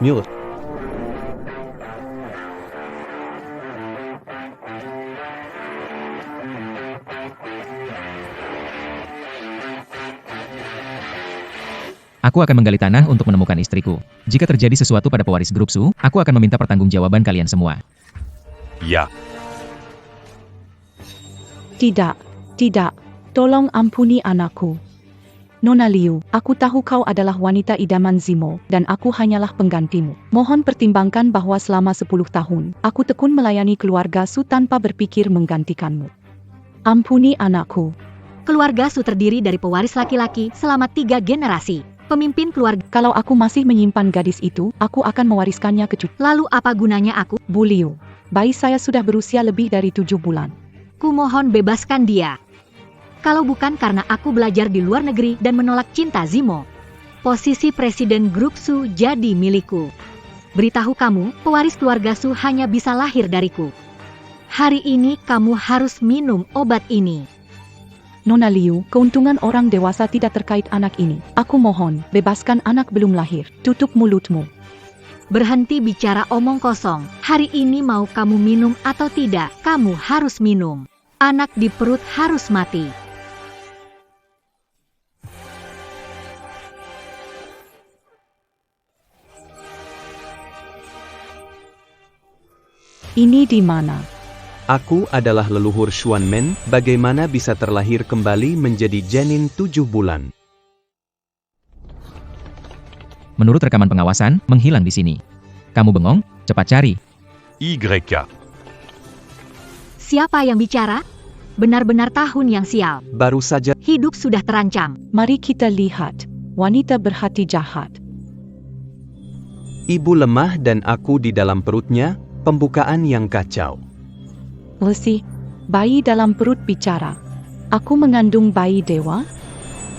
Mute. Aku akan menggali tanah untuk menemukan istriku. Jika terjadi sesuatu pada pewaris grup Su, aku akan meminta pertanggungjawaban kalian semua. Ya, Tidak, tidak. Tolong ampuni anakku. Nona Liu, aku tahu kau adalah wanita idaman Zimo, dan aku hanyalah penggantimu. Mohon pertimbangkan bahwa selama 10 tahun, aku tekun melayani keluarga Su tanpa berpikir menggantikanmu. Ampuni anakku. Keluarga Su terdiri dari pewaris laki-laki selama 3 generasi. Pemimpin keluarga. Kalau aku masih menyimpan gadis itu, aku akan mewariskannya ke cucu. Lalu apa gunanya aku? Bu Liu, bayi saya sudah berusia lebih dari 7 bulan. Kumohon bebaskan dia. Kalau bukan karena aku belajar di luar negeri dan menolak cinta Zimo, posisi presiden grup Su jadi milikku. Beritahu kamu, pewaris keluarga Su hanya bisa lahir dariku. Hari ini kamu harus minum obat ini. Nona Liu, keuntungan orang dewasa tidak terkait anak ini. Aku mohon, bebaskan anak belum lahir. Tutup mulutmu. Berhenti bicara omong kosong. Hari ini mau kamu minum atau tidak, kamu harus minum. Anak di perut harus mati. Ini di mana? Aku adalah leluhur Xuan Men, bagaimana bisa terlahir kembali menjadi janin 7 bulan? Menurut rekaman pengawasan, menghilang di sini. Kamu bengong? Cepat cari. YK. Siapa yang bicara? Benar-benar tahun yang sial. Baru saja, Hidup sudah terancam. Mari kita lihat. Wanita berhati jahat. ibu lemah dan aku di dalam perutnya, pembukaan yang kacau. Lesi, bayi dalam perut bicara. Aku mengandung bayi dewa?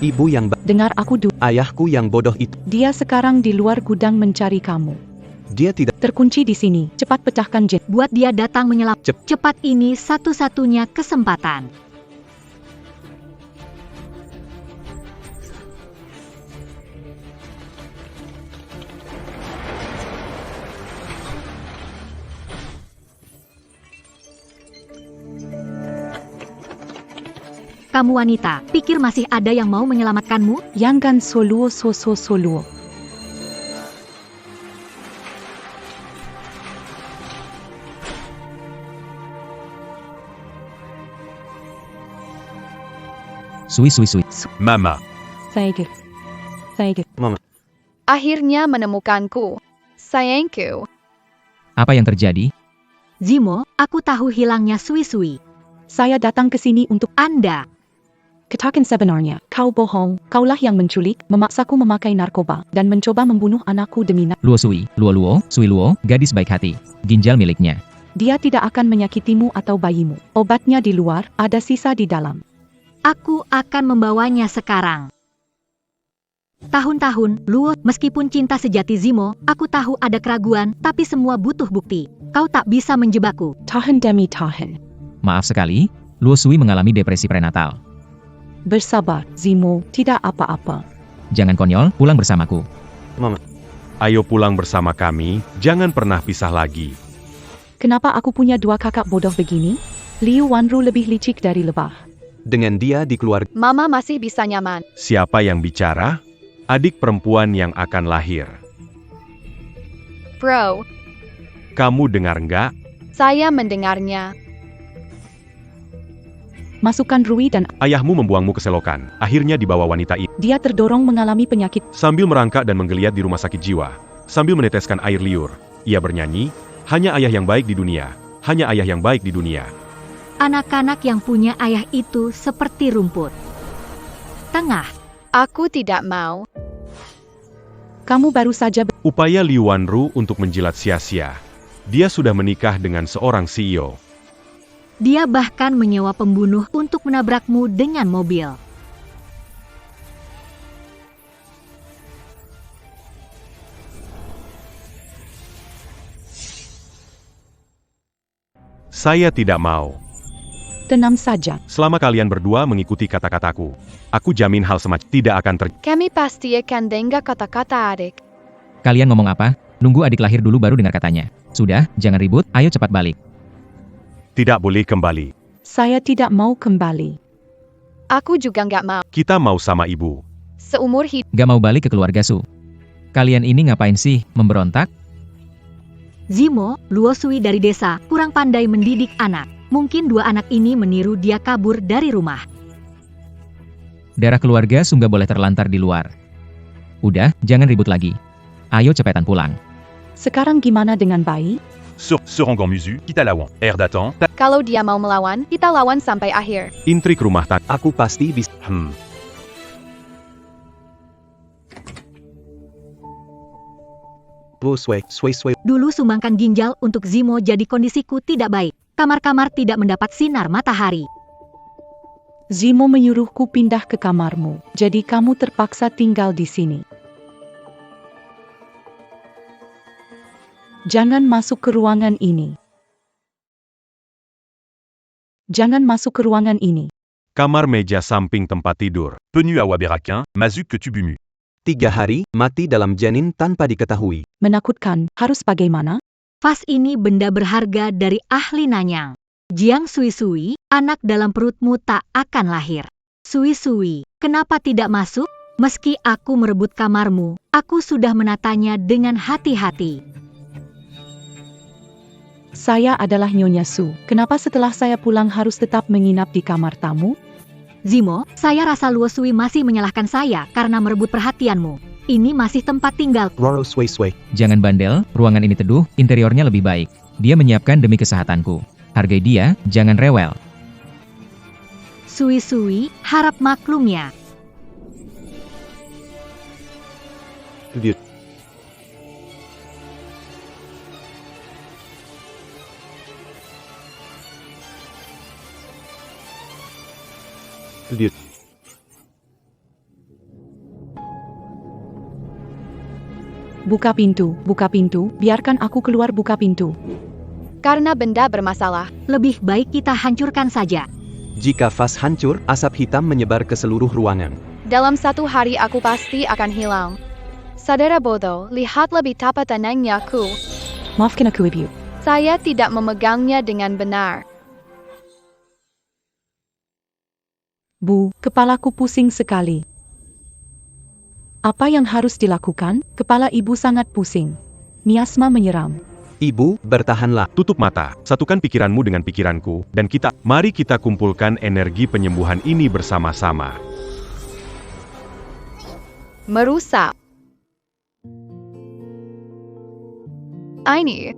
Ibu yang Dengar aku dulu. ayahku yang bodoh itu, Dia sekarang di luar gudang mencari kamu. dia tidak Terkunci di sini. Cepat pecahkan jet. Buat dia datang menyelam. Cep- Cepat, ini satu-satunya kesempatan. Kamu wanita, pikir masih ada yang mau menyelamatkanmu? Yangan soluo soluo. Sui. Mama. Saya. Akhirnya menemukanku. Sayangku. Apa yang terjadi? Zimo, aku tahu hilangnya Sui. Saya datang ke sini untuk Anda. katakan sebenarnya. Kau bohong. Kaulah yang menculik, memaksaku memakai narkoba, dan mencoba membunuh anakku demi Luo Sui, Sui Luo, gadis baik hati. Ginjal miliknya. Dia tidak akan menyakitimu atau bayimu. Obatnya di luar, ada sisa di dalam. Aku akan membawanya sekarang. Tahun-tahun, Luo, meskipun cinta sejati Zimo, aku tahu ada keraguan, tapi semua butuh bukti. Kau tak bisa menjebakku. Tahan demi tahan. Maaf sekali, Luo Sui mengalami depresi prenatal. Bersabar, Zimo, tidak apa-apa. Jangan konyol, pulang bersamaku. Ayo pulang bersama kami, jangan pernah pisah lagi. Kenapa aku punya 2 kakak bodoh begini? Liu Wanru lebih licik dari lebah. dengan dia di keluarga. Mama masih bisa nyaman. Siapa yang bicara? Adik perempuan yang akan lahir. Bro, Kamu dengar nggak? saya mendengarnya. Masukkan Rui dan Ayahmu membuangmu ke selokan. Akhirnya dibawa wanita itu. dia terdorong mengalami penyakit. Sambil merangkak dan menggeliat di rumah sakit jiwa. Sambil meneteskan air liur. Ia bernyanyi, hanya ayah yang baik di dunia. Hanya ayah yang baik di dunia. Anak-anak yang punya ayah itu seperti rumput. Tengah. Aku tidak mau. Kamu baru saja Upaya Liu Wanru untuk menjilat sia-sia. Dia sudah menikah dengan seorang CEO. Dia bahkan menyewa pembunuh untuk menabrakmu dengan mobil. Saya tidak mau. tenang saja. Selama kalian berdua mengikuti kata-kataku, aku jamin hal semacam tidak akan terjadi. Kami pasti akan dengar kata-kata adik. Kalian ngomong apa? Nunggu adik lahir dulu baru dengar katanya. Sudah, jangan ribut, ayo cepat balik. Tidak boleh kembali. Saya tidak mau kembali. Aku juga nggak mau. Kita mau sama ibu. Seumur hidup. Gak mau balik ke keluarga Su. Kalian ini ngapain sih, memberontak? Zimo, Luosui dari desa, kurang pandai mendidik anak. Mungkin dua anak ini meniru dia kabur dari rumah. Darah keluarga Su nggak boleh terlantar di luar. Udah, jangan ribut lagi. Ayo cepetan pulang. Sekarang gimana dengan bayi? Serangan Musu, kita lawan. Air datang, Kalau dia mau melawan, kita lawan sampai akhir. Intrik rumah tangga. Aku pasti bisa. Sway. Dulu sumbangkan ginjal untuk Zimo jadi kondisiku tidak baik. Kamar-kamar tidak mendapat sinar matahari. Zimo menyuruhku pindah ke kamarmu, jadi kamu terpaksa tinggal di sini. Jangan masuk ke ruangan ini. Jangan masuk ke ruangan ini. Kamar meja samping tempat tidur. Penu à Waberakin, Mazuk que tu bumu. 3 hari, mati dalam janin tanpa diketahui. Menakutkan, harus bagaimana? Vas ini benda berharga dari ahli Nanyang. Jiang Sui-Sui, anak dalam perutmu tak akan lahir. Sui-Sui, kenapa tidak masuk? Meski aku merebut kamarmu, aku sudah menatanya dengan hati-hati. Saya adalah Nyonya Su. Kenapa setelah saya pulang harus tetap menginap di kamar tamu? Zimo, saya rasa Luosui masih menyalahkan saya karena merebut perhatianmu. Ini masih tempat tinggal. Roro Sway. Jangan bandel, ruangan ini teduh, interiornya lebih baik. Dia menyiapkan demi kesehatanku. Hargai dia, jangan rewel. Sui-Sui, harap maklumnya. Buka pintu, biarkan aku keluar, buka pintu. Karena benda bermasalah. Lebih baik kita hancurkan saja. Jika vas hancur, asap hitam menyebar ke seluruh ruangan. Dalam 1 hari aku pasti akan hilang. Saudara bodoh, lihat lebih tapat tenangnya aku. Maafkan aku, Ibu. Saya tidak memegangnya dengan benar. Bu, kepalaku pusing sekali. Apa yang harus dilakukan? Kepala ibu sangat pusing. Miasma menyeram. Ibu, bertahanlah. Tutup mata, satukan pikiranmu dengan pikiranku, dan mari kita kumpulkan energi penyembuhan ini bersama-sama. Merusak. Ini.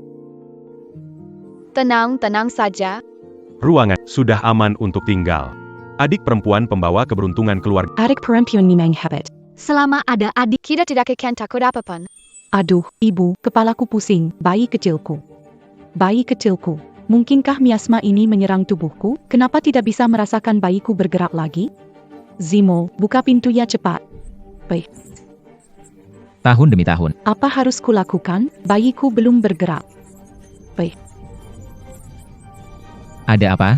Tenang saja. Ruangan sudah aman untuk tinggal. Adik perempuan pembawa keberuntungan keluarga. Adik perempuan memang hebat. Selama ada adik, Kita tidak akan takut apapun. Aduh, ibu, kepalaku pusing, bayi kecilku. Mungkinkah miasma ini menyerang tubuhku? Kenapa tidak bisa merasakan bayiku bergerak lagi? Zimo, buka pintunya cepat. Tahun demi tahun. Apa harus kulakukan? Bayiku belum bergerak. Ada apa?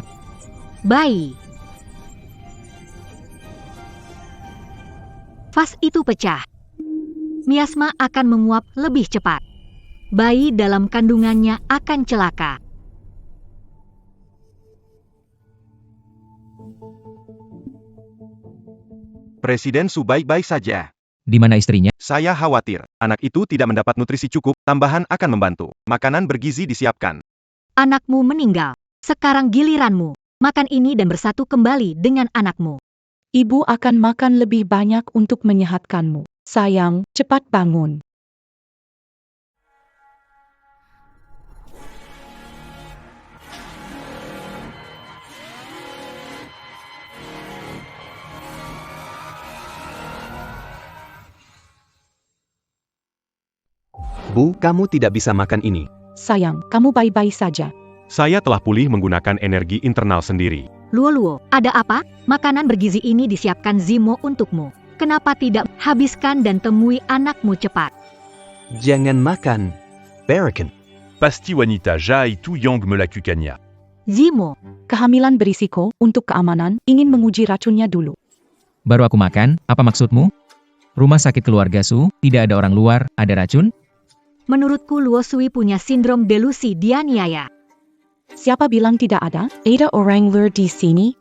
bayi. Vas itu pecah. Miasma akan menguap lebih cepat. Bayi dalam kandungannya akan celaka. Presiden Su baik-baik saja. Di mana istrinya? Saya khawatir, anak itu tidak mendapat nutrisi cukup, tambahan akan membantu. Makanan bergizi disiapkan. Anakmu meninggal. Sekarang giliranmu. Makan ini dan bersatu kembali dengan anakmu. Ibu akan makan lebih banyak untuk menyehatkanmu. Sayang, cepat bangun. Bu, kamu tidak bisa makan ini. Sayang, kamu baik-baik saja. Saya telah pulih menggunakan energi internal sendiri. Luo, ada apa? Makanan bergizi ini disiapkan Zimo untukmu. Kenapa tidak habiskan dan temui anakmu cepat? Jangan makan. Barakan. Pasti wanita Jai Tu Yang Melakukanya. Zimo, Kehamilan berisiko, untuk keamanan, ingin menguji racunnya dulu. Baru aku makan, apa maksudmu? Rumah sakit keluarga Su, tidak ada orang luar, ada racun? Menurutku Luo Sui punya sindrom delusi dianiaya. Siapa bilang tidak ada? Ada orang luar di sini?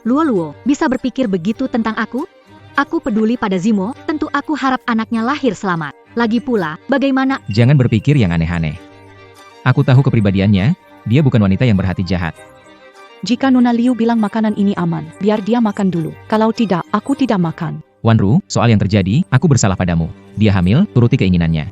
Luo, bisa berpikir begitu tentang aku? Aku peduli pada Zimo, tentu aku harap anaknya lahir selamat. Lagi pula, bagaimana? Jangan berpikir yang aneh-aneh. Aku tahu kepribadiannya, dia bukan wanita yang berhati jahat. Jika Nona Liu bilang makanan ini aman, biar dia makan dulu. Kalau tidak, aku tidak makan. Wanru, soal yang terjadi, aku bersalah padamu. Dia hamil, turuti keinginannya.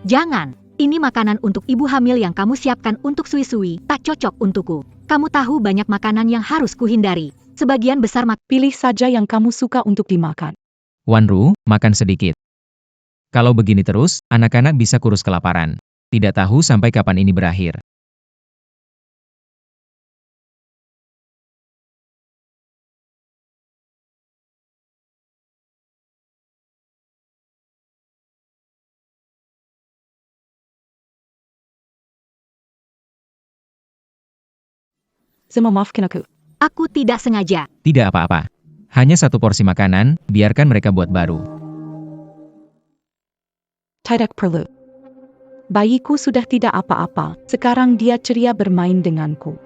Jangan. Ini makanan untuk ibu hamil yang kamu siapkan untuk Sui-Sui, tak cocok untukku. Kamu tahu banyak makanan yang harus kuhindari. Sebagian besar Pilih saja yang kamu suka untuk dimakan. Wanru, makan sedikit. Kalau begini terus, anak-anak bisa kurus kelaparan. Tidak tahu sampai kapan ini berakhir. Maafkan aku. aku tidak sengaja. Tidak apa-apa. Hanya satu porsi makanan, biarkan mereka buat baru. Tidak perlu. Bayiku sudah tidak apa-apa. Sekarang dia ceria bermain denganku.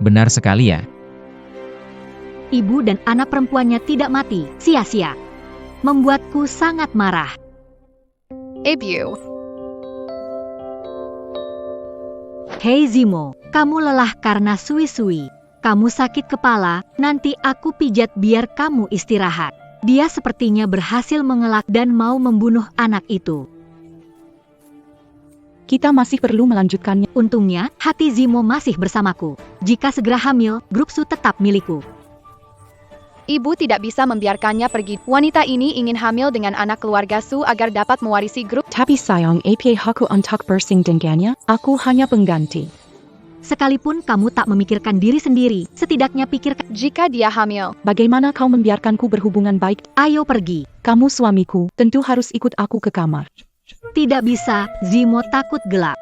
Benar sekali ya. Ibu dan anak perempuannya tidak mati, sia-sia. Membuatku sangat marah. Ibu. Hei Zimo, kamu lelah karena Sui-Sui. Kamu sakit kepala, nanti aku pijat biar kamu istirahat. Dia sepertinya berhasil mengelak dan mau membunuh anak itu. Kita masih perlu melanjutkannya. Untungnya, hati Zimo masih bersamaku. Jika segera hamil, grup Su tetap milikku. Ibu tidak bisa membiarkannya pergi. Wanita ini ingin hamil dengan anak keluarga Su agar dapat mewarisi grup. Tapi sayang, apa aku untuk bersing dengannya? Aku hanya pengganti. Sekalipun kamu tak memikirkan diri sendiri, setidaknya pikirkan. Jika dia hamil, Bagaimana kau membiarkanku berhubungan baik? Ayo pergi. Kamu suamiku, tentu harus ikut aku ke kamar. Tidak bisa, Zimo takut gelap.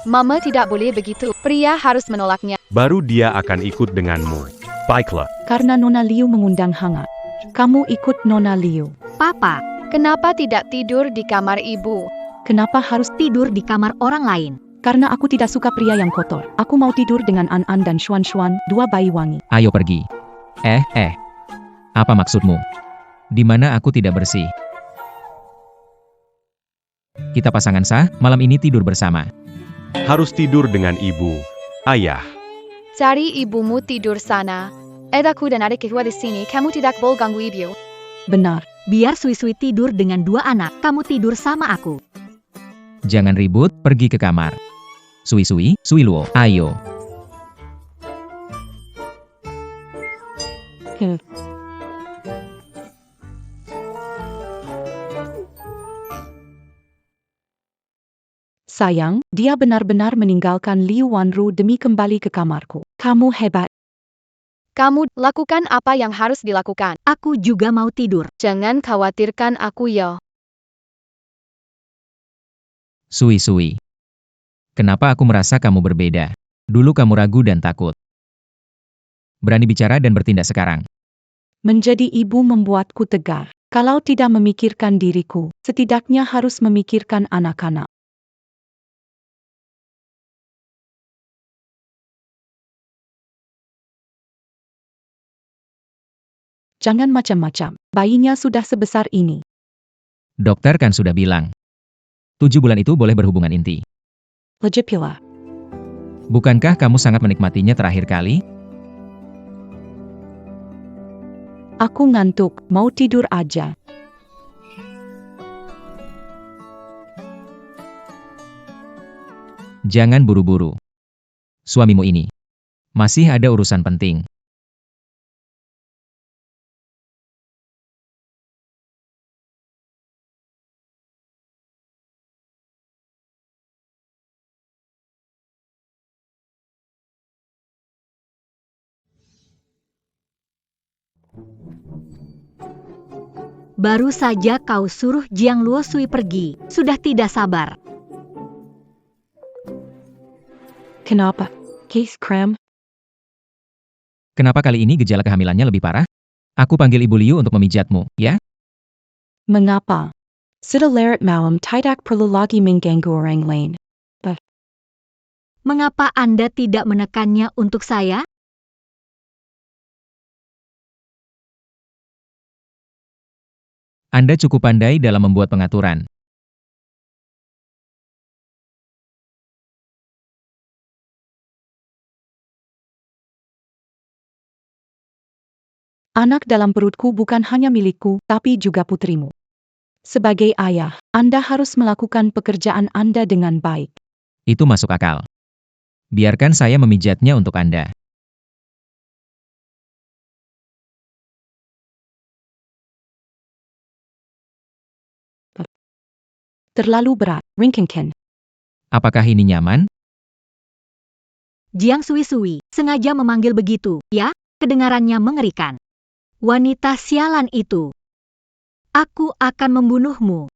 Mama tidak boleh begitu. Pria harus menolaknya. Baru dia akan ikut denganmu. Baiklah. Karena Nona Liu mengundang hangat. Kamu ikut Nona Liu. Papa, Kenapa tidak tidur di kamar ibu? Kenapa harus? tidur di kamar orang lain. Karena aku tidak suka pria yang kotor. Aku mau tidur dengan An dan Xuan, dua bayi wangi. Ayo pergi. Apa maksudmu? Di mana aku tidak bersih? Kita pasangan sah, malam ini tidur bersama. Harus tidur dengan ibu. Ayah. Cari ibumu tidur sana. Edaku dan adikku di sini. Kamu tidak boleh ganggu ibu. Benar. Biar Sui-Sui tidur dengan dua anak, kamu tidur sama aku. Jangan ribut, pergi ke kamar. Sui-Sui, Sui-Luo, ayo. Sayang, dia benar-benar meninggalkan Liu Wanru demi kembali ke kamarku. Kamu hebat. Kamu lakukan apa yang harus dilakukan. Aku juga mau tidur. Jangan khawatirkan aku ya. Sui-Sui. Kenapa aku merasa kamu berbeda? Dulu kamu ragu dan takut. Berani bicara dan bertindak sekarang. Menjadi ibu membuatku tegar. Kalau tidak memikirkan diriku, setidaknya harus memikirkan anak-anak. Jangan macam-macam. Bayinya sudah sebesar ini. Dokter kan sudah bilang. 7 bulan itu boleh berhubungan inti. Lagipula. Bukankah kamu sangat menikmatinya terakhir kali? Aku ngantuk, mau tidur aja. Jangan buru-buru. Suamimu ini. Masih ada urusan penting. Baru saja kau suruh Jiang Luo Sui pergi, sudah tidak sabar. Kenapa? Case cram? Kenapa kali ini gejala kehamilannya lebih parah? Aku panggil Ibu Liu untuk memijatmu, ya? Mengapa? Sudah larut malam tidak perlu lagi mengganggu orang lain. Mengapa Anda tidak menekannya untuk saya? Anda cukup pandai dalam membuat pengaturan. Anak dalam perutku bukan hanya milikku, tapi juga putrimu. Sebagai ayah, Anda harus melakukan pekerjaan Anda dengan baik. Itu masuk akal. Biarkan saya memijatnya untuk Anda. Terlalu berat, Ringkenken. Apakah ini nyaman? Jiang Sui sengaja memanggil begitu, ya? Kedengarannya mengerikan. Wanita sialan itu. Aku akan membunuhmu.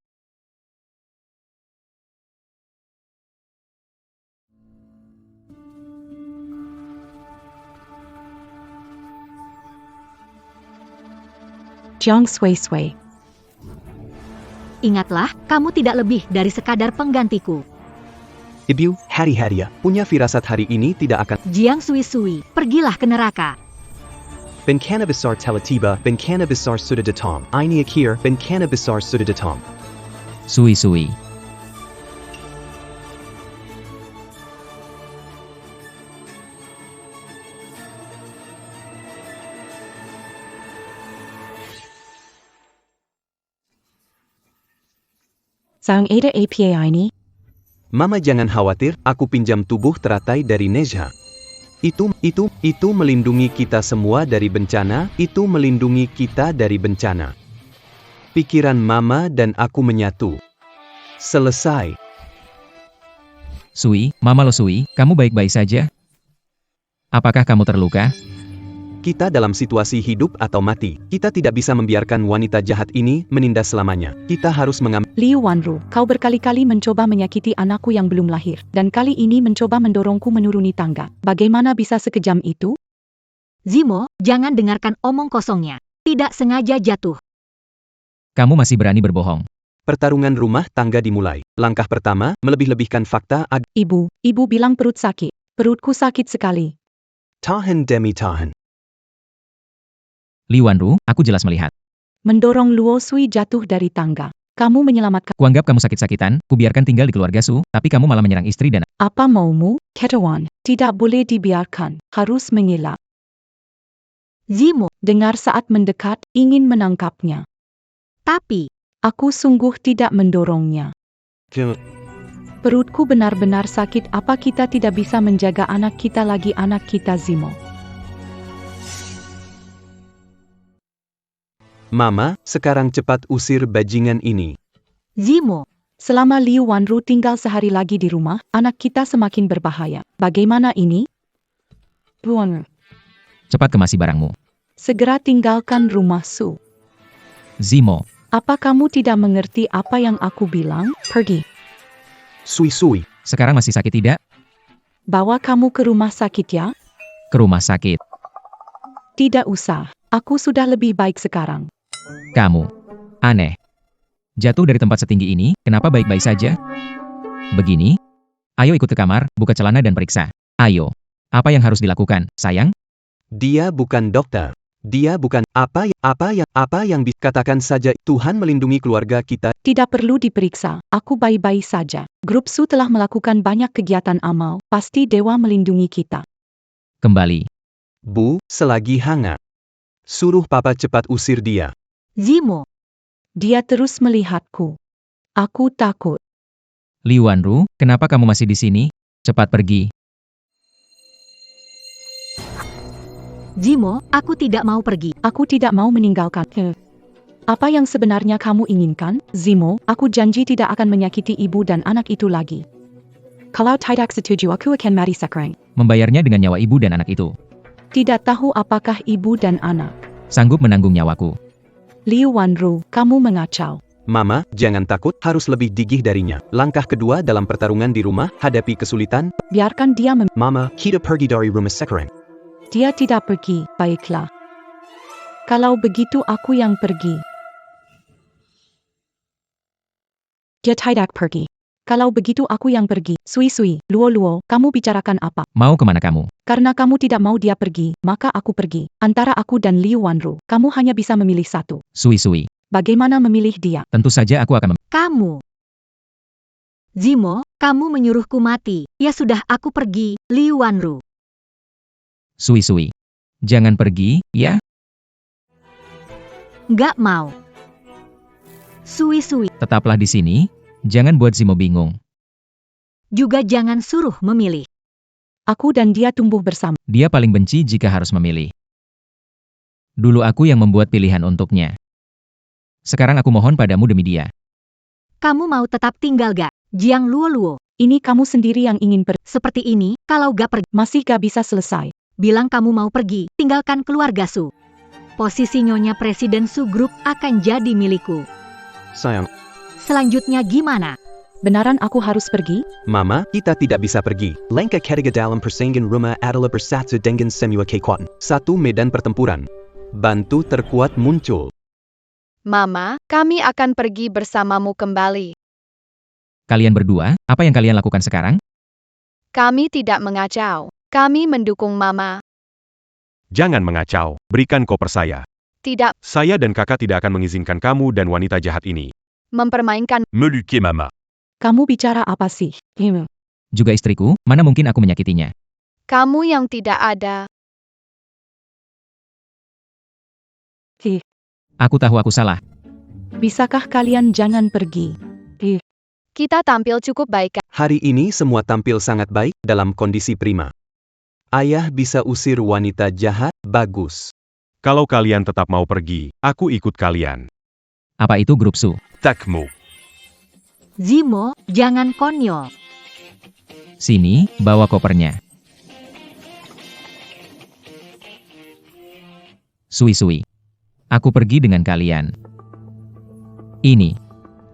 Jiang Sui. Ingatlah, kamu tidak lebih dari sekadar penggantiku. Ibu, hari-hari ya, punya firasat hari ini tidak akan. Jiang Sui, pergilah ke neraka. Bencana besar telah tiba, bencana besar sudah datang. Ini akhir, bencana besar sudah datang. Sui. Sang ada APA ini? Mama jangan khawatir, aku pinjam tubuh teratai dari Nezha. Itu melindungi kita semua dari bencana, itu melindungi kita dari bencana. Pikiran Mama dan aku menyatu. Selesai. Sui, Mama lo Sui, kamu baik-baik saja? Apakah kamu terluka? Kita dalam situasi hidup atau mati. Kita tidak bisa membiarkan wanita jahat ini menindas selamanya. Kita harus mengambil. Liu Wanru, kau berkali-kali mencoba menyakiti anakku yang belum lahir, dan kali ini mencoba mendorongku menuruni tangga. Bagaimana bisa sekejam itu? Zimo, jangan dengarkan omong kosongnya. Tidak sengaja jatuh. Kamu masih berani berbohong. Pertarungan rumah tangga dimulai. Langkah pertama, melebih-lebihkan fakta. Ibu bilang perut sakit. Perutku sakit sekali. Tahan demi tahan. Li Wanru, aku jelas melihat. Mendorong Luo Sui jatuh dari tangga. Kamu menyelamatkan. Kuanggap kamu sakit-sakitan, kubiarkan tinggal di keluarga Su, tapi kamu malah menyerang istri dan... Apa maumu, Ketawan? Tidak boleh dibiarkan. Harus mengelak. Zimo, Dengar saat mendekat, ingin menangkapnya. tapi, Aku sungguh tidak mendorongnya. Perutku benar-benar sakit. Apa kita tidak bisa menjaga anak kita lagi, anak kita Zimo? Mama, sekarang cepat usir bajingan ini. Zimo, Selama Liu Wanru tinggal sehari lagi di rumah, anak kita semakin berbahaya. Bagaimana ini? Buang. Cepat kemasi barangmu. Segera tinggalkan rumah Su. Zimo, Apa kamu tidak mengerti apa yang aku bilang? Pergi. Sui. sekarang masih sakit tidak? Bawa kamu ke rumah sakit ya? Ke rumah sakit. Tidak usah. Aku sudah lebih baik sekarang. Kamu. Aneh. Jatuh dari tempat setinggi ini, kenapa baik-baik saja? Begini? Ayo ikut ke kamar, buka celana dan periksa. Ayo. Apa yang harus dilakukan, sayang? Dia bukan dokter. Dia bukan apa yang bisa katakan saja. Tuhan melindungi keluarga kita. Tidak perlu diperiksa. Aku baik-baik saja. Grup Su telah melakukan banyak kegiatan amal. Pasti dewa melindungi kita. Kembali. Bu, selagi hangat. Suruh papa cepat usir dia. Zimo, Dia terus melihatku. Aku takut. Li Wanru, kenapa kamu masih di sini? Cepat pergi. Zimo, aku tidak mau pergi. Aku tidak mau meninggalkan. Apa yang sebenarnya kamu inginkan, Zimo? Aku janji tidak akan menyakiti ibu dan anak itu lagi. Kalau tidak setuju, aku akan mati sekarang. Membayarnya dengan nyawa ibu dan anak itu. Tidak tahu apakah ibu dan anak. Sanggup menanggung nyawaku. Liu Wanru, kamu mengacau. Mama, jangan takut, harus lebih gigih darinya. Langkah kedua dalam pertarungan di rumah, hadapi kesulitan. Biarkan dia Mama, kita pergi dari rumah sekarang. Dia tidak pergi, baiklah. Kalau begitu aku yang pergi. Dia tidak pergi. Kalau begitu aku yang pergi. Sui, Luo, kamu bicarakan apa? Mau kemana kamu? Karena kamu tidak mau dia pergi, maka aku pergi. Antara aku dan Liu Wanru, kamu hanya bisa memilih satu. Sui. Bagaimana memilih dia? Tentu saja aku akan Kamu. Zimo, kamu menyuruhku mati. Ya sudah, aku pergi, Liu Wanru. Sui. Jangan pergi, ya? Nggak mau. Sui, Tetaplah di sini. Jangan buat Zimo bingung. juga jangan suruh memilih. Aku dan dia tumbuh bersama. Dia paling benci jika harus memilih. Dulu aku yang membuat pilihan untuknya. Sekarang aku mohon padamu demi dia. Kamu mau tetap tinggal gak? Jiang Luo. Ini kamu sendiri yang ingin pergi. Seperti ini, kalau gak pergi, Masih gak bisa selesai. bilang kamu mau pergi, tinggalkan keluarga Su. Posisi Nyonya Presiden Su Group akan jadi milikku. Sayang, Selanjutnya gimana? Benaran aku harus pergi? Mama, kita tidak bisa pergi. Lengka ketiga dalam persaingan rumah adalah bersatu dengan semua kekuatan. Satu medan pertempuran. Bantu terkuat muncul. Mama, kami akan pergi bersamamu kembali. Kalian berdua, apa yang kalian lakukan sekarang? Kami tidak mengacau. Kami mendukung Mama. Jangan mengacau, berikan koper saya. Tidak Saya dan kakak tidak akan mengizinkan kamu dan wanita jahat ini. mempermainkan. Meluquer Mama. Kamu bicara apa sih? Juga istriku, mana mungkin aku menyakitinya? Kamu yang tidak ada. Aku tahu aku salah. Bisakah kalian jangan pergi? Kita tampil cukup baik. Hari ini semua tampil sangat baik, dalam kondisi prima. Ayah bisa usir wanita jahat, bagus. Kalau kalian tetap mau pergi, aku ikut kalian. Apa itu grup Su? Takmo. Zimo, jangan konyol. Sini, bawa kopernya. Sui. Aku pergi dengan kalian. Ini.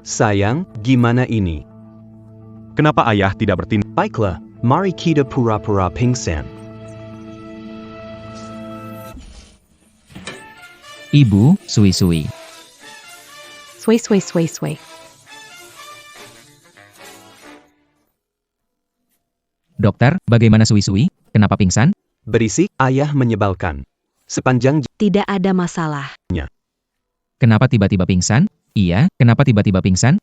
Sayang, gimana ini? Kenapa ayah tidak bertindak? Baiklah, mari kita pura-pura pingsan. Ibu, Sui. Sui. Dokter, bagaimana Sui? Kenapa pingsan? Berisik, ayah menyebalkan. Sepanjang Tidak ada masalah. Kenapa tiba-tiba pingsan? Iya, kenapa tiba-tiba pingsan?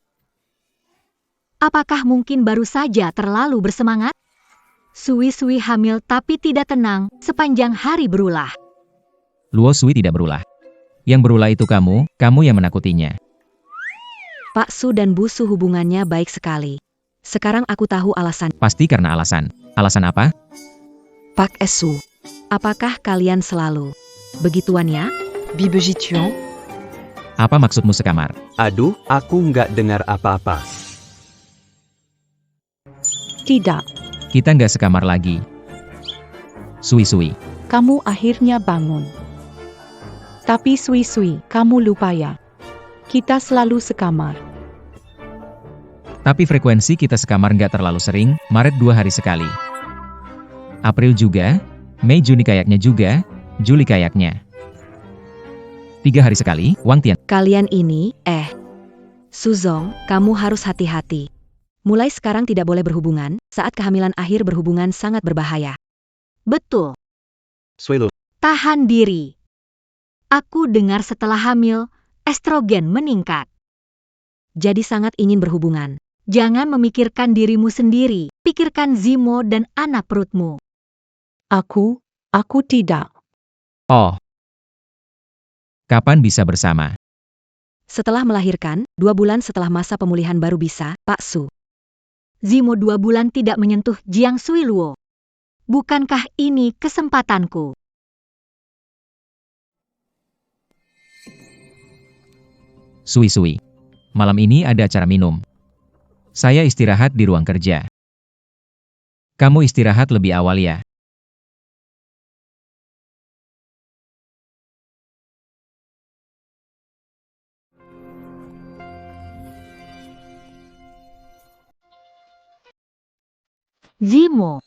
Apakah mungkin baru saja terlalu bersemangat? Sui hamil tapi tidak tenang, sepanjang hari berulah. Luo Sui tidak berulah. Yang berulah itu kamu yang menakutinya. Pak Su dan Bu Su hubungannya baik sekali. Sekarang aku tahu alasan. Pasti karena alasan. Alasan apa? Pak Su, apakah kalian selalu begituan ya? Bibejituan? Apa maksudmu sekamar? aduh, aku nggak dengar apa-apa. Tidak. Kita nggak sekamar lagi. Sui. Kamu akhirnya bangun. Tapi Sui, kamu lupa ya. Kita selalu sekamar. Tapi frekuensi kita sekamar nggak terlalu sering, Maret 2 hari sekali. April juga, Mei Juni kayaknya juga, Juli kayaknya. 3 hari sekali, Wang Tian. Kalian ini, Suzong, kamu harus hati-hati. Mulai sekarang tidak boleh berhubungan, saat kehamilan akhir berhubungan sangat berbahaya. Betul, Suelo, tahan diri. Aku dengar setelah hamil, estrogen meningkat. Jadi sangat ingin berhubungan. Jangan memikirkan dirimu sendiri, pikirkan Zimo dan anak perutmu. Aku tidak. Oh. Kapan bisa bersama? Setelah melahirkan, 2 bulan setelah masa pemulihan baru bisa, Pak Su. Zimo 2 bulan tidak menyentuh Jiang Sui Luo. Bukankah ini kesempatanku? Sui. Malam ini ada acara minum. Saya istirahat di ruang kerja. Kamu istirahat lebih awal ya. Zimo.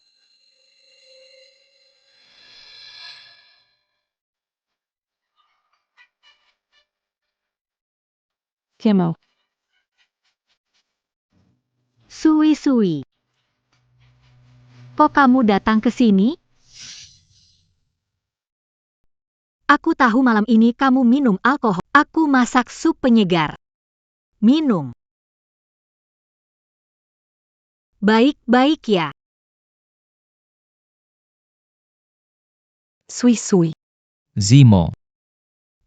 Timo. Sui. Kok kamu datang ke sini? Aku tahu malam ini kamu minum alkohol. Aku masak sup penyegar. Minum. Baik-baik ya. Sui. Zimo.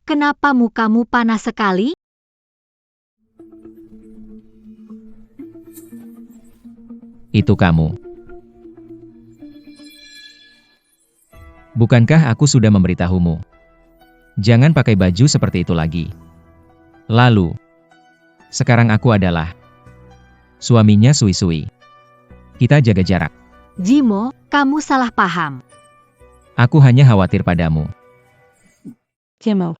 Kenapa mukamu panas sekali? Itu kamu. Bukankah aku sudah memberitahumu? Jangan pakai baju seperti itu lagi. Lalu, sekarang aku adalah suaminya Sui. Kita jaga jarak. Zimo, kamu salah paham. Aku hanya khawatir padamu. Timo.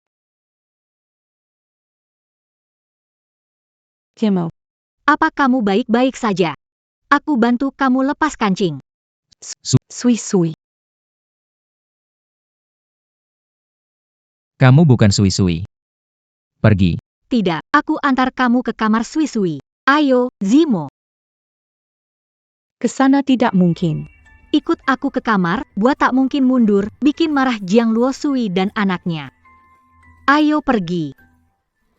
Apa kamu baik-baik saja? Aku bantu kamu lepas kancing. Sui. Kamu bukan Sui. Pergi. Tidak, aku antar kamu ke kamar Sui. Ayo, Zimo. Kesana tidak mungkin. Ikut aku ke kamar, buat tak mungkin mundur, bikin marah Jiang Luo Sui dan anaknya. Ayo pergi.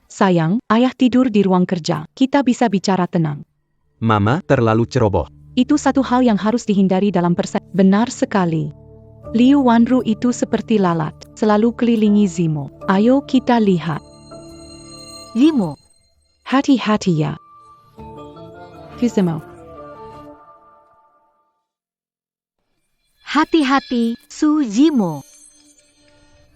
Sayang, ayah tidur di ruang kerja. Kita bisa bicara tenang. Mama terlalu ceroboh. Itu satu hal yang harus dihindari dalam Benar sekali. Liu Wanru itu seperti lalat, selalu kelilingi Zimo. Ayo kita lihat. Zimo. Hati-hati ya. Zimo. Hati-hati, Su Zimo.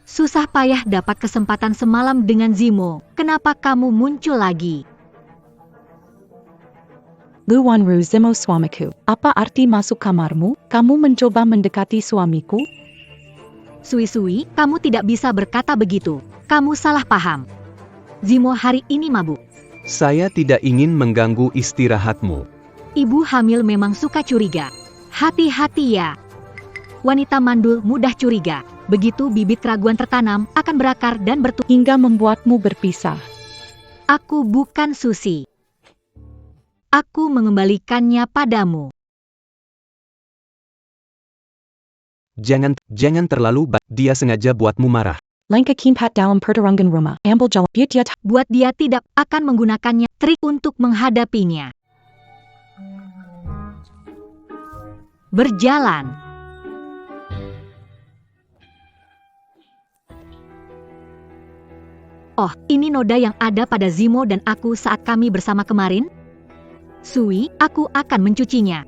Susah payah dapat kesempatan semalam dengan Zimo. Kenapa kamu muncul lagi? Liu Wanru Zimo suamiku. Apa arti masuk kamarmu? Kamu mencoba mendekati suamiku? Sui, kamu tidak bisa berkata begitu. Kamu salah paham. Zimo hari ini mabuk. Saya tidak ingin mengganggu istirahatmu. Ibu hamil memang suka curiga. Hati-hati ya. Wanita mandul mudah curiga. Begitu bibit keraguan tertanam, akan berakar dan bertumbuh Hingga membuatmu berpisah. Aku bukan Susi. Aku mengembalikannya padamu. Jangan terlalu dia sengaja buatmu marah. Langkah kimpat dalam pertarungan rumah. Ambil jalan. Buat dia tidak akan menggunakannya trik untuk menghadapinya. Berjalan. Oh, ini noda yang ada pada Zimo dan aku saat kami bersama kemarin? Sui, aku akan mencucinya.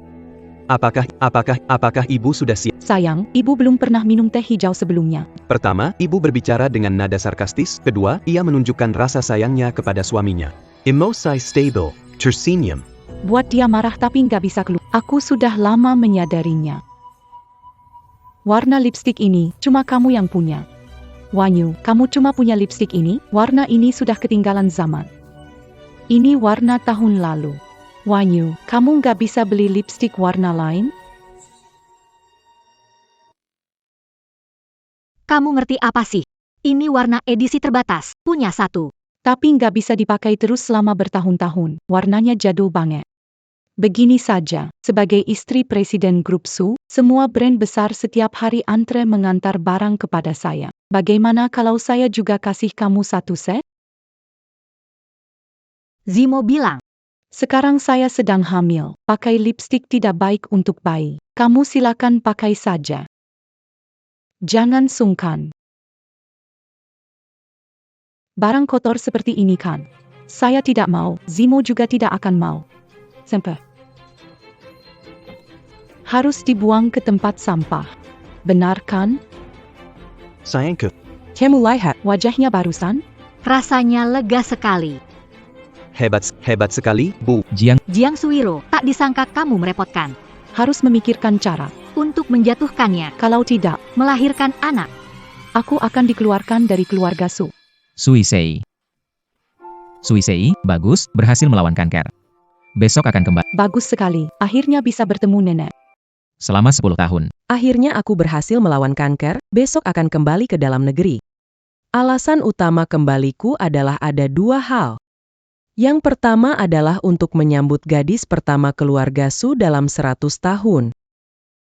Apakah ibu sudah siap? Sayang, ibu belum pernah minum teh hijau sebelumnya. Pertama, ibu berbicara dengan nada sarkastis. Kedua, ia menunjukkan rasa sayangnya kepada suaminya. Emosi stable, tersenyum. Buat dia marah tapi nggak bisa keluar. Aku sudah lama menyadarinya. Warna lipstik ini, cuma kamu yang punya. Wanyu, kamu cuma punya lipstik ini, warna ini sudah ketinggalan zaman. Ini warna tahun lalu. Wanyu, kamu nggak bisa beli lipstik warna lain? Kamu ngerti apa sih? Ini warna edisi terbatas, punya satu. Tapi nggak bisa dipakai terus selama bertahun-tahun, warnanya jadul banget. Begini saja, sebagai istri Presiden Grup Su, semua brand besar setiap hari antre mengantar barang kepada saya. Bagaimana kalau saya juga kasih kamu satu set? Zimo bilang. Sekarang saya sedang hamil, pakai lipstik tidak baik untuk bayi. Kamu silakan pakai saja. Jangan sungkan. Barang kotor seperti ini kan? Saya tidak mau, Zimo juga tidak akan mau. Sampai. Harus dibuang ke tempat sampah. Benar kan? Sayangku. Kamu lihat wajahnya barusan? Rasanya lega sekali. Hebat sekali, Bu. Jiang Suiro, tak disangka kamu merepotkan. Harus memikirkan cara. Untuk menjatuhkannya, Kalau tidak, melahirkan anak. aku akan dikeluarkan dari keluarga Su. Sui, bagus, berhasil melawan kanker. Besok akan kembali. Bagus sekali, akhirnya bisa bertemu nenek. Selama 10 tahun. Akhirnya aku berhasil melawan kanker, besok akan kembali ke dalam negeri. Alasan utama kembaliku adalah ada 2 hal. Yang pertama adalah untuk menyambut gadis pertama keluarga Su dalam 100 tahun.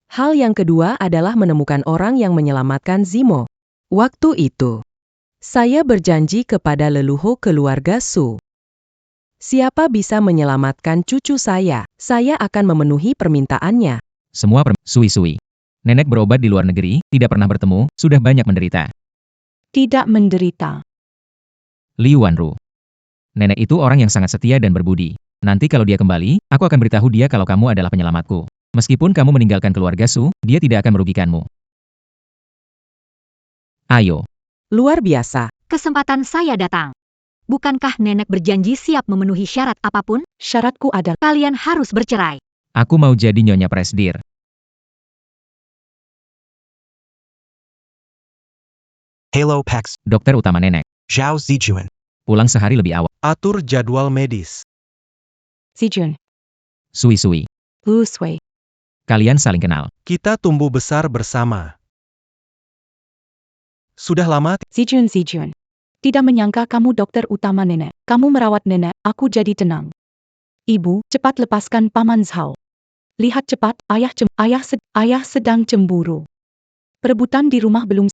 Hal yang kedua adalah menemukan orang yang menyelamatkan Zimo. Waktu itu, saya berjanji kepada leluhur keluarga Su. Siapa bisa menyelamatkan cucu saya akan memenuhi permintaannya. Semua Sui-sui. Nenek berobat di luar negeri, tidak pernah bertemu, sudah banyak menderita. Tidak menderita. Liu Wanru. Nenek itu orang yang sangat setia dan berbudi. Nanti kalau dia kembali, aku akan beritahu dia kalau kamu adalah penyelamatku. Meskipun kamu meninggalkan keluarga Su, dia tidak akan merugikanmu. Ayo. Luar biasa. Kesempatan saya datang. Bukankah nenek berjanji siap memenuhi syarat apapun? Syaratku adalah Kalian harus bercerai. Aku mau jadi Nyonya Presdir. Halo Pax, Dokter utama nenek. Zhao Zijuan. Pulang sehari lebih awal. Atur jadwal medis. Zijun, Sui-sui. Lu Sui. Kalian saling kenal. Kita tumbuh besar bersama. Sudah lama Zijun. Tidak menyangka kamu dokter utama nenek. Kamu merawat nenek, aku jadi tenang. Ibu, cepat lepaskan Paman Zhao. Lihat cepat, ayah sedang cemburu. Perebutan di rumah belum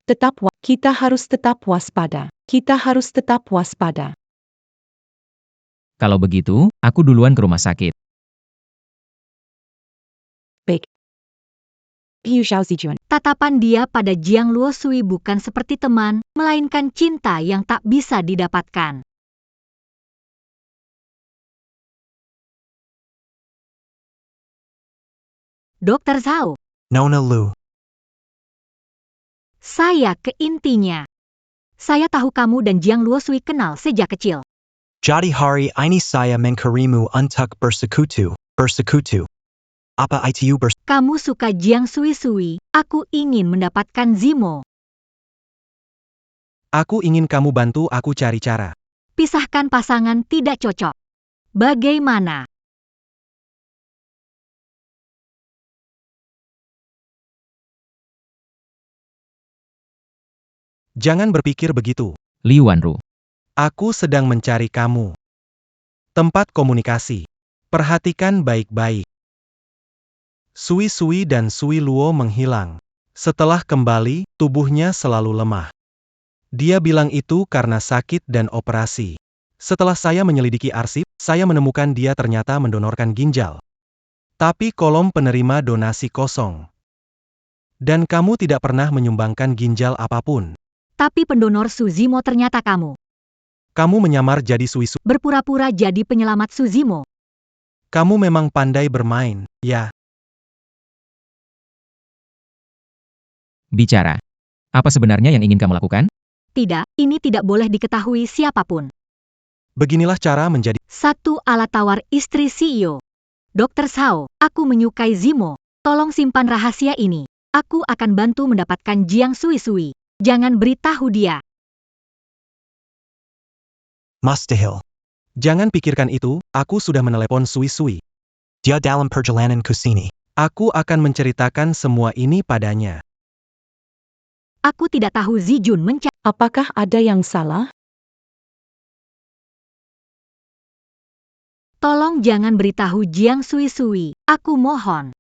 kita harus tetap waspada. Kalau begitu, aku duluan ke rumah sakit. Baik. Piu Zhao Zijun. Tatapan dia pada Jiang Luosui bukan seperti teman, melainkan cinta yang tak bisa didapatkan. Dokter Zhao, Nona Lu. saya ke intinya. Saya tahu kamu dan Jiang Luosui kenal sejak kecil. Jadi hari ini saya mencarimu untuk bersekutu. Apa itu Kamu suka Jiang Sui-sui, aku ingin mendapatkan Zimo. aku ingin kamu bantu aku cari cara. Pisahkan pasangan tidak cocok. Bagaimana? Jangan berpikir begitu. Liu Wanru. Aku sedang mencari kamu. Tempat komunikasi. Perhatikan baik-baik. Sui-sui dan Sui Luo menghilang. Setelah kembali, tubuhnya selalu lemah. Dia bilang itu karena sakit dan operasi. Setelah saya menyelidiki arsip, saya menemukan dia ternyata mendonorkan ginjal. Tapi kolom penerima donasi kosong. Dan kamu tidak pernah menyumbangkan ginjal apapun. Tapi pendonor Suzimo ternyata kamu. Kamu menyamar jadi Sui-sui. Berpura-pura jadi penyelamat Suzimo. Kamu memang pandai bermain, ya. Bicara. Apa sebenarnya yang ingin kamu lakukan? Tidak, ini tidak boleh diketahui siapapun. Beginilah cara menjadi. 1. Alat tawar istri CEO. Dokter Zhao, aku menyukai Zimo. Tolong simpan rahasia ini. Aku akan bantu mendapatkan Jiang Sui-sui. Jangan beritahu dia. Mustahil. Jangan pikirkan itu, aku sudah menelepon Sui-sui. Dia dalam perjalanan ke sini. Aku akan menceritakan semua ini padanya. Aku tidak tahu Zijun mencari. Apakah ada yang salah? Tolong jangan beritahu Jiang Sui-sui. Aku mohon.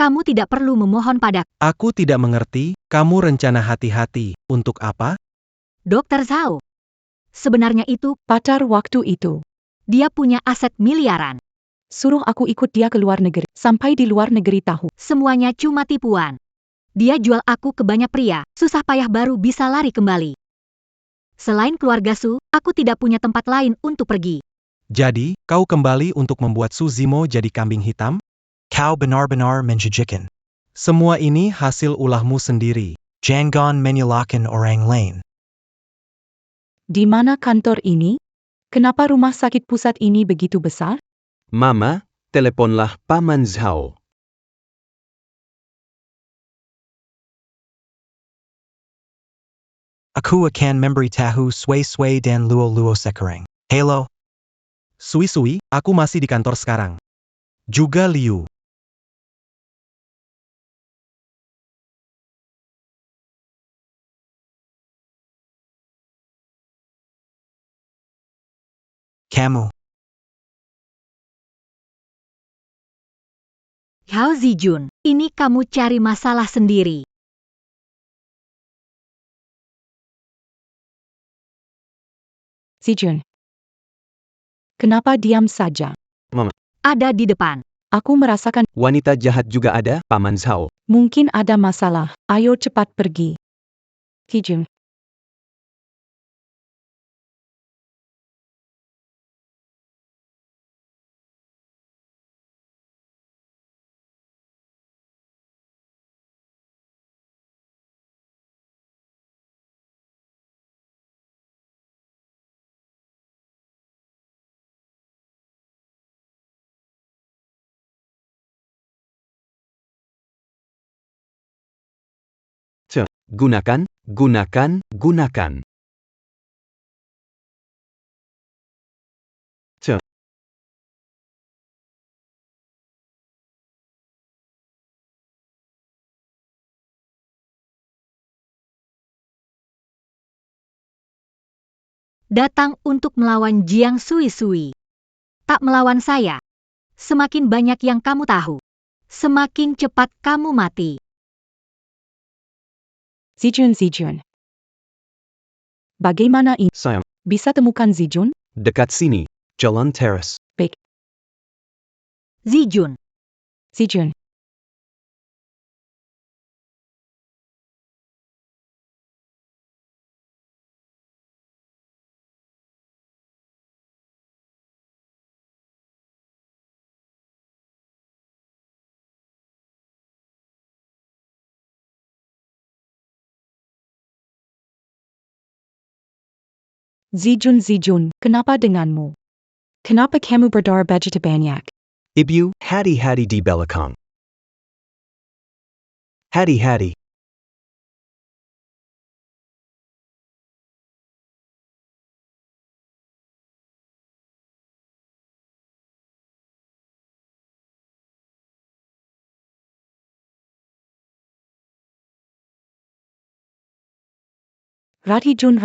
Kamu tidak perlu memohon pada Aku tidak mengerti, kamu rencana hati-hati, untuk apa? Dokter Zhao. Sebenarnya itu, Pacar waktu itu. dia punya aset miliaran. Suruh aku ikut dia ke luar negeri. Sampai di luar negeri tahu. Semuanya cuma tipuan. Dia jual aku ke banyak pria, susah payah baru bisa lari kembali. Selain keluarga Su, aku tidak punya tempat lain untuk pergi. Jadi, kau kembali untuk membuat Suzimo jadi kambing hitam? Kau benar-benar menjijikan. Semua ini hasil ulahmu sendiri. Jangan menyalahkan orang lain. Di mana kantor ini? Kenapa rumah sakit pusat ini begitu besar? Mama, teleponlah Paman Zhao. Aku akan memberitahu Sui-sui dan Luo sekarang. Halo. Sui-sui, aku masih di kantor sekarang. Juga Liu. Kamu. Hao Zijun, ini kamu cari masalah sendiri. Zijun. Kenapa diam saja? Ada di depan. Aku merasakan Wanita jahat juga ada, Paman Zhao. mungkin ada masalah. Ayo cepat pergi. Zijun. Gunakan, gunakan, gunakan. Datang untuk melawan Jiang Sui. Tak melawan saya. Semakin banyak yang kamu tahu, semakin cepat kamu mati. Zijun. Bagaimana ini? Sayang, Bisa temukan Zijun? dekat sini. Jalan teras. Zijun, Zijun. Zijun, kenapa denganmu? Kenapa kamu berdarah begitu banyak? Ibu, hati-hati di belakang. Hati-hati. Radijun,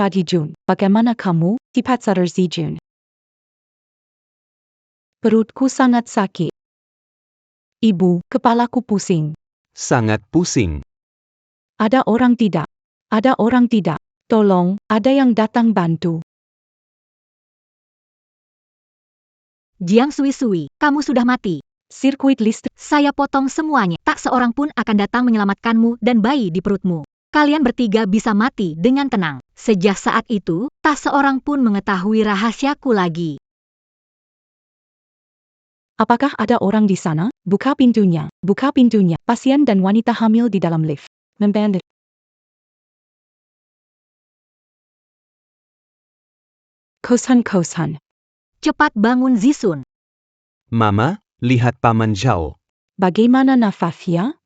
bagaimana kamu? Cepat sadar Zijun. Perutku sangat sakit. Ibu, kepalaku pusing. Sangat pusing. Ada orang tidak? Ada orang tidak? Tolong, ada yang datang bantu. Jiang Sui, kamu sudah mati. Sirkuit listrik. Saya potong semuanya. Tak seorang pun akan datang menyelamatkanmu dan bayi di perutmu. Kalian bertiga bisa mati dengan tenang. Sejak saat itu, tak seorang pun mengetahui rahasiaku lagi. Apakah ada orang di sana? Buka pintunya. Pasien dan wanita hamil di dalam lift. Membandit. Kosan. Cepat bangun Zisun. Mama, lihat Paman Zhao. Bagaimana nafasnya?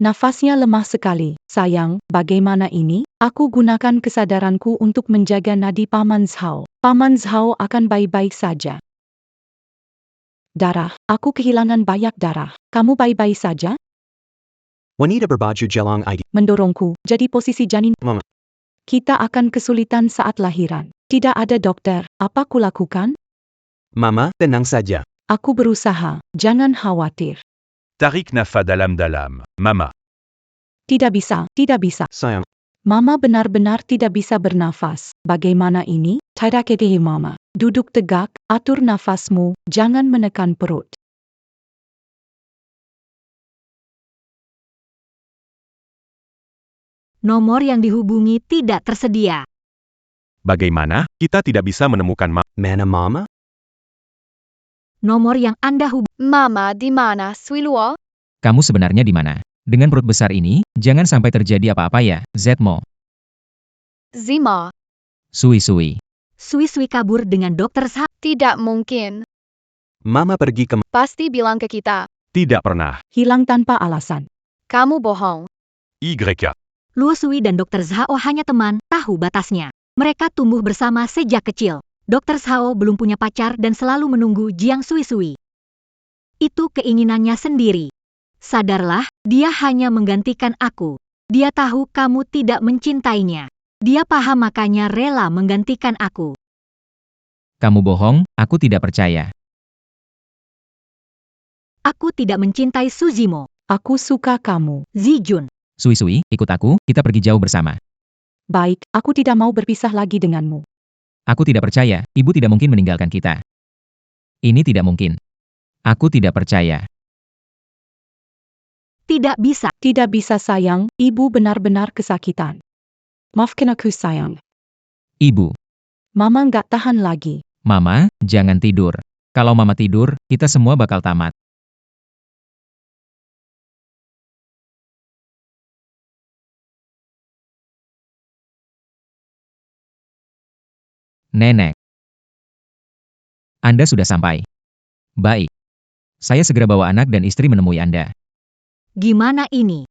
Nafasnya lemah sekali. Sayang, bagaimana ini? Aku gunakan kesadaranku untuk menjaga nadi Paman Zhao. Paman Zhao akan baik-baik saja. Darah, aku kehilangan banyak darah. Kamu baik-baik saja? Wanita berbaju jelang ID. Mendorongku, jadi posisi janin. Mama. Kita akan kesulitan saat lahiran. Tidak ada dokter, apa kulakukan? Mama, tenang saja. Aku berusaha, jangan khawatir. Tariq Nafa Dalam, Mama. Tidak bisa. Sayang, Mama benar-benar tidak bisa bernafas. Bagaimana ini? Tidak kedehi Mama. Duduk tegak, atur nafasmu, jangan menekan perut. Nomor yang dihubungi tidak tersedia. Bagaimana? Kita tidak bisa menemukan mana Mama? Nomor yang Anda hubungi. Mama di mana, Sui Luo? Kamu sebenarnya di mana? Dengan perut besar ini, jangan sampai terjadi apa-apa ya, Zmo. Zima. Sui. Sui kabur dengan Dokter Zhao. Tidak mungkin. Mama pergi ke Pasti bilang ke kita. Tidak pernah. Hilang tanpa alasan. Kamu bohong. YK. Luo Sui dan Dokter Zhao hanya teman, tahu batasnya. Mereka tumbuh bersama sejak kecil. Dokter Zhao belum punya pacar dan selalu menunggu Jiang Sui. Itu keinginannya sendiri. Sadarlah, dia hanya menggantikan aku. Dia tahu kamu tidak mencintainya. Dia paham makanya rela menggantikan aku. Kamu bohong, aku tidak percaya. Aku tidak mencintai Suzimo. Aku suka kamu. Zijun. Sui-sui, ikut aku, kita pergi jauh bersama. Baik, aku tidak mau berpisah lagi denganmu. Aku tidak percaya, ibu tidak mungkin meninggalkan kita. Ini tidak mungkin. Aku tidak percaya. Tidak bisa. Tidak bisa sayang, ibu benar-benar kesakitan. Maafkan aku sayang. Ibu. Mama nggak tahan lagi. Mama, jangan tidur. Kalau mama tidur, kita semua bakal tamat. Nenek. Anda sudah sampai. Baik. Saya segera bawa anak dan istri menemui Anda. Gimana ini?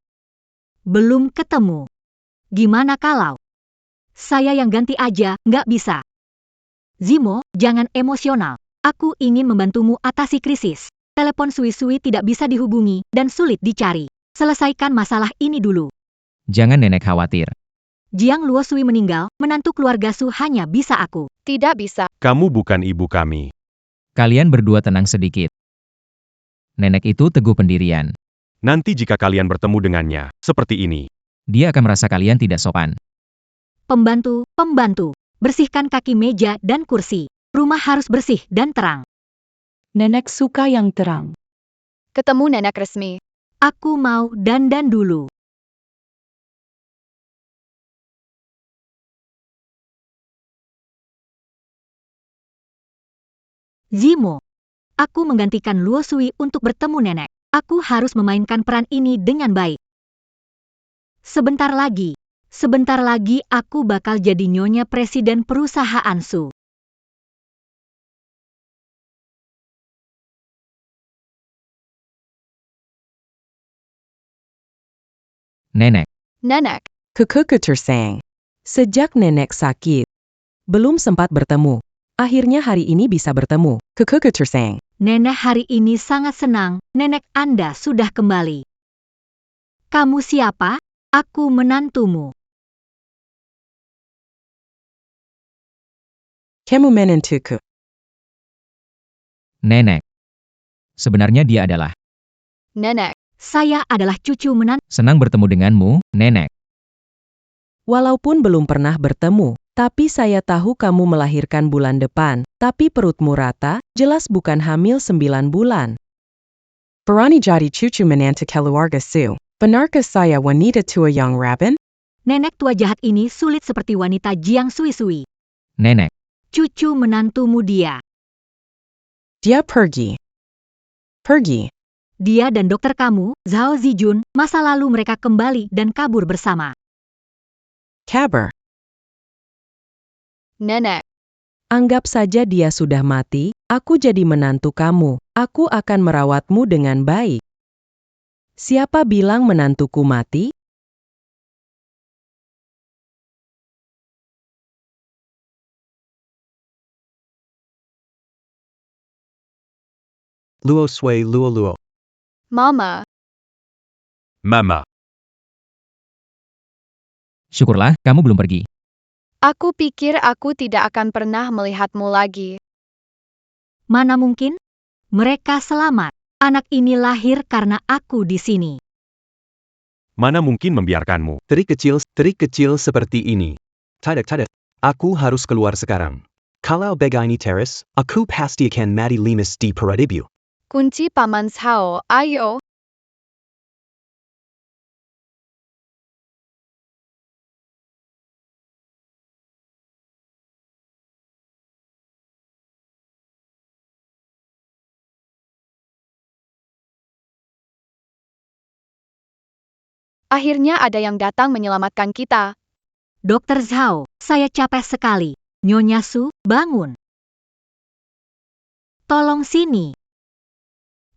Belum ketemu. Gimana kalau saya yang ganti aja, nggak bisa? Zimo, jangan emosional. Aku ingin membantumu atasi krisis. Telepon Sui-sui tidak bisa dihubungi dan sulit dicari. Selesaikan masalah ini dulu. Jangan nenek khawatir. Jiang Luosui meninggal, menantu keluarga Su hanya bisa aku. Tidak bisa. Kamu bukan ibu kami. Kalian berdua tenang sedikit. Nenek itu teguh pendirian. Nanti jika kalian bertemu dengannya, seperti ini. Dia akan merasa kalian tidak sopan. Pembantu, bersihkan kaki meja dan kursi. Rumah harus bersih dan terang. Nenek suka yang terang. Ketemu nenek resmi. Aku mau dandan dulu. Zimo. Aku menggantikan Luosui untuk bertemu nenek. Aku harus memainkan peran ini dengan baik. Sebentar lagi aku bakal jadi nyonya presiden perusahaan Su. Nenek. Nenek. Kekukutersang. Sejak nenek sakit, belum sempat bertemu. Akhirnya hari ini bisa bertemu. Kekukutersang. Nenek hari ini sangat senang, nenek Anda sudah kembali. Kamu siapa? Aku menantumu. Kamu menantuku. Nenek. Sebenarnya dia adalah. Nenek. Saya adalah cucu menantu. Senang bertemu denganmu, nenek. Walaupun belum pernah bertemu, tapi saya tahu kamu melahirkan bulan depan, tapi perutmu rata, jelas bukan hamil 9 bulan. Berani jadi cucu menantu keluarga Su. Benarkah saya wanita tua yang Rabin? Nenek tua jahat ini sulit seperti wanita Jiang Sui-sui. Nenek. Cucu menantumu dia. Dia pergi. Dia dan dokter kamu, Zhao Zijun, masa lalu mereka kembali dan kabur bersama. Kabar. Nenek. Anggap saja dia sudah mati, aku jadi menantu kamu. Aku akan merawatmu dengan baik. Siapa bilang menantuku mati? Luo sui luo luo. Mama. Mama. Syukurlah, kamu belum pergi. Aku pikir aku tidak akan pernah melihatmu lagi. Mana mungkin? Mereka selamat. Anak ini lahir karena aku di sini. Mana mungkin membiarkanmu? Trik kecil seperti ini. Tidak. Aku harus keluar sekarang. Kalau begini terus, aku pasti akan mati limas di peradibu. Kunci Paman Zhao, ayo. Akhirnya ada yang datang menyelamatkan kita. Dokter Zhao, saya capek sekali. Nyonya Su, bangun. Tolong sini.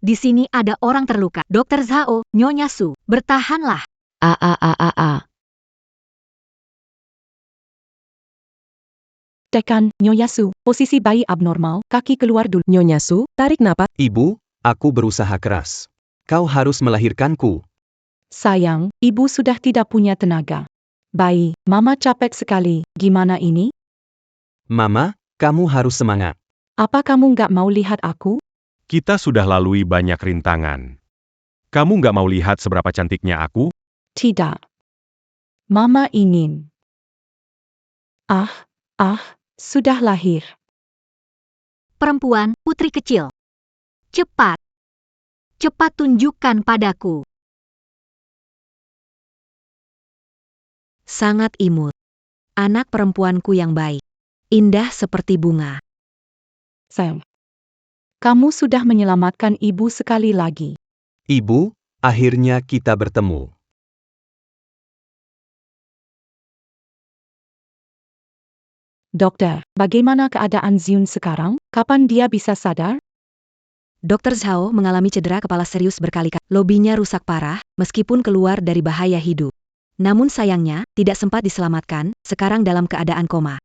Di sini ada orang terluka. Dokter Zhao, Nyonya Su, bertahanlah. Dekan, Nyonya Su, posisi bayi abnormal, kaki keluar dulu. Nyonya Su, tarik napas. Ibu, aku berusaha keras. Kau harus melahirkanku. Sayang, ibu sudah tidak punya tenaga. Baik, Mama capek sekali. Gimana ini? Mama, kamu harus semangat. Apa kamu nggak mau lihat aku? Kita sudah lalui banyak rintangan. Kamu nggak mau lihat seberapa cantiknya aku? Tidak. Mama ingin. Sudah lahir. Perempuan, putri kecil. Cepat. Cepat tunjukkan padaku. Sangat imut. Anak perempuanku yang baik. Indah seperti bunga. Sayang. Kamu sudah menyelamatkan ibu sekali lagi. Ibu, akhirnya kita bertemu. Dokter, bagaimana keadaan Ziun sekarang? Kapan dia bisa sadar? Dr. Zhao mengalami cedera kepala serius berkali-kali. Lobinya rusak parah, meskipun keluar dari bahaya hidup. Namun sayangnya, tidak sempat diselamatkan, sekarang dalam keadaan koma.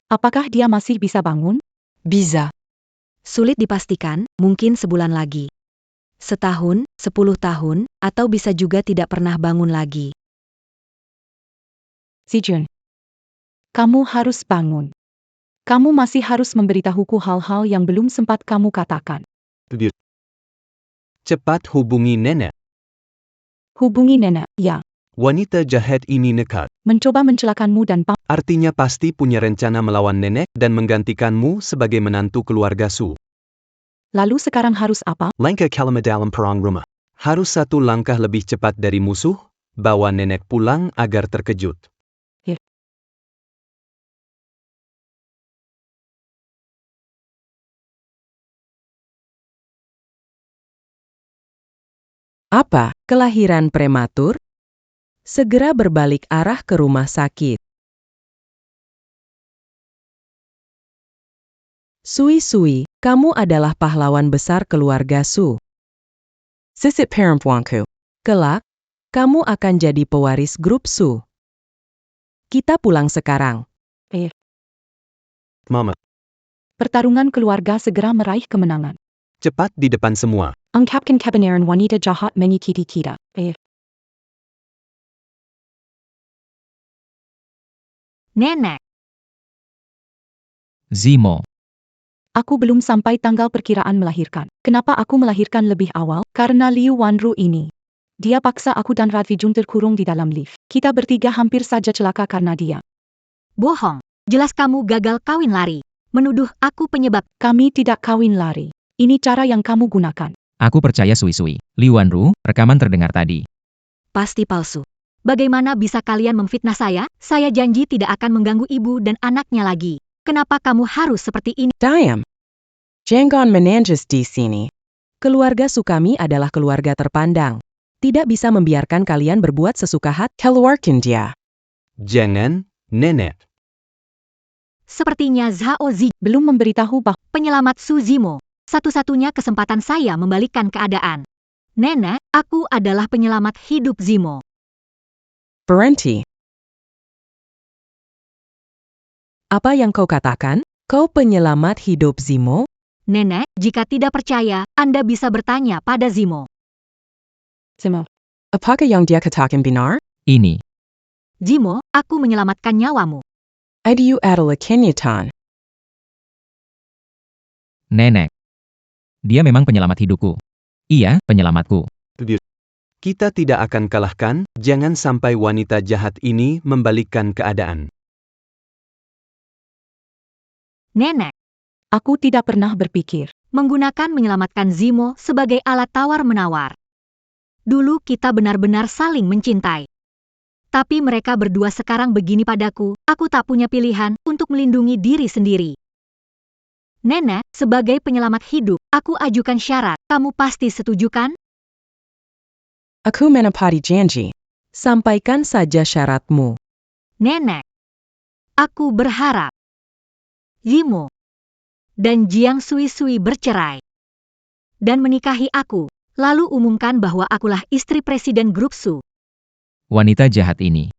Apakah dia masih bisa bangun? Bisa. Sulit dipastikan, mungkin sebulan lagi. Setahun, 10 tahun, atau bisa juga tidak pernah bangun lagi. Zijun. Kamu harus bangun. Kamu masih harus memberitahuku hal-hal yang belum sempat kamu katakan. Cepat hubungi nenek. Hubungi nenek, ya. Wanita jahat ini nekat. Mencoba mencelakanmu dan Artinya pasti punya rencana melawan nenek dan menggantikanmu sebagai menantu keluarga Su. lalu sekarang harus apa? Langkah kalama dalam perang rumah. Harus satu langkah lebih cepat dari musuh, bawa nenek pulang agar terkejut. Apa? Kelahiran prematur? Segera berbalik arah ke rumah sakit. Sui, kamu adalah pahlawan besar keluarga Su. Sisit perempuanku. Kelak, kamu akan jadi pewaris grup Su. Kita pulang sekarang. Mama, Pertarungan keluarga segera meraih kemenangan. cepat di depan semua. Ungkapkan kebenaran wanita jahat mengikuti kita. Nenek. Zimo. Aku belum sampai tanggal perkiraan melahirkan. Kenapa aku melahirkan lebih awal? Karena Liu Wanru ini. Dia paksa aku dan Radvijun terkurung di dalam lift. Kita bertiga hampir saja celaka karena dia. Bohong. Jelas kamu gagal kawin lari. Menuduh aku penyebab. Kami tidak kawin lari. Ini cara yang kamu gunakan. Aku percaya Sui. Li Wanru, rekaman terdengar tadi. Pasti palsu. Bagaimana bisa kalian memfitnah saya? Saya janji tidak akan mengganggu ibu dan anaknya lagi. Kenapa kamu harus seperti ini? Diam. Jangan menangis di sini. Keluarga Sukami adalah keluarga terpandang. Tidak bisa membiarkan kalian berbuat sesuka hati. Keluarkan dia. Jangan, nenek. Sepertinya Zhao Zi Belum memberitahu bahwa penyelamat Su Zimo. Satu-satunya kesempatan saya membalikkan keadaan. Nenek, aku adalah penyelamat hidup Zimo. Berhenti. Apa yang kau katakan? Kau penyelamat hidup Zimo? Nenek, jika tidak percaya, Anda bisa bertanya pada Zimo. Zimo. Apakah yang dia katakan benar? Ini. Zimo, aku menyelamatkan nyawamu. Idu adalah kenyataan. Nenek. Dia memang penyelamat hidupku. Iya, penyelamatku. Kita tidak akan kalahkan, jangan sampai wanita jahat ini membalikkan keadaan. Nenek, Aku tidak pernah berpikir. menggunakan menyelamatkan Zimo sebagai alat tawar-menawar. Dulu kita benar-benar saling mencintai. Tapi mereka berdua sekarang begini padaku, aku tak punya pilihan untuk melindungi diri sendiri. Nenek, sebagai penyelamat hidup, aku ajukan syarat. Kamu pasti setuju kan? Aku menepati janji. Sampaikan saja syaratmu. Nenek, aku berharap Zimo dan Jiang Sui bercerai dan menikahi aku, lalu umumkan bahwa akulah istri Presiden Grup Su. Wanita jahat ini.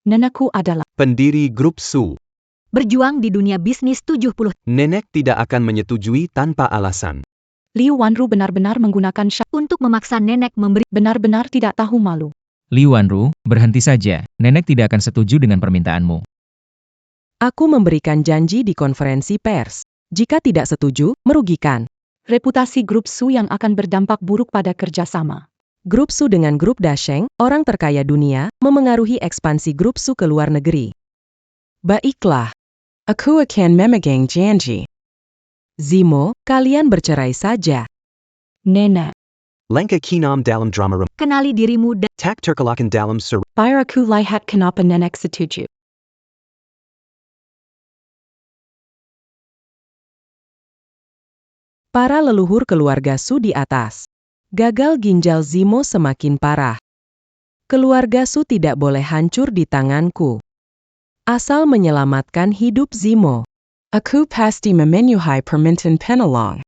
Nenekku adalah Pendiri grup Su. Berjuang di dunia bisnis 70 Nenek tidak akan menyetujui tanpa alasan. Liu Wanru benar-benar menggunakan syarat untuk memaksa nenek memberi. benar-benar tidak tahu malu. Liu Wanru, berhenti saja. Nenek tidak akan setuju dengan permintaanmu. Aku memberikan janji di konferensi pers. Jika tidak setuju, merugikan. Reputasi grup Su yang akan berdampak buruk pada kerjasama. Grup Su dengan grup Dasheng, orang terkaya dunia, memengaruhi ekspansi grup Su ke luar negeri. Baiklah. Aku akan memegang janji. Zimo, kalian bercerai saja. Nenek, Langkah kinam dalam drama Kenali dirimu dan tak terkalahkan dalam biar aku lihat kenapa nenek setuju. Para leluhur keluarga Su di atas. Gagal ginjal Zimo semakin parah. Keluarga Su tidak boleh hancur di tanganku. Asal menyelamatkan hidup Zimo. Aku pasti memenuhi permintaan penolong.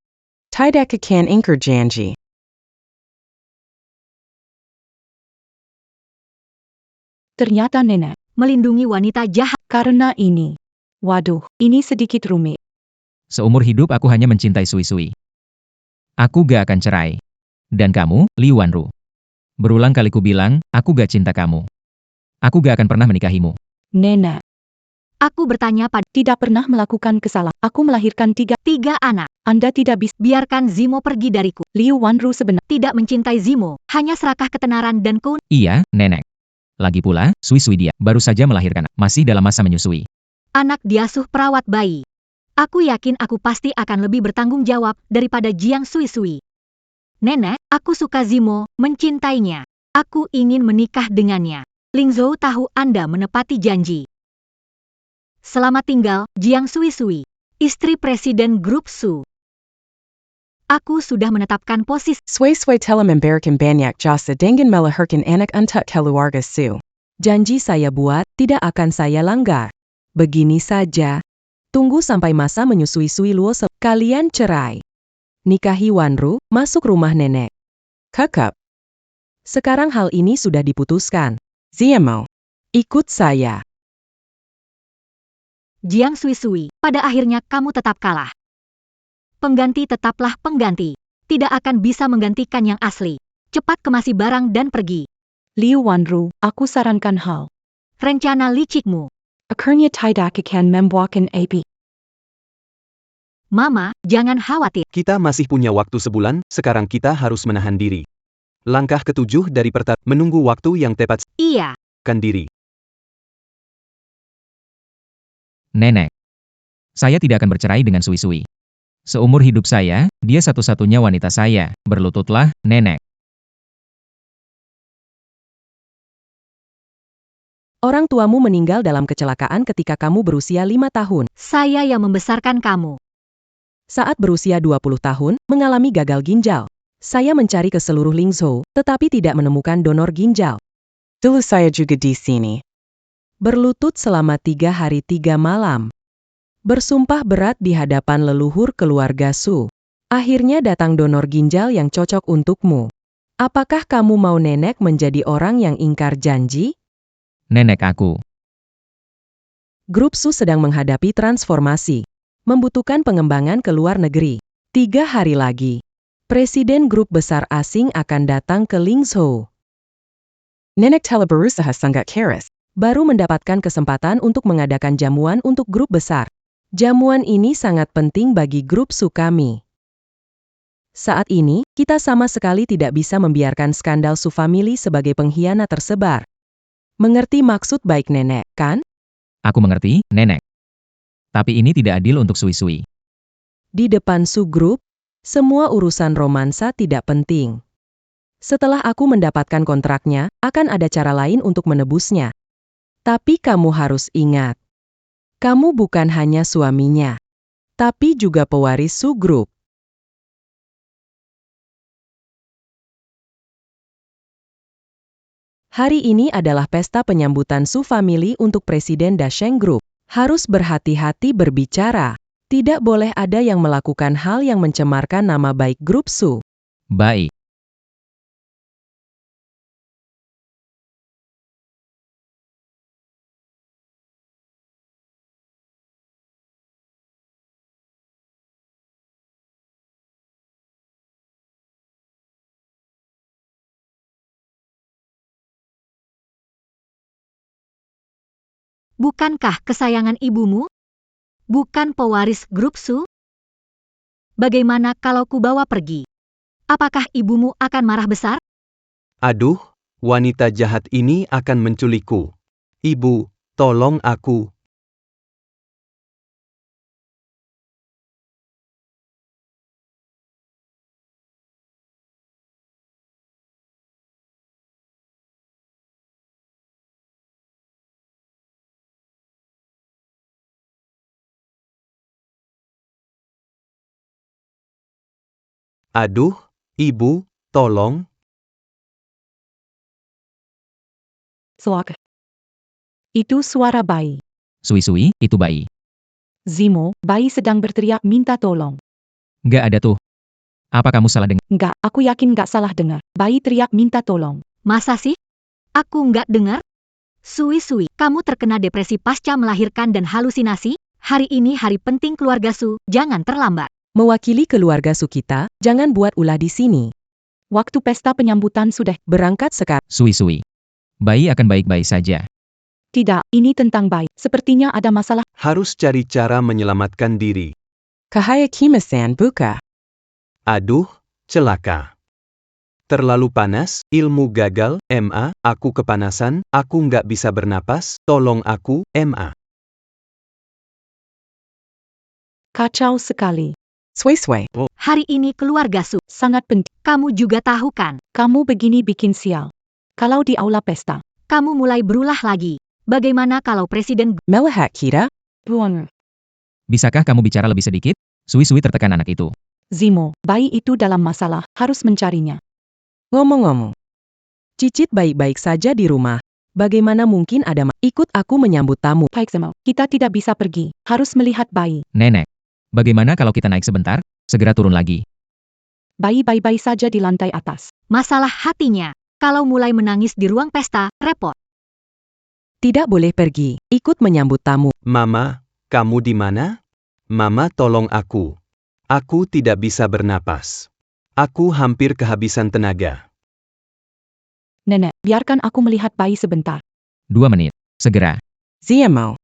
Tidak akan ingkar janji. Ternyata nenek, melindungi wanita jahat. karena ini. Waduh, ini sedikit rumit. Seumur hidup aku hanya mencintai Sui-Sui. Aku gak akan cerai. Dan kamu, Liu Wanru. Berulang kali ku bilang, aku gak cinta kamu. Aku gak akan pernah menikahimu. Nenek, Aku bertanya pada tidak pernah melakukan kesalahan. Aku melahirkan tiga anak. Anda tidak bisa. Biarkan Zimo pergi dariku. Liu Wanru sebenarnya. Tidak mencintai Zimo, hanya serakah ketenaran dan Iya, nenek. Lagi pula, Sui-Sui dia baru saja melahirkan, masih dalam masa menyusui. anak diasuh perawat bayi. Aku yakin aku pasti akan lebih bertanggung jawab daripada Jiang Sui-Sui. Nenek, aku suka Zimo, mencintainya. Aku ingin menikah dengannya. Ling Zhou tahu Anda menepati janji. Selamat tinggal, Jiang Sui-Sui, istri Presiden Grup Su. Aku sudah menetapkan posisi. Sway telah memberikan banyak jasa dengan melahirkan anak untuk keluarga Su. Janji saya buat, tidak akan saya langgar. Begini saja. Tunggu sampai masa menyusui Luo kalian cerai. Nikahi Wanru, masuk rumah nenek. Kakak. Sekarang hal ini sudah diputuskan. Zimo, ikut saya. Jiang Sui-Sui, pada akhirnya kamu tetap kalah. Pengganti tetaplah pengganti. Tidak akan bisa menggantikan yang asli. Cepat kemasi barang dan pergi. Liu Wanru, aku sarankan hal. Rencana licikmu. Akhirnya tidak akan membuahkan api. Mama, jangan khawatir. Kita masih punya waktu sebulan, sekarang kita harus menahan diri. Langkah ketujuh dari menunggu waktu yang tepat. Iya. Kan diri. Nenek. Saya tidak akan bercerai dengan Sui-Sui. Seumur hidup saya, dia satu-satunya wanita saya. Berlututlah, nenek. Orang tuamu meninggal dalam kecelakaan ketika kamu berusia 5 tahun. Saya yang membesarkan kamu. Saat berusia 20 tahun, mengalami gagal ginjal. Saya mencari ke seluruh Ling Zhou, tetapi tidak menemukan donor ginjal. Dulu saya juga di sini. Berlutut selama 3 hari 3 malam. Bersumpah berat di hadapan leluhur keluarga Su. Akhirnya datang donor ginjal yang cocok untukmu. Apakah kamu mau nenek menjadi orang yang ingkar janji? Nenek aku. Grup Su sedang menghadapi transformasi. Membutuhkan pengembangan ke luar negeri. 3 hari lagi. Presiden grup besar asing akan datang ke Ling Zhou. Nenek telah berusaha sangat keras. Baru mendapatkan kesempatan untuk mengadakan jamuan untuk grup besar. Jamuan ini sangat penting bagi grup Su kami. Saat ini, kita sama sekali tidak bisa membiarkan skandal Su Family sebagai pengkhianat tersebar. Mengerti maksud baik nenek, kan? Aku mengerti, nenek. Tapi ini tidak adil untuk Sui-Sui. Di depan Su Group, semua urusan romansa tidak penting. Setelah aku mendapatkan kontraknya, akan ada cara lain untuk menebusnya. Tapi kamu harus ingat, kamu bukan hanya suaminya, tapi juga pewaris Su Group. Hari ini adalah pesta penyambutan Su Family untuk Presiden Dasheng Group. Harus berhati-hati berbicara. Tidak boleh ada yang melakukan hal yang mencemarkan nama baik grup Su. Baik. Bukankah kesayangan ibumu? Bukan pewaris grup Su? Bagaimana kalau ku bawa pergi? Apakah ibumu akan marah besar? Aduh, wanita jahat ini akan menculikku. Ibu, tolong aku. Aduh, ibu, tolong. Soak. Itu suara bayi. Sui-sui, itu bayi. Zimo, bayi sedang berteriak minta tolong. Gak ada tuh. Apa kamu salah dengar? Enggak, aku yakin enggak salah dengar. Bayi teriak minta tolong. Masa sih? Aku nggak dengar? Sui-sui, kamu terkena depresi pasca melahirkan dan halusinasi? Hari ini hari penting keluarga Su, jangan terlambat. Mewakili keluarga Su kita, jangan buat ulah di sini. Waktu pesta penyambutan sudah. Berangkat sekarang. Sui-sui. Bayi akan baik-baik saja. Tidak, ini tentang bayi. Sepertinya ada masalah. Harus cari cara menyelamatkan diri. Kahaya Kima-san buka. Aduh, celaka. Terlalu panas, ilmu gagal, MA, aku kepanasan, aku nggak bisa bernapas, tolong aku, MA. Kacau sekali. Sui-sui. Hari ini keluarga Su, Sangat penting. kamu juga tahu kan? Kamu begini bikin sial. Kalau di aula pesta. Kamu mulai berulah lagi. Bagaimana kalau Presiden Melihat kita? Buang. Bisakah kamu bicara lebih sedikit? Sui-sui tertekan anak itu. Zimo, bayi itu dalam masalah. Harus mencarinya. Ngomong-ngomong. Cicit baik-baik saja di rumah. Bagaimana mungkin ada ikut aku menyambut tamu? Baik Zimo, kita tidak bisa pergi. Harus melihat bayi. Nenek. Bagaimana kalau kita naik sebentar? Segera turun lagi. Bayi bayi-bayi saja di lantai atas. masalah hatinya? Kalau mulai menangis di ruang pesta, repot. Tidak boleh pergi. Ikut menyambut tamu. Mama, kamu di mana? Mama tolong aku. Aku tidak bisa bernapas. Aku hampir kehabisan tenaga. Nenek, biarkan aku melihat bayi sebentar. 2 menit. Segera. Zimo.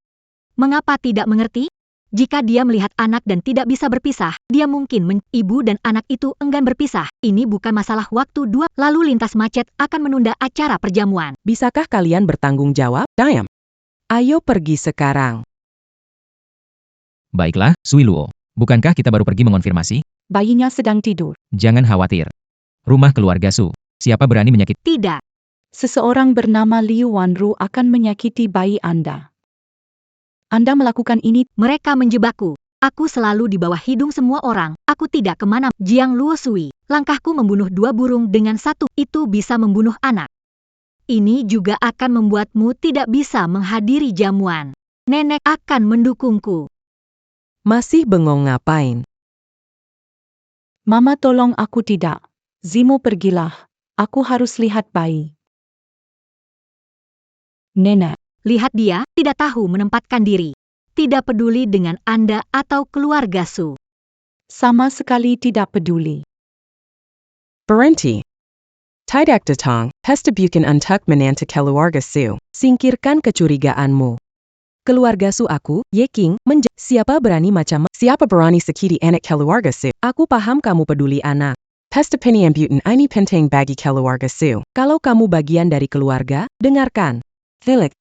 Mengapa tidak mengerti? Jika dia melihat anak dan tidak bisa berpisah, dia mungkin ibu dan anak itu enggan berpisah. Ini bukan masalah waktu dua, lalu lintas macet akan menunda acara perjamuan. Bisakah kalian bertanggung jawab? Diam. Ayo pergi sekarang. Baiklah, Sui Luo. Bukankah kita baru pergi mengonfirmasi? Bayinya sedang tidur. Jangan khawatir. Rumah keluarga Su. Siapa berani menyakiti? Tidak. Seseorang bernama Liu Wanru akan menyakiti bayi Anda. Anda melakukan ini. Mereka menjebakku. Aku selalu di bawah hidung semua orang. Aku tidak kemana. Jiang Luo Sui. Langkahku membunuh 2 burung dengan 1. Itu bisa membunuh anak. Ini juga akan membuatmu tidak bisa menghadiri jamuan. Nenek akan mendukungku. Masih bengong ngapain? Mama tolong aku tidak. Zimo pergilah. Aku harus lihat bayi. Nenek. Lihat dia, tidak tahu menempatkan diri. Tidak peduli dengan Anda atau keluarga Su. Sama sekali tidak peduli. Berhenti. Tidak datang, pesta bukan untuk menantu keluarga Su. Singkirkan kecurigaanmu. Keluarga Su aku, Yeking, siapa berani siapa berani sakiti anak keluarga Su. Aku paham kamu peduli anak. Pesta penyambutan ini penting bagi keluarga Su. Kalau kamu bagian dari keluarga, dengarkan. Felix.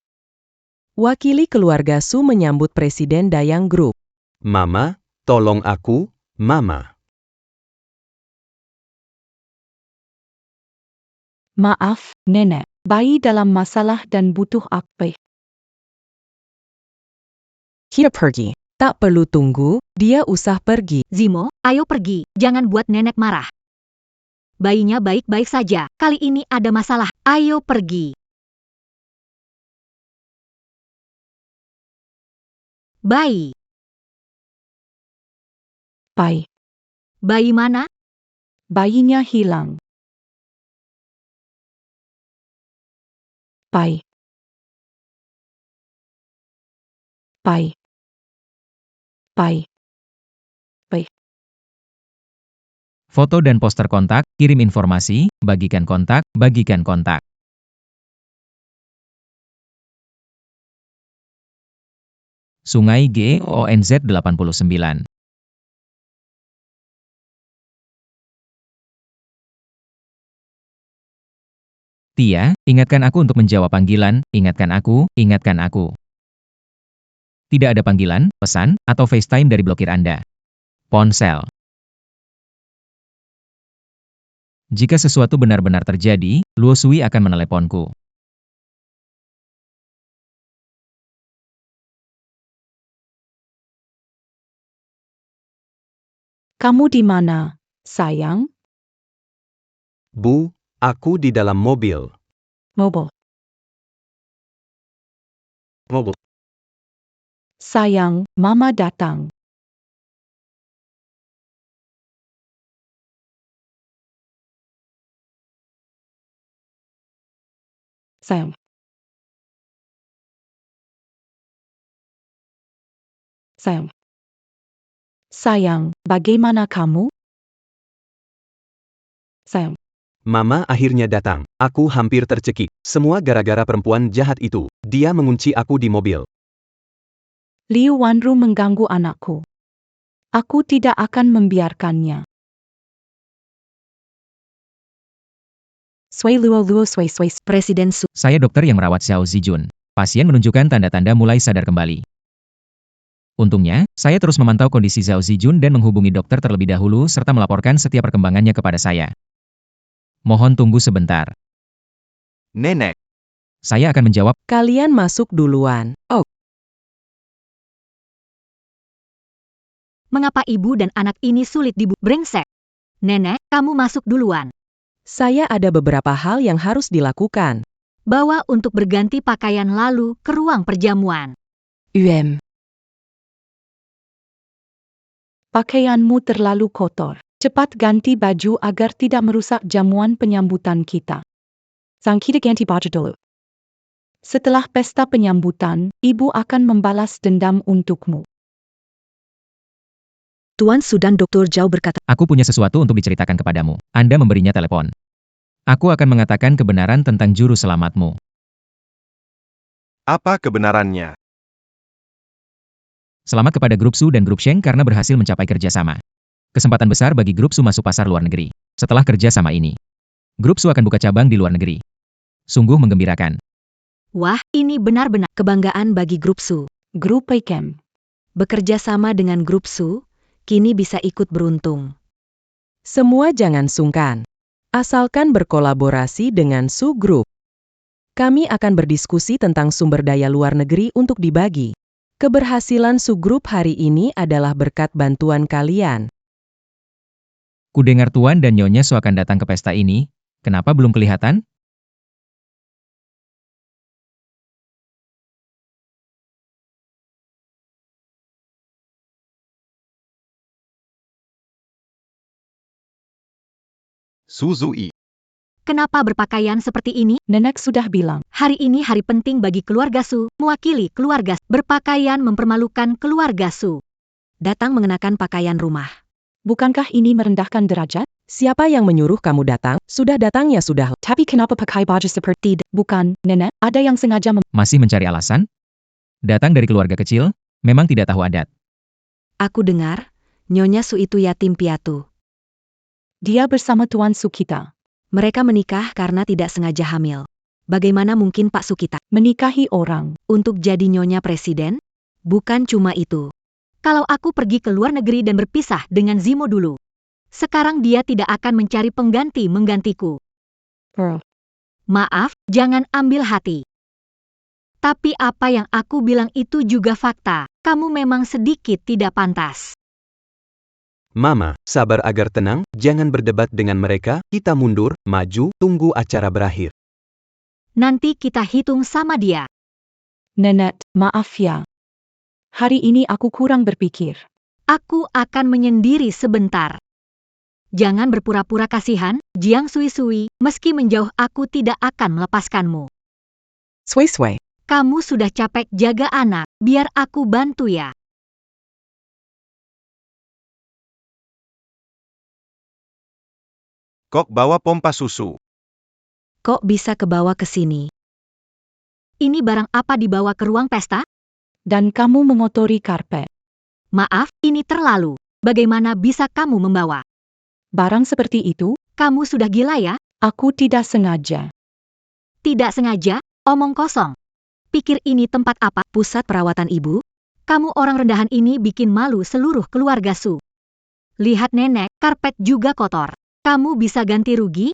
Wakili keluarga Su menyambut Presiden Dayang Group. Mama, tolong aku, Mama. Maaf, Nenek. Bayi dalam masalah dan butuh akpe. Kita pergi. Tak perlu tunggu, dia usah pergi. Zimo, ayo pergi. Jangan buat nenek marah. Bayinya baik-baik saja. Kali ini ada masalah. Ayo pergi. Bayi. Bayi. Bayi mana? Bayinya hilang. Bayi. Bayi. Bayi. Bayi. Foto dan poster kontak, kirim informasi, bagikan kontak. Sungai GONZ 89. Tia, ingatkan aku untuk menjawab panggilan, ingatkan aku, ingatkan aku. Tidak ada panggilan, pesan, atau FaceTime dari blokir Anda. Ponsel. Jika sesuatu benar-benar terjadi, Luo Sui akan meneleponku. Kamu di mana, sayang? Bu, aku di dalam mobil. Mobil. Mobil. Sayang, Mama datang. Sayang. Sayang. Sayang, bagaimana kamu? Sayang. Mama akhirnya datang. Aku hampir tercekik. Semua gara-gara perempuan jahat itu. Dia mengunci aku di mobil. Liu Wanru mengganggu anakku. Aku tidak akan membiarkannya. Sui Luo Luo Sui Sui. Presiden Su. Saya dokter yang merawat Xiao Zijun. Pasien menunjukkan tanda-tanda mulai sadar kembali. Untungnya, saya terus memantau kondisi Xiao Zijun dan menghubungi dokter terlebih dahulu serta melaporkan setiap perkembangannya kepada saya. Mohon tunggu sebentar. Nenek. Saya akan menjawab. Kalian masuk duluan. Oh, Mengapa ibu dan anak ini sulit brengsek? Nenek, kamu masuk duluan. saya ada beberapa hal yang harus dilakukan. Bawa untuk berganti pakaian lalu ke ruang perjamuan. Pakaianmu terlalu kotor. Cepat ganti baju agar tidak merusak jamuan penyambutan kita. Sang kita ganti baju dulu. Setelah pesta penyambutan, ibu akan membalas dendam untukmu. Tuan Sudan Dr. Zhao berkata, Aku punya sesuatu untuk diceritakan kepadamu. Anda memberinya telepon. Aku akan mengatakan kebenaran tentang juru selamatmu. Apa kebenarannya? Selamat kepada Grup Su dan Grup Sheng karena berhasil mencapai kerjasama. Kesempatan besar bagi Grup Su masuk pasar luar negeri. Setelah kerjasama ini, Grup Su akan buka cabang di luar negeri. Sungguh menggembirakan. Wah, ini benar-benar kebanggaan bagi Grup Su. Grup Peckem. Bekerja sama dengan Grup Su, kini bisa ikut beruntung. Semua jangan sungkan. Asalkan berkolaborasi dengan Su Group. Kami akan berdiskusi tentang sumber daya luar negeri untuk dibagi. Keberhasilan Su Group hari ini adalah berkat bantuan kalian. Kudengar Tuan dan Nyonya Su akan datang ke pesta ini. Kenapa belum kelihatan? Suzui. Kenapa berpakaian seperti ini? Nenek sudah bilang. Hari ini hari penting bagi keluarga Su, mewakili keluarga. Berpakaian mempermalukan keluarga Su. Datang mengenakan pakaian rumah. Bukankah ini merendahkan derajat? Siapa yang menyuruh kamu datang? Sudah datangnya sudah. Tapi kenapa pakai baju seperti itu? Bukan, Nenek, ada yang sengaja Masih mencari alasan? Datang dari keluarga kecil, memang tidak tahu adat. Aku dengar, Nyonya Su itu yatim piatu. Dia bersama Tuan Sukita. Mereka menikah karena tidak sengaja hamil. Bagaimana mungkin Pak Sukita Menikahi orang. untuk jadi Nyonya Presiden? Bukan cuma itu. Kalau aku pergi ke luar negeri dan berpisah dengan Zimo dulu. Sekarang dia tidak akan mencari pengganti menggantiku. Maaf, jangan ambil hati. Tapi apa yang aku bilang itu juga fakta. Kamu memang sedikit tidak pantas. Mama, sabar agar tenang, jangan berdebat dengan mereka, kita mundur, maju, tunggu acara berakhir. Nanti kita hitung sama dia. Nenek, maaf ya. Hari ini aku kurang berpikir. Aku akan menyendiri sebentar. Jangan berpura-pura kasihan, Jiang Sui-Sui, meski menjauh aku tidak akan melepaskanmu. Sui. Kamu sudah capek jaga anak, biar aku bantu ya. Kok bawa pompa susu? Kok bisa kebawa ke sini? Ini barang apa dibawa ke ruang pesta? Dan kamu mengotori karpet. Maaf, ini terlalu. Bagaimana bisa kamu membawa? Barang seperti itu, Kamu sudah gila ya? aku tidak sengaja. Tidak sengaja? Omong kosong. Pikir ini tempat apa? Pusat perawatan ibu? Kamu orang rendahan ini bikin malu seluruh keluarga Su. Lihat nenek, karpet juga kotor. Kamu bisa ganti rugi?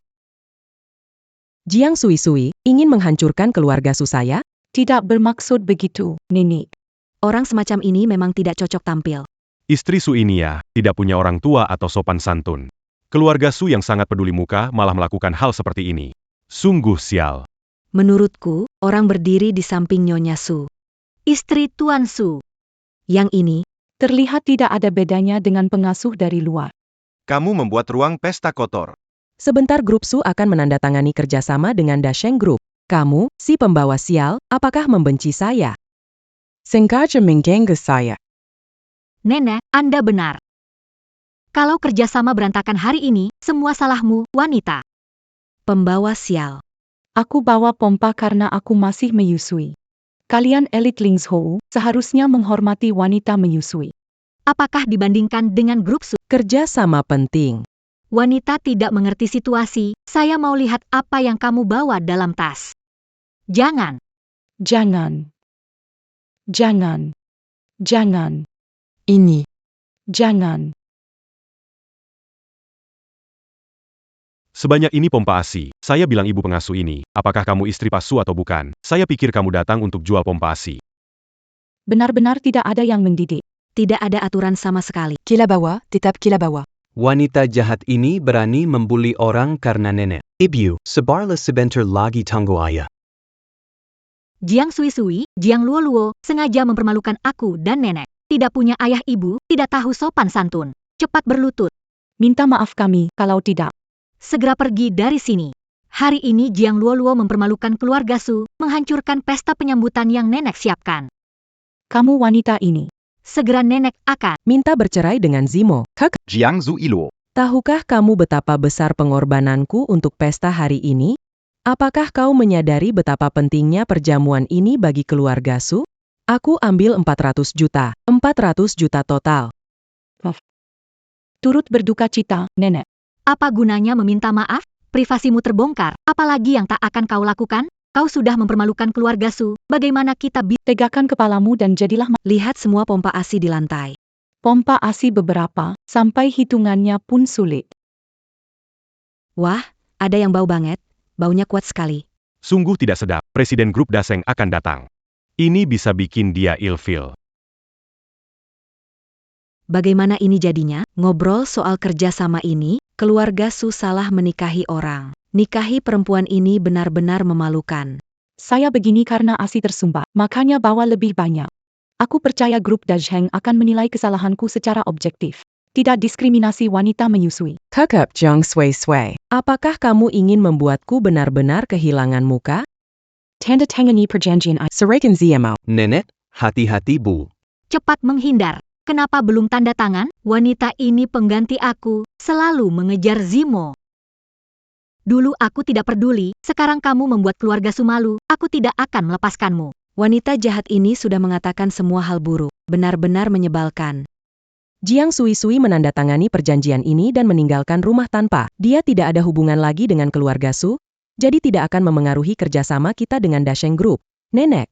Jiang Sui ingin menghancurkan keluarga Su saya? Tidak bermaksud begitu, Nenek. Orang semacam ini memang tidak cocok tampil. Istri Su ini ya, tidak punya orang tua atau sopan santun. Keluarga Su yang sangat peduli muka malah melakukan hal seperti ini. Sungguh sial. Menurutku, orang berdiri di samping Nyonya Su. Istri Tuan Su. Yang ini, Terlihat tidak ada bedanya dengan pengasuh dari luar. Kamu membuat ruang pesta kotor. Sebentar grup Su akan menandatangani kerjasama dengan Dasheng Group. Kamu, si pembawa sial, apakah membenci saya? Sengaja mengganggu saya. Nenek, Anda benar. Kalau kerjasama berantakan hari ini, semua salahmu, wanita. pembawa sial. Aku bawa pompa karena aku masih menyusui. Kalian elit Lingzhou seharusnya menghormati wanita menyusui. Apakah dibandingkan dengan grup Su? Kerjasama penting. Wanita tidak mengerti situasi, saya mau lihat apa yang kamu bawa dalam tas. Jangan. Jangan. Jangan. Jangan. Ini. Jangan. Sebanyak ini pompa ASI. Saya bilang ibu pengasuh ini, apakah kamu istri Pak Su atau bukan? Saya pikir kamu datang untuk jual pompa ASI. Benar-benar tidak ada yang mendidik. Tidak ada aturan sama sekali. Kilabawa, tetap kilabawa. Wanita jahat ini berani membuli orang karena nenek. Ibu, sebarlah sebentar lagi tangguh ayah. Jiang Sui, Jiang Luo, sengaja mempermalukan aku dan nenek. Tidak punya ayah ibu, tidak tahu sopan santun. Cepat berlutut. Minta maaf kami kalau tidak. Segera pergi dari sini. Hari ini Jiang Luo mempermalukan keluarga Su, menghancurkan pesta penyambutan yang nenek siapkan. Kamu wanita ini. Segera nenek akan Minta bercerai dengan Zimo. Kak, Jiang Zuilo. tahukah kamu betapa besar pengorbananku untuk pesta hari ini? Apakah kau menyadari betapa pentingnya perjamuan ini bagi keluarga Su? Aku ambil 400 juta. 400 juta total. Turut berduka cita, nenek. Apa gunanya meminta maaf? Privasimu terbongkar, apalagi yang tak akan kau lakukan? Kau sudah mempermalukan keluarga Su, bagaimana kita bisa... Tegakkan kepalamu dan jadilah Lihat semua pompa ASI di lantai. pompa ASI beberapa, sampai hitungannya pun sulit. Wah, ada yang bau banget. Baunya kuat sekali. Sungguh tidak sedap, Presiden Grup Daseng akan datang. Ini bisa bikin dia ilfil. Bagaimana ini jadinya? Ngobrol soal kerjasama ini, keluarga Su salah menikahi orang. Nikahi perempuan ini benar-benar memalukan. Saya begini karena ASI tersumbat, makanya bawa lebih banyak. Aku percaya grup Dasheng akan menilai kesalahanku secara objektif. Tidak diskriminasi wanita menyusui. Kakak Jiang Sui. Apakah kamu ingin membuatku benar-benar kehilangan muka? Tanda tangani perjanjian Serahkan Zimo. Nenek, hati-hati bu. Cepat menghindar. Kenapa belum tanda tangan? Wanita ini pengganti aku, selalu mengejar Zimo. Dulu aku tidak peduli, sekarang kamu membuat keluarga Su malu, aku tidak akan melepaskanmu. Wanita jahat ini sudah mengatakan semua hal buruk. Benar-benar menyebalkan. Jiang Sui menandatangani perjanjian ini dan meninggalkan rumah tanpa. Dia tidak ada hubungan lagi dengan keluarga Su, jadi tidak akan memengaruhi kerjasama kita dengan Dasheng Group. Nenek.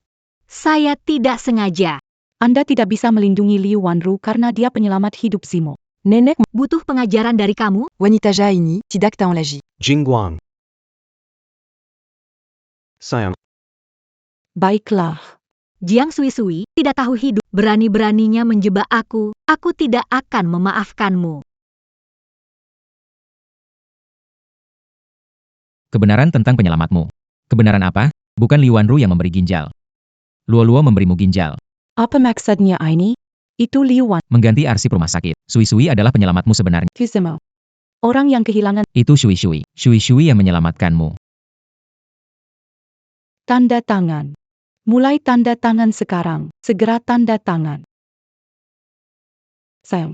Saya tidak sengaja. Anda tidak bisa melindungi Liu Wanru karena dia penyelamat hidup Zimo. Nenek Butuh pengajaran dari kamu? wanita jahat ini tidak tahu lagi. Jingguang. Sayang. Baiklah. Jiang Sui tidak tahu hidup, berani-beraninya menjebak aku tidak akan memaafkanmu. Kebenaran tentang penyelamatmu. Kebenaran apa? Bukan Li Wanru yang memberi ginjal. Luo memberimu ginjal. Apa maksudnya ini? Itu Liu Wan. Mengganti arsip rumah sakit. Sui adalah penyelamatmu sebenarnya. Zimo. Orang yang kehilangan Itu Shui. Shui yang menyelamatkanmu. tanda tangan. Mulai tanda tangan sekarang. Segera tanda tangan. Sayang.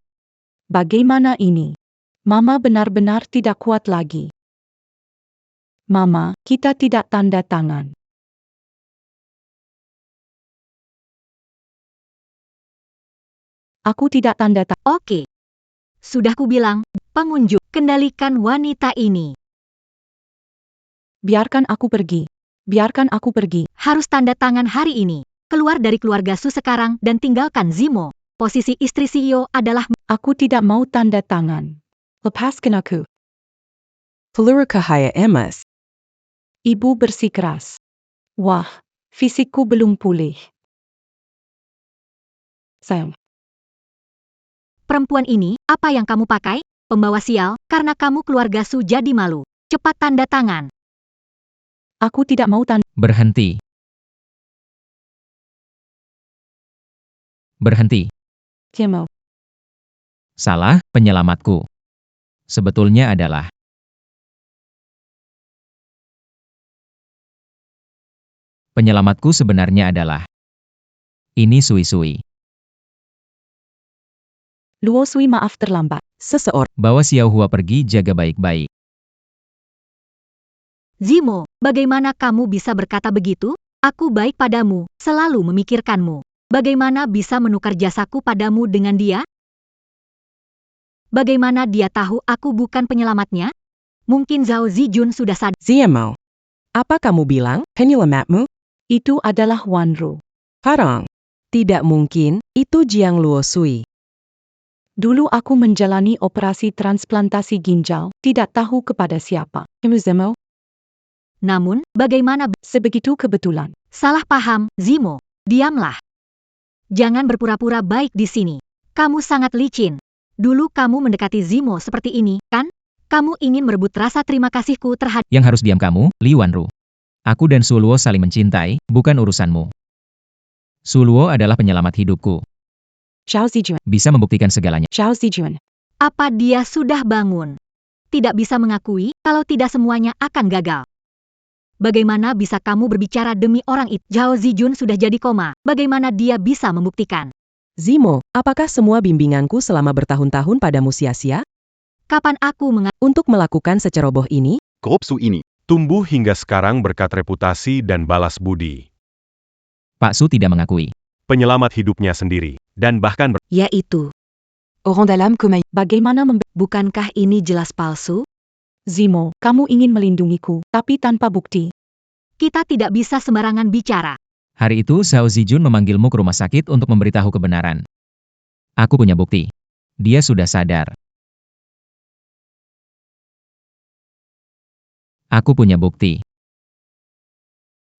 Bagaimana ini? Mama benar-benar tidak kuat lagi. Mama, kita tidak tanda tangan. Aku tidak tanda tangan. Oke. Sudah kubilang, pengunjung, kendalikan wanita ini. Biarkan aku pergi. Biarkan aku pergi. Harus tanda tangan hari ini. Keluar dari keluarga Su sekarang dan tinggalkan Zimo. Posisi istri CEO adalah... Aku tidak mau tanda tangan. Lepaskan aku. Keluar Cahaya Emas. Ibu bersikeras. Wah, fisikku belum pulih. Sayang. Perempuan ini, apa yang kamu pakai? Pembawa sial, karena kamu keluarga Su jadi malu. Cepat tanda tangan. Aku tidak mau tanda. Berhenti. Berhenti. Mau. Salah, penyelamatku. Sebetulnya adalah... Penyelamatku sebenarnya adalah... Ini Sui-Sui. Luo Sui, maaf terlambat. Seseorang. Bawa Xiao Hua pergi, jaga baik-baik. Zimo, bagaimana kamu bisa berkata begitu? Aku baik padamu, selalu memikirkanmu. Bagaimana bisa menukar jasaku padamu dengan dia? Bagaimana dia tahu aku bukan penyelamatnya? Mungkin Zhao Zijun sudah sadar. Zimo. Apa kamu bilang? Penyelamatmu? Itu adalah Wanru. Parang. Tidak mungkin, itu Jiang Luo Sui. Dulu aku menjalani operasi transplantasi ginjal, tidak tahu kepada siapa. Zimo. Namun, bagaimana... Sebegitu kebetulan. Salah paham, Zimo. Diamlah. Jangan berpura-pura baik di sini. Kamu sangat licin. Dulu kamu mendekati Zimo seperti ini, kan? Kamu ingin merebut rasa terima kasihku terhadap... Yang harus diam kamu, Li Wanru. Aku dan Su Luo saling mencintai, bukan urusanmu. Su Luo adalah penyelamat hidupku. Zhao Zijun. Bisa membuktikan segalanya. Zhao Zijun. Apa dia sudah bangun? Tidak bisa mengakui kalau tidak semuanya akan gagal. Bagaimana bisa kamu berbicara demi orang itu? Zhao Zijun sudah jadi koma. Bagaimana dia bisa membuktikan? Zimo, apakah semua bimbinganku selama bertahun-tahun padamu sia-sia? Kapan aku Untuk melakukan seceroboh ini? Grup Su ini Tumbuh hingga sekarang berkat reputasi dan balas budi. Pak Su tidak mengakui. Penyelamat hidupnya sendiri. Dan bahkan Yaitu. Orang dalam kemai. Bagaimana Bukankah ini jelas palsu? Zimo, kamu ingin melindungiku, tapi tanpa bukti. Kita tidak bisa sembarangan bicara. Hari itu Zhao Zijun memanggilmu ke rumah sakit untuk memberitahu kebenaran. Aku punya bukti. Dia sudah sadar. Aku punya bukti.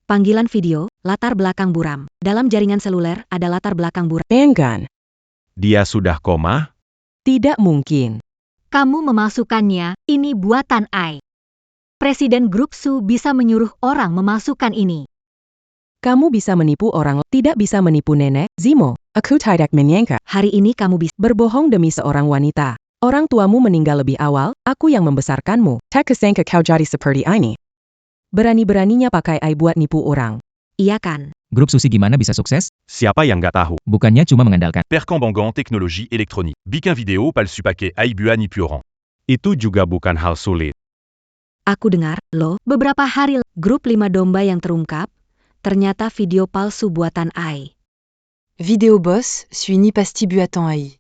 Panggilan video, latar belakang buram. Dalam jaringan seluler ada latar belakang buram. Enggan. dia sudah koma, Tidak mungkin. Kamu memalsukannya, ini buatan Ai. Presiden Grup Su bisa menyuruh orang memalsukan ini. Kamu bisa menipu orang, tidak bisa menipu nenek. Zimo, aku tidak menyangka. Hari ini kamu bisa Berbohong demi seorang wanita. Orang tuamu meninggal lebih awal, aku yang membesarkanmu. Tak kesangka kau jadi seperti ini. Berani-beraninya pakai ai buat nipu orang. Iya kan? Grup Susi gimana bisa sukses? siapa yang nggak tahu? Bukannya cuma mengandalkan. Percambangan technologie électronique. Bikin video pal supake Aibua ni Pioran. Itu juga bukan hal sulit. Aku dengar, loh, Beberapa hari grup 5 domba yang terungkap, ternyata video palsu buatan Ai. Vidéo boss, suis ni pasti buatan AI.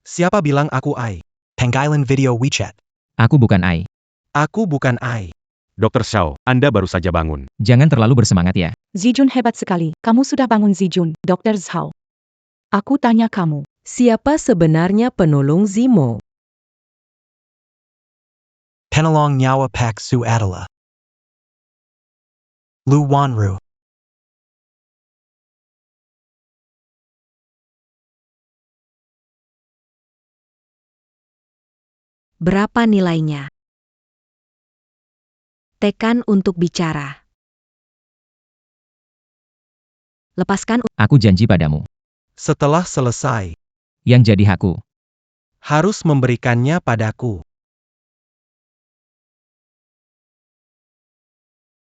Siapa bilang aku Ai? Pangailan video WeChat. Aku bukan Ai. Aku bukan Ai. Dr. Xiao, Anda baru saja bangun. Jangan terlalu bersemangat ya. Zijun hebat sekali. Kamu sudah bangun Zijun, Dr. Zhao. Aku tanya kamu. Siapa sebenarnya penolong Zimo? Penalong Nyawa Pak Su adalah Lu Wanru. Berapa nilainya? Tekan untuk bicara. Lepaskan. Aku janji padamu. Setelah selesai, Yang jadi hakku. harus memberikannya padaku.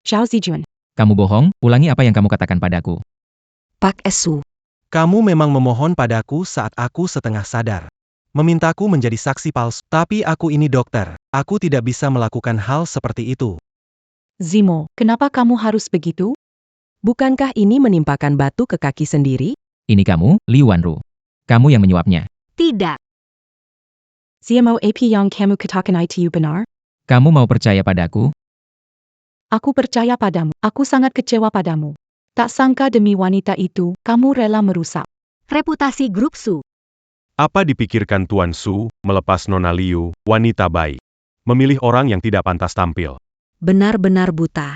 Zhao Zijun. Kamu bohong, ulangi apa yang kamu katakan padaku. Pak Su. Kamu memang memohon padaku saat aku setengah sadar. Memintaku menjadi saksi palsu. Tapi aku ini dokter. Aku tidak bisa melakukan hal seperti itu. Zimo, kenapa kamu harus begitu? Bukankah ini menimpakan batu ke kaki sendiri? Ini kamu, Li Wanru. Kamu yang menyuapnya. Tidak. Zimo apa yang kamu katakan itu benar? Kamu mau percaya padaku? Aku percaya padamu. Aku sangat kecewa padamu. Tak sangka demi wanita itu, kamu rela merusak Reputasi Grup Su. Apa dipikirkan Tuan Su, melepas Nona Liu, wanita baik. Memilih orang yang tidak pantas tampil. Benar-benar buta.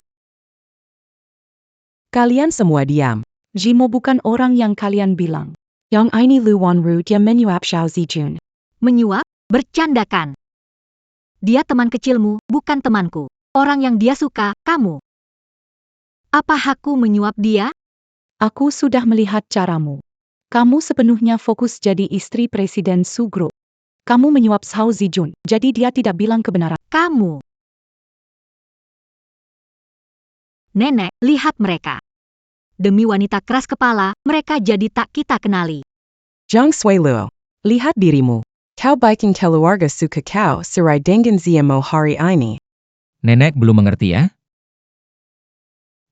Kalian semua diam. Zimo bukan orang yang kalian bilang. Yang ini Luan Ru dia menyuap Xiao Zijun. Menyuap? Bercandakan. Dia teman kecilmu, bukan temanku. Orang yang dia suka, kamu. Apa hakku menyuap dia? Aku sudah melihat caramu. Kamu sepenuhnya fokus jadi istri Presiden Su Group. Kamu menyuap Xiao Zijun, jadi dia tidak bilang kebenaran. Kamu. Nenek, lihat mereka. Demi wanita keras kepala, mereka jadi tak kita kenali. Zhang Suiluo. Lihat dirimu. Kau bikin keluarga suka kau serai dengan Zimo hari ini. Nenek belum mengerti ya?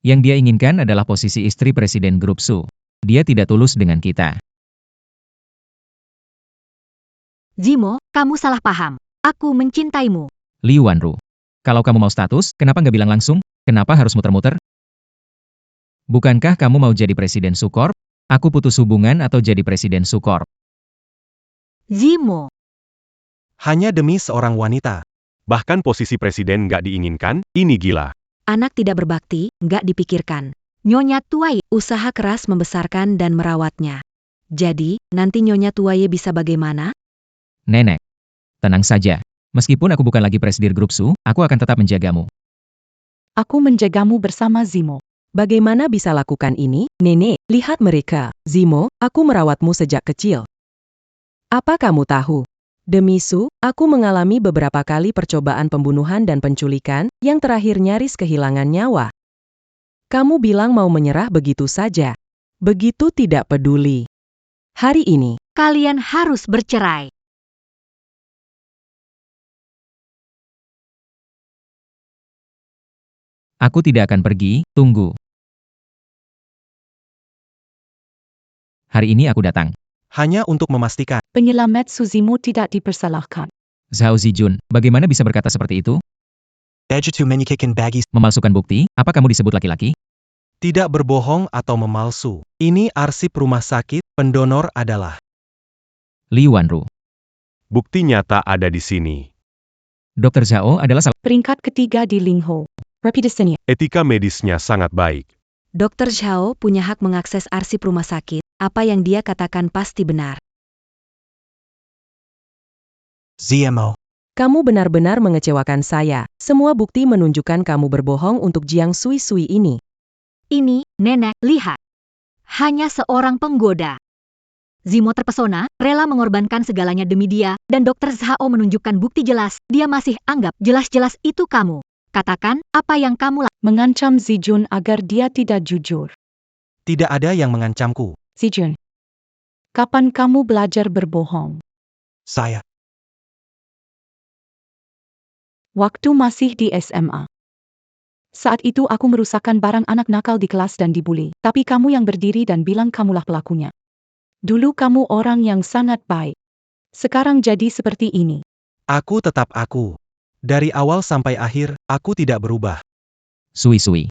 Yang dia inginkan adalah posisi istri Presiden Grup Su. Dia tidak tulus dengan kita. Zimo, kamu salah paham. Aku mencintaimu. Liu Wanru. Kalau kamu mau status, kenapa nggak bilang langsung? Kenapa harus muter-muter? Bukankah kamu mau jadi Presiden Sukorp? Aku putus hubungan atau jadi Presiden Sukorp. Zimo. Hanya demi seorang wanita. Bahkan posisi presiden nggak diinginkan, ini gila. Anak tidak berbakti, nggak dipikirkan. Nyonya Tuai. Usaha keras membesarkan dan merawatnya. Jadi, nanti Nyonya Tuaye bisa bagaimana? Nenek. Tenang saja. Meskipun aku bukan lagi Presiden Grup Su, aku akan tetap menjagamu. Aku menjagamu bersama Zimo. Bagaimana bisa lakukan ini? Nenek, lihat mereka. Zimo, aku merawatmu sejak kecil. Apa kamu tahu? Demi Su, aku mengalami beberapa kali percobaan pembunuhan dan penculikan, yang terakhir nyaris kehilangan nyawa. Kamu bilang mau menyerah begitu saja. Begitu tidak peduli. Hari ini, Kalian harus bercerai. Aku tidak akan pergi, tunggu. Hari ini aku datang. Hanya untuk memastikan. Penyelamat Suzimo tidak dipersalahkan. Zhao Zijun, bagaimana bisa berkata seperti itu? Begitu menyikikan bagi Memalsukan bukti, apa kamu disebut laki-laki? Tidak berbohong atau memalsu. Ini arsip rumah sakit, pendonor adalah. Liu Wanru. Bukti nyata ada di sini. Dr. Zhao adalah salah. Peringkat ketiga di Lingho. Reputasinya. Etika medisnya sangat baik. Dr. Zhao punya hak mengakses arsip rumah sakit. Apa yang dia katakan pasti benar. Zimo. kamu benar-benar mengecewakan saya. Semua bukti menunjukkan kamu berbohong untuk Jiang Sui-Sui ini. Ini, nenek, lihat. Hanya seorang penggoda. Zimo terpesona, rela mengorbankan segalanya demi dia, dan Dr. Zhao menunjukkan bukti jelas, dia masih anggap jelas-jelas itu kamu. Katakan, apa yang kamu lakukan? Mengancam Zijun agar dia tidak jujur. Tidak ada yang mengancamku. Zijun. Kapan kamu belajar berbohong? Saya. Waktu masih di SMA. Saat itu aku merusakkan barang anak nakal di kelas dan dibully, tapi kamu yang berdiri dan bilang kamulah pelakunya. Dulu kamu orang yang sangat baik. Sekarang jadi seperti ini. Aku tetap aku. Dari awal sampai akhir, aku tidak berubah. Sui-sui.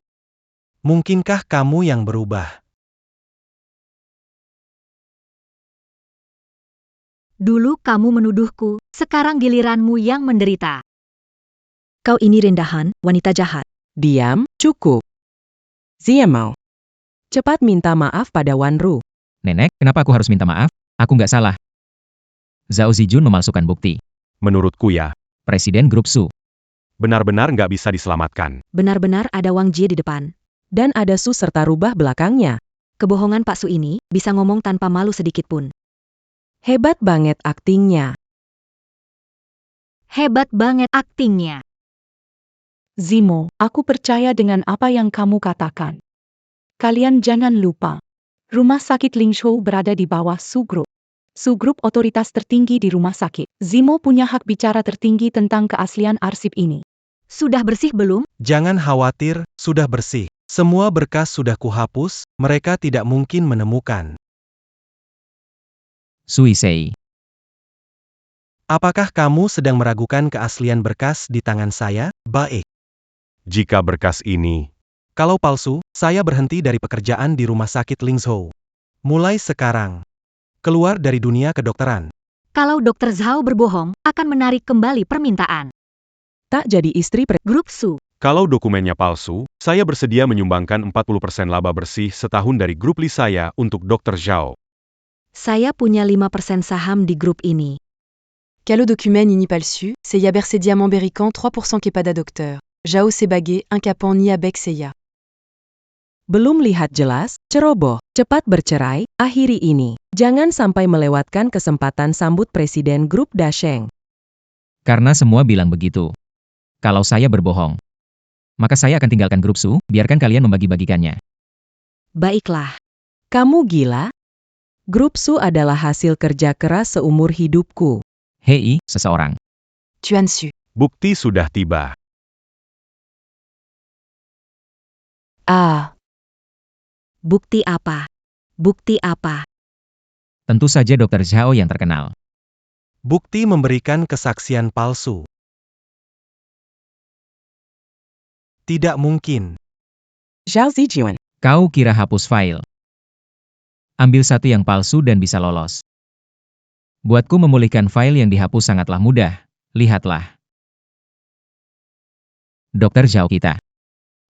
Mungkinkah kamu yang berubah? Dulu kamu menuduhku, sekarang giliranmu yang menderita. Kau ini rendahan, wanita jahat. Diam, cukup. Zimo. Cepat minta maaf pada Wanru. Nenek, kenapa aku harus minta maaf? Aku nggak salah. Zhao Zijun memalsukan bukti. Menurutku ya, Presiden Grup Su. benar-benar nggak bisa diselamatkan. Benar-benar ada Wang Jie di depan. Dan ada Su serta rubah belakangnya. Kebohongan Pak Su ini bisa ngomong tanpa malu sedikit pun. Hebat banget aktingnya. Hebat banget aktingnya. Zimo, aku percaya dengan apa yang kamu katakan. Kalian jangan lupa. Rumah sakit Lingshou berada di bawah Su Group. Su Group otoritas tertinggi di rumah sakit. Zimo punya hak bicara tertinggi tentang keaslian arsip ini. Sudah bersih belum? Jangan khawatir, sudah bersih. Semua berkas sudah kuhapus, mereka tidak mungkin menemukan. Suisei. Apakah kamu sedang meragukan keaslian berkas di tangan saya? Baik. Jika berkas ini, Kalau palsu, saya berhenti dari pekerjaan di rumah sakit Lingzhou. Mulai sekarang, keluar dari dunia kedokteran. Kalau Dr. Zhao berbohong, akan menarik kembali permintaan. Tak jadi istri Grup Su. kalau dokumennya palsu, saya bersedia menyumbangkan 40% laba bersih setahun dari grup Li saya untuk Dr. Zhao. Saya punya 5% saham di grup ini. Calo document ini palsu, Seya berse diamant berican 3% kepada dokter. Zhao sebagai incapan ni avec Seya. belum lihat jelas, ceroboh, cepat bercerai, akhiri ini. Jangan sampai melewatkan kesempatan sambut Presiden Grup Dasheng. Karena semua bilang begitu. Kalau saya berbohong, maka saya akan tinggalkan grup Su, biarkan kalian membagi-bagikannya. Baiklah. Kamu gila? Grup Su adalah hasil kerja keras seumur hidupku. Hei, seseorang. Tuan Su. Bukti sudah tiba. Ah. Bukti apa? Bukti apa? Tentu saja Dr. Zhao yang terkenal. Bukti memberikan kesaksian palsu. Tidak mungkin. Zhao Zijuan. Kau kira hapus file. Ambil satu yang palsu dan bisa lolos. Buatku memulihkan file yang dihapus sangatlah mudah. Lihatlah. Dr. Zhao kita.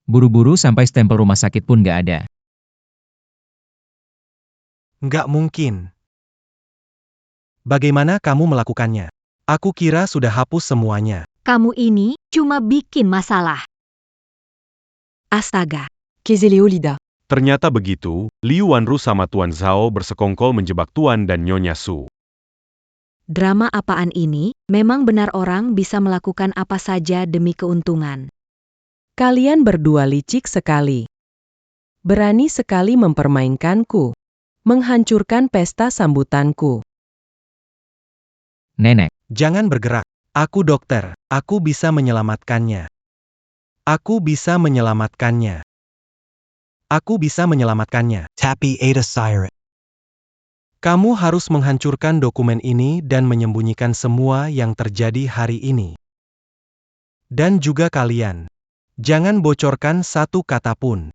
Buru-buru sampai stempel rumah sakit pun gak ada. Nggak mungkin. Bagaimana kamu melakukannya? Aku kira sudah hapus semuanya. Kamu ini cuma bikin masalah. Astaga. Kezeleo Lida. Ternyata begitu, Liu Wanru sama Tuan Zhao bersekongkol menjebak Tuan dan Nyonya Su. Drama apaan ini? Memang benar orang bisa melakukan apa saja demi keuntungan. Kalian berdua licik sekali. Berani sekali mempermainkanku. Menghancurkan pesta sambutanku. Nenek. Jangan bergerak. Aku dokter. Aku bisa menyelamatkannya. Aku bisa menyelamatkannya. Aku bisa menyelamatkannya. Tapi Ada Siret. Kamu harus menghancurkan dokumen ini dan menyembunyikan semua yang terjadi hari ini. Dan juga kalian. Jangan bocorkan satu kata pun.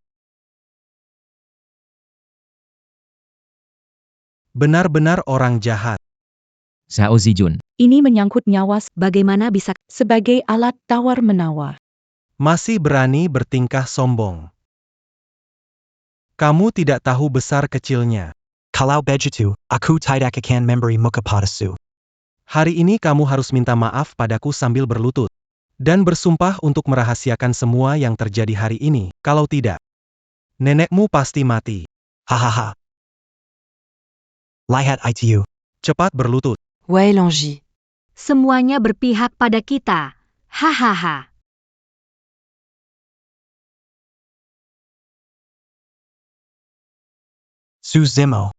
Benar-benar orang jahat. Zhao Zijun. Ini menyangkut nyawa Bagaimana bisa sebagai alat tawar-menawar. Masih berani bertingkah sombong. Kamu tidak tahu besar kecilnya. Kalau begitu, aku tidak akan memberi muka padasu. Hari ini kamu harus minta maaf padaku sambil berlutut. Dan bersumpah untuk merahasiakan semua yang terjadi hari ini, kalau tidak. Nenekmu pasti mati. Hahaha. Lihat itu. Cepat berlutut. Ouais Langi. Semuanya berpihak pada kita. Hahaha. Su Zimo.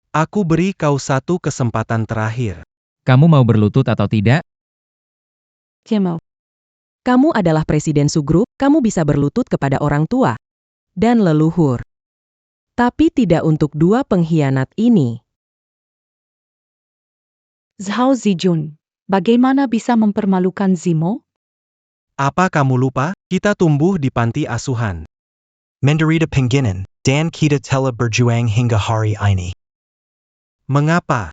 Aku beri kau satu kesempatan terakhir. Kamu mau berlutut atau tidak? Kemo. Kamu adalah presiden Su-grup, kamu bisa berlutut kepada orang tua. Dan leluhur. Tapi tidak untuk dua pengkhianat ini. Zhao Zijun. Bagaimana bisa mempermalukan Zimo? Apa kamu lupa? Kita tumbuh di panti asuhan. Menderita Pengginan, dan kita telah berjuang hingga hari ini. Mengapa?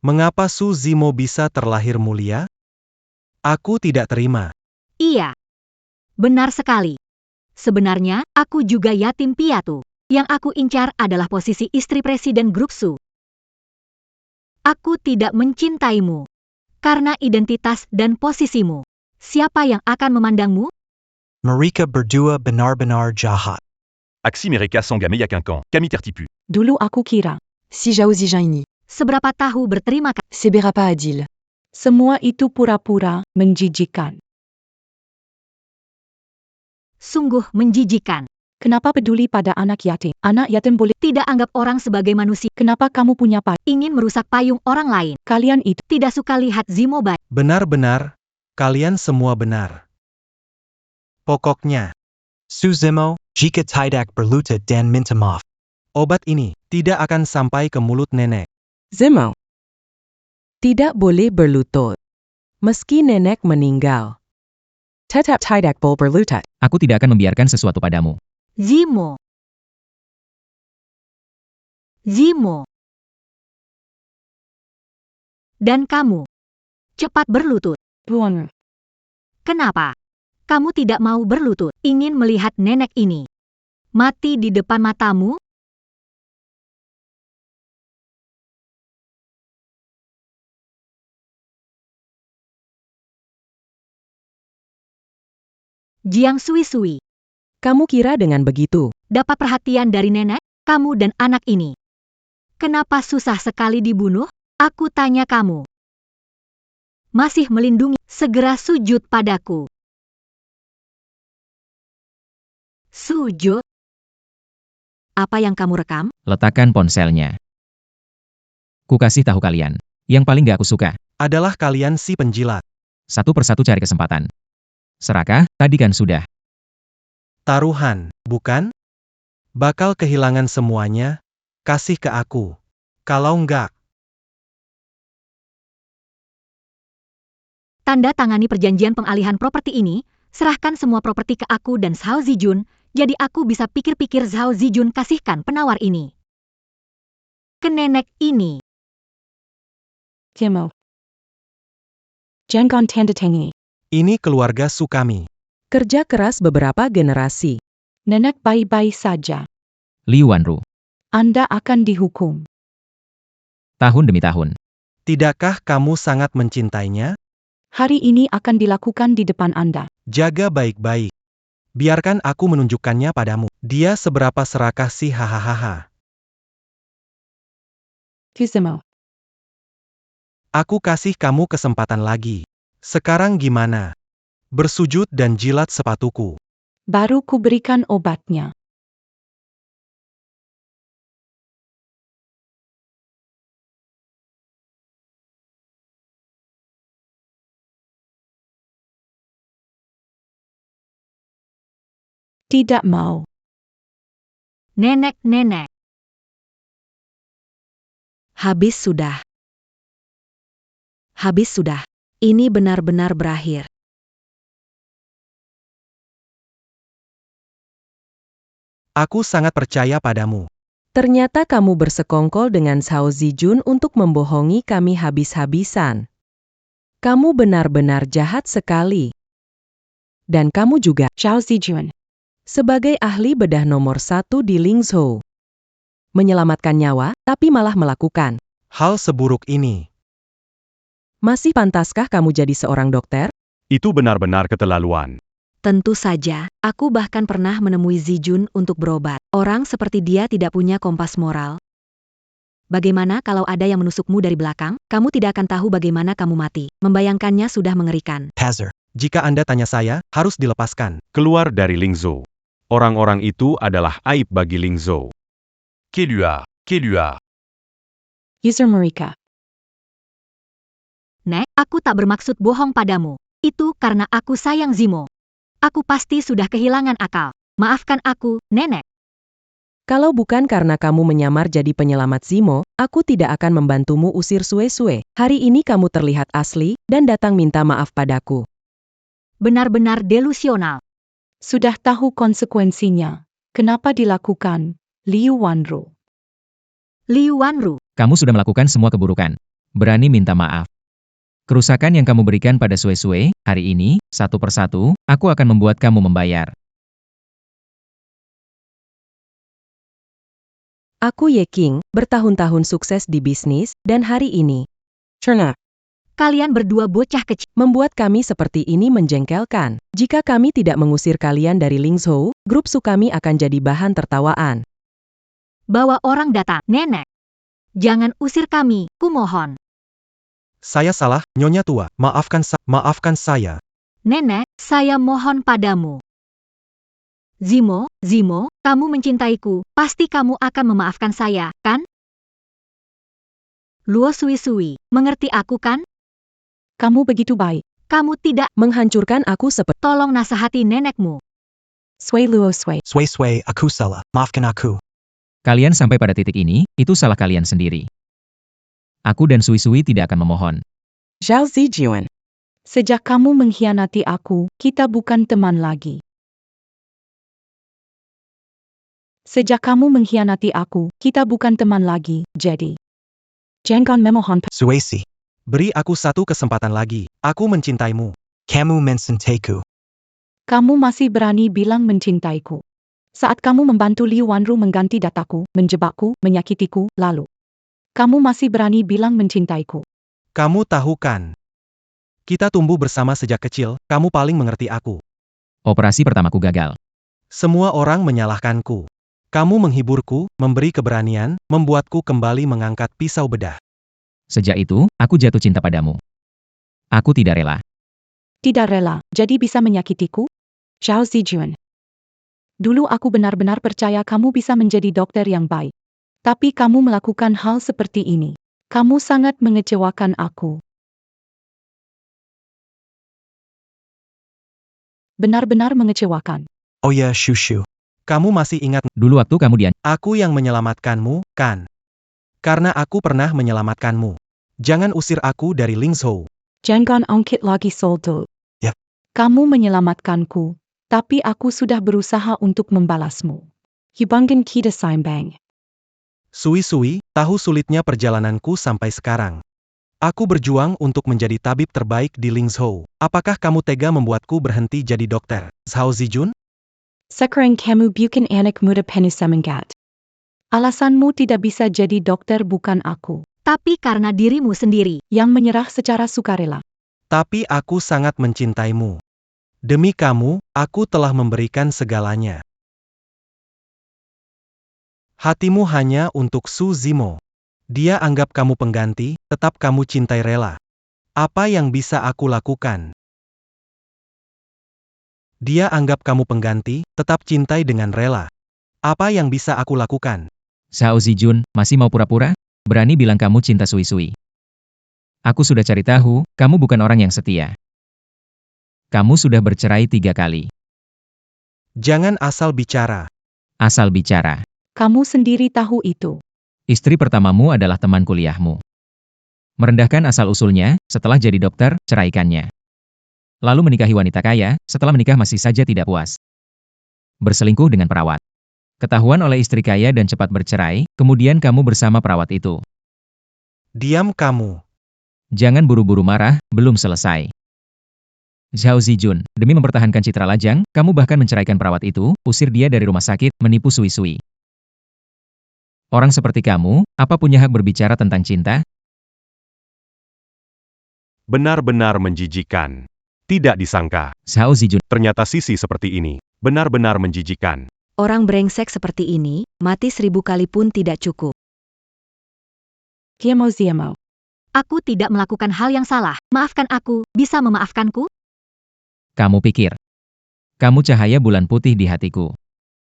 Mengapa Su Zimo bisa terlahir mulia? Aku tidak terima. Iya. Benar sekali. Sebenarnya, aku juga yatim piatu. Yang aku incar adalah posisi istri Presiden Grup Su. Aku tidak mencintaimu. Karena identitas dan posisimu. Siapa yang akan memandangmu? Mereka berdua benar-benar jahat. Axi Mereka Sangamaya Quincan, Kami Tertipu. Dulu aku kira. Si Zhao Zijan ini. Seberapa tahu berterima kasih. Seberapa adil. Semua itu pura-pura menjijikan. Sungguh menjijikan. Kenapa peduli pada anak yatim? Anak yatim boleh. Tidak anggap orang sebagai manusia. Kenapa kamu punya payung? Ingin merusak payung orang lain. Kalian itu. Tidak suka lihat Zimo baik. Benar-benar, kalian semua benar. Pokoknya, Su Zimo, jika tidak berlutut dan minta maaf. obat ini tidak akan sampai ke mulut nenek. Zimo. Tidak boleh berlutut. Meski nenek meninggal. Tetap tidak boleh berlutut. Aku tidak akan membiarkan sesuatu padamu. Zimo. Zimo. Dan kamu. Cepat berlutut. Buang. Kenapa? Kamu tidak mau berlutut, ingin melihat nenek ini mati di depan matamu? Jiang Sui-Sui, Kamu kira dengan begitu? dapat perhatian dari nenek, kamu dan anak ini. Kenapa susah sekali dibunuh? Aku tanya kamu. Masih melindungi, segera sujud padaku. Sujud? Apa yang kamu rekam? Letakkan ponselnya. Ku kasih tahu kalian. Yang paling gak aku suka. Adalah kalian si penjilat. Satu persatu cari kesempatan. Serakah, tadi kan sudah. Taruhan, bukan? Bakal kehilangan semuanya. Kasih ke aku. Kalau enggak, Tanda tangani perjanjian pengalihan properti ini, serahkan semua properti ke aku dan Zhao Zijun, jadi aku bisa pikir-pikir Zhao Zijun kasihkan penawar ini. Ke nenek ini. Zimo. Jangan tanda tangi. ini keluarga Su kami. Kerja keras beberapa generasi. Nenek baik-baik saja. Liu Wanru. Anda akan dihukum. Tahun demi tahun. Tidakkah kamu sangat mencintainya? Hari ini akan dilakukan di depan Anda. Jaga baik-baik. Biarkan aku menunjukkannya padamu. Dia seberapa serakah sih hahaha. Zimo. Aku kasih kamu kesempatan lagi. Sekarang gimana? Bersujud dan jilat sepatuku. Baru ku berikan obatnya. Tidak mau. Nenek-nenek. Habis sudah. Habis sudah. Ini benar-benar berakhir. Aku sangat percaya padamu. Ternyata kamu bersekongkol dengan Zhao Zijun untuk membohongi kami habis-habisan. Kamu benar-benar jahat sekali. Dan kamu juga, Zhao Zijun. sebagai ahli bedah nomor 1 di Lingzhou. Menyelamatkan nyawa, tapi malah melakukan. Hal seburuk ini. Masih pantaskah kamu jadi seorang dokter? Itu benar-benar keterlaluan. Tentu saja, aku bahkan pernah menemui Zijun untuk berobat. Orang seperti dia tidak punya kompas moral. Bagaimana kalau ada yang menusukmu dari belakang? Kamu tidak akan tahu bagaimana kamu mati. Membayangkannya sudah mengerikan. Hazard. Jika Anda tanya saya, harus dilepaskan. Keluar dari Lingzhou. Orang-orang itu adalah aib bagi Lingzhou. Kelua. User Marika. Nek, aku tak bermaksud bohong padamu. Itu karena aku sayang Zimo. Aku pasti sudah kehilangan akal. Maafkan aku, nenek. Kalau bukan karena kamu menyamar jadi penyelamat Zimo, aku tidak akan membantumu usir Sue-Sue. Hari ini kamu terlihat asli, dan datang minta maaf padaku. Benar-benar delusional. Sudah tahu konsekuensinya. Kenapa dilakukan? Liu Wanru. Liu Wanru. Kamu sudah melakukan semua keburukan. Berani minta maaf. Kerusakan yang kamu berikan pada Sue-Sue, hari ini, satu persatu, aku akan membuat kamu membayar. Aku Ye King, bertahun-tahun sukses di bisnis, dan hari ini, Cerna, Kalian berdua bocah kecil. membuat kami seperti ini menjengkelkan. Jika kami tidak mengusir kalian dari Lingzhou, grup Su kami akan jadi bahan tertawaan. Bawa orang datang. Nenek. Jangan usir kami, kumohon. Saya salah, Nyonya Tua. Maafkan saya. Nenek, saya mohon padamu. Zimo, kamu mencintaiku, pasti kamu akan memaafkan saya, kan? Luo Sui-Sui, mengerti aku kan? Kamu begitu baik. Kamu tidak Menghancurkan aku seperti tolong nasihati nenekmu. Sui Luo Sui. Sway, aku salah. Maafkan aku. Kalian sampai pada titik ini, itu salah kalian sendiri. Aku dan Sui-Sui tidak akan memohon. Zhao Zijuan. Sejak kamu mengkhianati aku, kita bukan teman lagi. Sejak kamu mengkhianati aku, kita bukan teman lagi, jadi. Jangan memohon. Suesi. Beri aku satu kesempatan lagi. Aku mencintaimu. Kamu mencintaku. Kamu masih berani bilang mencintaiku. Saat kamu membantu Liu Wanru mengganti dataku, menjebakku, menyakitiku, lalu. Kamu masih berani bilang mencintaiku. Kamu tahu kan? Kita tumbuh bersama sejak kecil, kamu paling mengerti aku. Operasi pertamaku gagal. Semua orang menyalahkanku. Kamu menghiburku, memberi keberanian, membuatku kembali mengangkat pisau bedah. Sejak itu, aku jatuh cinta padamu. Aku tidak rela. Tidak rela, jadi bisa menyakitiku? Zhao Zijuan. Dulu aku benar-benar percaya kamu bisa menjadi dokter yang baik. Tapi kamu melakukan hal seperti ini. Kamu sangat mengecewakan aku. Benar-benar mengecewakan. Oh ya, Shushu. Kamu masih ingat, Dulu waktu kamu aku yang menyelamatkanmu, kan? Karena aku pernah menyelamatkanmu. Jangan usir aku dari Lingzhou. Jangan angkit lagi soldo. Yap. Kamu menyelamatkanku, tapi aku sudah berusaha untuk membalasmu. Hubungan kita seimbang. Sui-Sui, tahu sulitnya perjalananku sampai sekarang. Aku berjuang untuk menjadi tabib terbaik di Lingzhou. Apakah kamu tega membuatku berhenti jadi dokter? Zhao Zijun? Sekarang kamu bukan anak muda penuh semangat. Alasanmu tidak bisa jadi dokter bukan aku, Tapi karena dirimu sendiri. yang menyerah secara sukarela. Tapi aku sangat mencintaimu. Demi kamu, aku telah memberikan segalanya. Hatimu hanya untuk Su Zimo. Dia anggap kamu pengganti, tetap kamu cintai rela. Apa yang bisa aku lakukan? Dia anggap kamu pengganti, tetap cintai dengan rela. Apa yang bisa aku lakukan? Zhao Zijun, masih mau pura-pura? Berani bilang kamu cinta Sui-Sui. Aku sudah cari tahu, kamu bukan orang yang setia. Kamu sudah bercerai 3 kali. Jangan asal bicara. Asal bicara. Kamu sendiri tahu itu. Istri pertamamu adalah teman kuliahmu. Merendahkan asal-usulnya, setelah jadi dokter, ceraikannya. Lalu menikahi wanita kaya, setelah menikah masih saja tidak puas. Berselingkuh dengan perawat. Ketahuan oleh istri kaya dan cepat bercerai, kemudian kamu bersama perawat itu. Diam kamu. Jangan buru-buru marah, belum selesai. Zhao Zijun, demi mempertahankan citra lajang, kamu bahkan menceraikan perawat itu, usir dia dari rumah sakit, menipu Sui-Sui. Orang seperti kamu, apa punya hak berbicara tentang cinta? Benar-benar menjijikan. Tidak disangka, Zhao Zijun, ternyata sisi seperti ini. Benar-benar menjijikan. Orang brengsek seperti ini, mati 1000 kali pun tidak cukup. Ziemo. Aku tidak melakukan hal yang salah. Maafkan aku, bisa memaafkanku? kamu pikir. Kamu cahaya bulan putih di hatiku.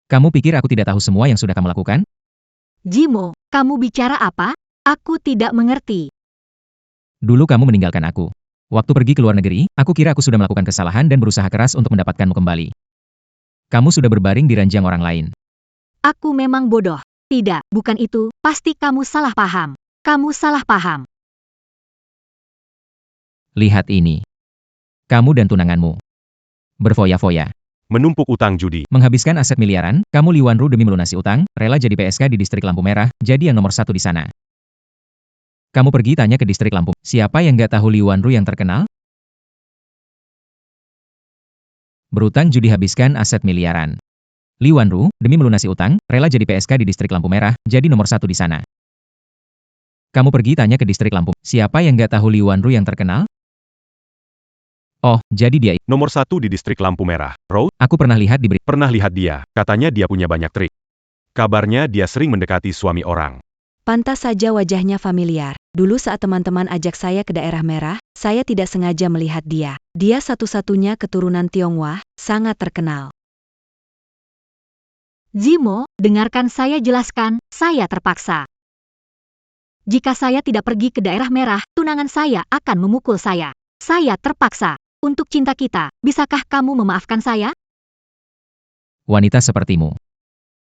Kamu pikir aku tidak tahu semua yang sudah kamu lakukan? Jimo, kamu bicara apa? Aku tidak mengerti. Dulu kamu meninggalkan aku. Waktu pergi ke luar negeri, aku kira aku sudah melakukan kesalahan dan berusaha keras untuk mendapatkanmu kembali. Kamu sudah berbaring di ranjang orang lain. Aku memang bodoh. Tidak, bukan itu. Pasti kamu salah paham. Kamu salah paham. Lihat ini. Kamu dan tunanganmu. Berfoya-foya. Menumpuk utang judi. Menghabiskan aset miliaran, kamu Liu Wanru demi melunasi utang, rela jadi PSK di distrik lampu merah, jadi yang nomor 1 di sana. Kamu pergi tanya ke distrik lampu, siapa yang gak tahu Liu Wanru yang terkenal? Berutang judi habiskan aset miliaran. Liu Wanru, demi melunasi utang, rela jadi PSK di distrik lampu merah, jadi nomor 1 di sana. Kamu pergi tanya ke distrik lampu, siapa yang gak tahu Liu Wanru yang terkenal? Oh, jadi dia. Nomor 1 di distrik lampu merah. Road? Aku pernah lihat di berita. Pernah lihat dia. Katanya dia punya banyak trik. Kabarnya dia sering mendekati suami orang. Pantas saja wajahnya familiar. Dulu saat teman-teman ajak saya ke daerah merah, saya tidak sengaja melihat dia. Dia satu-satunya keturunan Tionghoa, sangat terkenal. Jimo, dengarkan saya jelaskan, saya terpaksa. Jika saya tidak pergi ke daerah merah, tunangan saya akan memukul saya. Saya terpaksa. Untuk cinta kita, bisakah kamu memaafkan saya? Wanita sepertimu.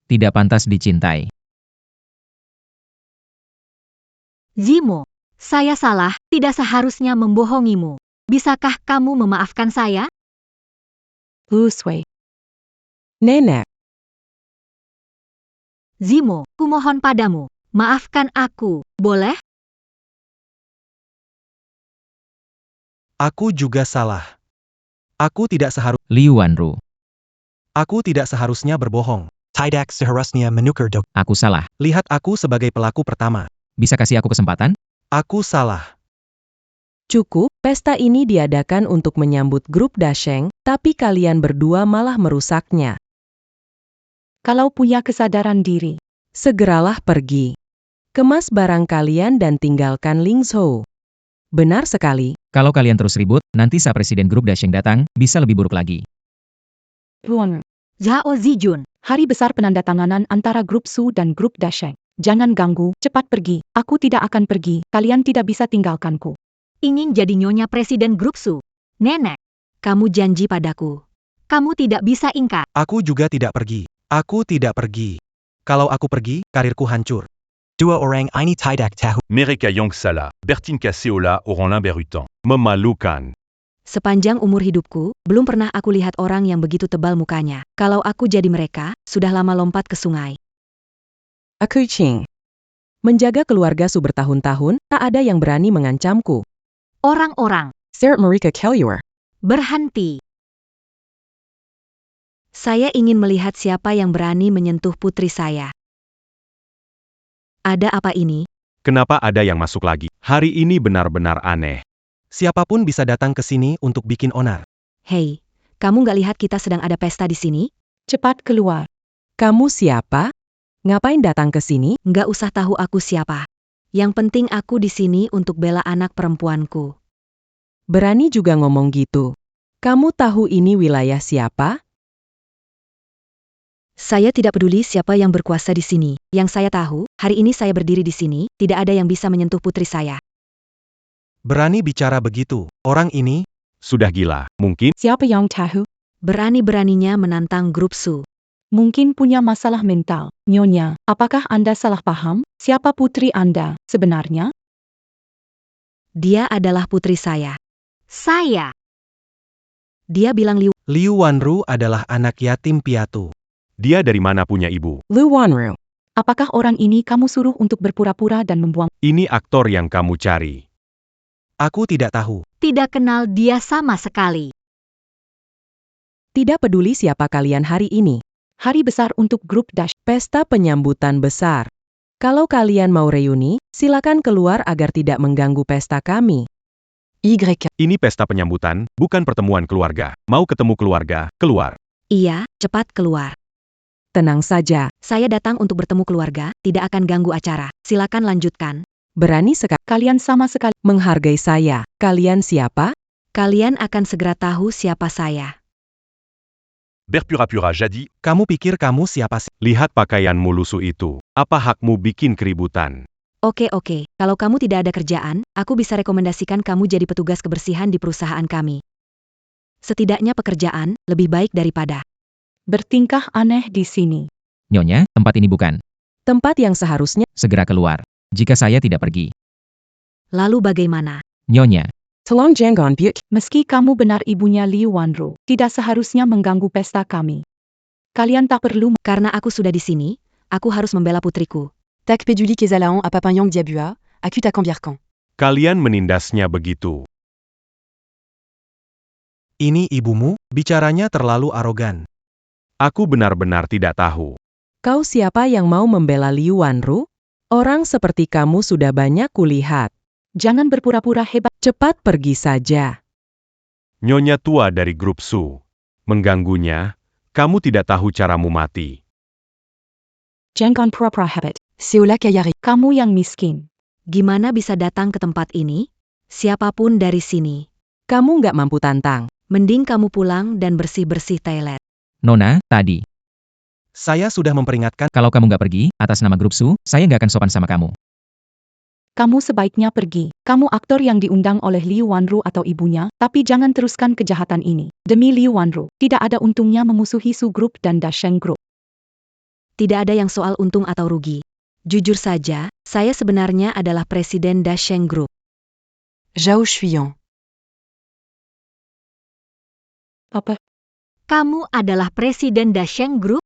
Tidak pantas dicintai. Jimo, Saya salah, tidak seharusnya membohongimu. Bisakah kamu memaafkan saya? Lu Sui. Nenek, Zimo, kumohon padamu, maafkan aku, boleh? Aku juga salah. Aku tidak Liu Wanru, seharusnya berbohong. Tidak seharusnya menukar dok. aku salah. Lihat aku sebagai pelaku pertama. Bisa kasih aku kesempatan? Aku salah. cukup, pesta ini diadakan untuk menyambut grup Dasheng, tapi kalian berdua malah merusaknya. Kalau punya kesadaran diri, Segeralah pergi. Kemas barang kalian dan tinggalkan Lingzhou. Benar sekali. Kalau kalian terus ribut, nanti saat Presiden Grup Dasheng datang, bisa lebih buruk lagi. Luan. Zhao Zijun, Hari besar penandatanganan antara grup Su dan grup Dasheng. Jangan ganggu, cepat pergi. Aku tidak akan pergi, kalian tidak bisa tinggalkanku. ingin jadi nyonya Presiden Grup Su. Nenek, Kamu janji padaku. kamu tidak bisa ingkar. Aku juga tidak pergi. Aku tidak pergi. Kalau aku pergi, karirku hancur. Dua orang ini tidak tahu. Mereka yang salah. Bertin Caseola Orlin Berutan. Memalukan. Sepanjang umur hidupku, belum pernah aku lihat orang yang begitu tebal mukanya. Kalau aku jadi mereka, sudah lama lompat ke sungai. Aku Ching. Menjaga keluarga Su bertahun-tahun, tak ada yang berani mengancamku. Orang-orang, Sarah Marika Kellier. berhenti. Saya ingin melihat siapa yang berani menyentuh putri saya. Ada apa ini? Kenapa ada yang masuk lagi? Hari ini benar-benar aneh. Siapapun bisa datang ke sini untuk bikin onar. Hei, kamu nggak lihat kita sedang ada pesta di sini? Cepat keluar. Kamu siapa? Ngapain datang ke sini? Nggak usah tahu aku siapa. Yang penting aku di sini untuk bela anak perempuanku. Berani juga ngomong gitu. Kamu tahu ini wilayah siapa? Saya tidak peduli siapa yang berkuasa di sini. Yang saya tahu, hari ini saya berdiri di sini, tidak ada yang bisa menyentuh putri saya. Berani bicara begitu. Orang ini, Sudah gila. Mungkin Siapa yang tahu? Berani-beraninya menantang grup Su. Mungkin punya masalah mental. Nyonya, apakah Anda salah paham? Siapa putri Anda sebenarnya? Dia adalah putri saya. Saya, Dia bilang Liu Wanru adalah anak yatim piatu. dia dari mana punya ibu? Lu Wanru. Apakah orang ini kamu suruh untuk berpura-pura dan membuang? Ini aktor yang kamu cari. Aku tidak tahu. tidak kenal dia sama sekali. Tidak peduli siapa kalian hari ini. Hari besar untuk grup Dash. Pesta penyambutan besar. Kalau kalian mau reuni, silakan keluar agar tidak mengganggu pesta kami. Y. Ini pesta penyambutan, bukan pertemuan keluarga. Mau ketemu keluarga, keluar. Iya, cepat keluar. Tenang saja. Saya datang untuk bertemu keluarga, tidak akan ganggu acara. Silakan lanjutkan. Berani sekali Kalian sama sekali. menghargai saya. Kalian siapa? Kalian akan segera tahu siapa saya. Berpura-pura jadi. Kamu pikir kamu siapa sih? Lihat pakaianmu lusuh itu. Apa hakmu bikin keributan? Oke, kalau kamu tidak ada kerjaan, aku bisa rekomendasikan kamu jadi petugas kebersihan di perusahaan kami. Setidaknya pekerjaan, lebih baik daripada. Bertingkah aneh di sini. Nyonya, tempat ini bukan. Tempat yang seharusnya Segera keluar. Jika saya tidak pergi. Lalu bagaimana? Nyonya, Tolong Janggon Buik. Meski kamu benar ibunya Liu Wanru, tidak seharusnya mengganggu pesta kami. Kalian tak perlu. Karena aku sudah di sini, aku harus membela putriku. Tak Peduli Kezalaon à Papanyang Diabua, Akut à Cambiercan. Kalian menindasnya begitu. Ini ibumu, bicaranya terlalu arogan. Aku benar-benar tidak tahu. Kau siapa yang mau membela Liu Wanru? Orang seperti kamu sudah banyak kulihat. Jangan berpura-pura hebat. Cepat pergi saja. Nyonya tua dari grup Su. Mengganggunya, kamu tidak tahu caramu mati. Jangan pura-pura hebat. Seola Kayari. Kamu yang miskin. Gimana bisa datang ke tempat ini? Siapapun dari sini. Kamu nggak mampu tantang. Mending kamu pulang dan bersih-bersih toilet. Nona, tadi. Saya sudah memperingatkan. Kalau kamu nggak pergi, atas nama grup Su, saya nggak akan sopan sama kamu. Kamu sebaiknya pergi. Kamu aktor yang diundang oleh Liu Wanru atau ibunya, tapi jangan teruskan kejahatan ini. Demi Liu Wanru, tidak ada untungnya memusuhi Su Group dan Dasheng Group. Tidak ada yang soal untung atau rugi. Jujur saja, Saya sebenarnya adalah Presiden Dasheng Group. Zhao Shuyan. Apa? Kamu adalah Presiden Dasheng Group?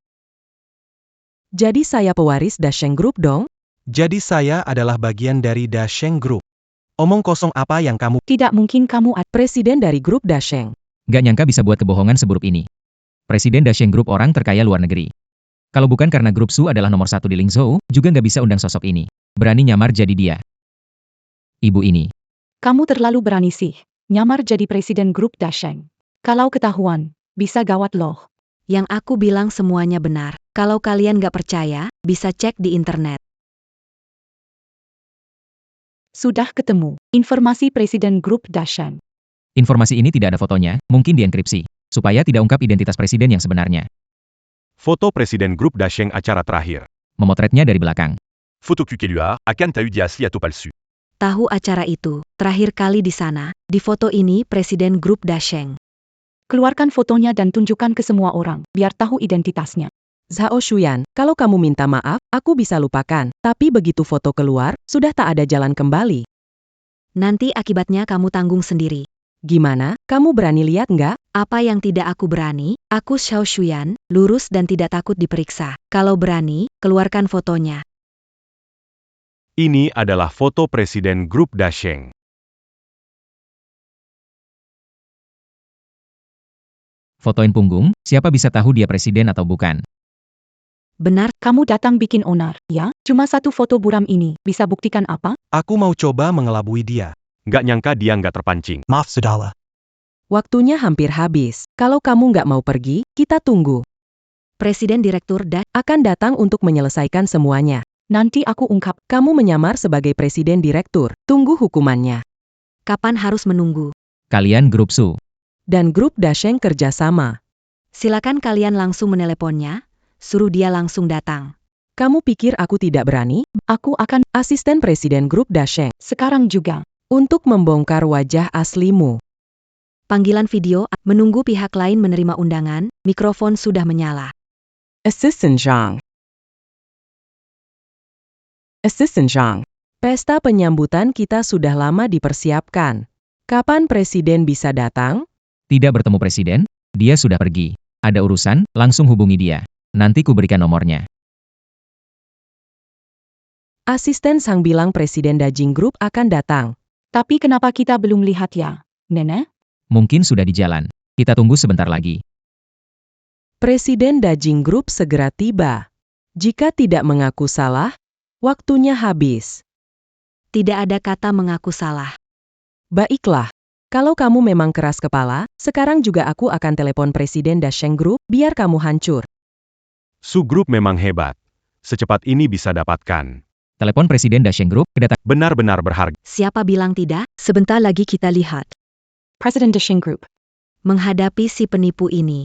Jadi saya pewaris Dasheng Group dong? Jadi saya adalah bagian dari Dasheng Group. Omong kosong apa yang kamu... Tidak mungkin kamu Presiden dari grup Dasheng. Gak nyangka bisa buat kebohongan seburuk ini. Presiden Dasheng Group orang terkaya luar negeri. Kalau bukan karena grup Su adalah nomor 1 di Lingzhou, juga nggak bisa undang sosok ini. Berani nyamar jadi dia. Ibu ini. Kamu terlalu berani sih. Nyamar jadi presiden grup Dasheng. Kalau ketahuan, bisa gawat loh. Yang aku bilang semuanya benar. Kalau kalian gak percaya, bisa cek di internet. Sudah ketemu. Informasi presiden grup Dasheng. Informasi ini tidak ada fotonya, mungkin dienkripsi. Supaya tidak ungkap identitas presiden yang sebenarnya. Foto Presiden Grup Dasheng acara terakhir. Memotretnya dari belakang. Photo Kukelua, akan tahu dia asli atau palsu. Tahu acara itu, terakhir kali di sana. Di foto ini Presiden Grup Dasheng. Keluarkan fotonya dan tunjukkan ke semua orang, biar tahu identitasnya. Zhao Shuyan, kalau kamu minta maaf, aku bisa lupakan. Tapi begitu foto keluar, sudah tak ada jalan kembali. Nanti akibatnya kamu tanggung sendiri. Gimana, kamu berani lihat nggak? Apa yang tidak aku berani? Aku Zhao Shuyan, lurus dan tidak takut diperiksa. Kalau berani, keluarkan fotonya. Ini adalah foto Presiden Grup Dasheng. Fotoin punggung, siapa bisa tahu dia presiden atau bukan? Benar, Kamu datang bikin onar, ya? Cuma satu foto buram ini, bisa buktikan apa? Aku mau coba mengelabui dia. Nggak nyangka dia nggak terpancing. Maaf Sudala. Waktunya hampir habis. Kalau kamu nggak mau pergi, kita tunggu. Presiden Direktur Akan datang untuk menyelesaikan semuanya. Nanti aku ungkap. Kamu menyamar sebagai presiden direktur. Tunggu hukumannya. Kapan harus menunggu? Kalian grup Su. Dan grup Dasheng kerjasama. Silakan kalian langsung meneleponnya, suruh dia langsung datang. Kamu pikir aku tidak berani? Aku akan Asisten Presiden Grup Dasheng. sekarang juga. Untuk membongkar wajah aslimu. Panggilan video, menunggu pihak lain menerima undangan, mikrofon sudah menyala. Assistant Zhang. Assistant Zhang. Pesta penyambutan kita sudah lama dipersiapkan. Kapan presiden bisa datang? Tidak bertemu presiden, dia sudah pergi. Ada urusan, langsung hubungi dia. Nanti ku berikan nomornya. Asisten Sang bilang Presiden Dasheng Group akan datang. Tapi kenapa kita belum lihat ya, Nenek? Mungkin sudah di jalan. Kita tunggu sebentar lagi. Presiden Dasheng Group segera tiba. Jika tidak mengaku salah, waktunya habis. Tidak ada kata mengaku salah. Baiklah. Kalau kamu memang keras kepala, sekarang juga aku akan telepon Presiden Dasheng Group, biar kamu hancur. Su Group memang hebat. Secepat ini bisa dapatkan. Telepon Presiden Dasheng Group, kedatangan. Benar-benar berharga. Siapa bilang tidak? Sebentar lagi kita lihat. President Dasheng Group. Menghadapi si penipu ini.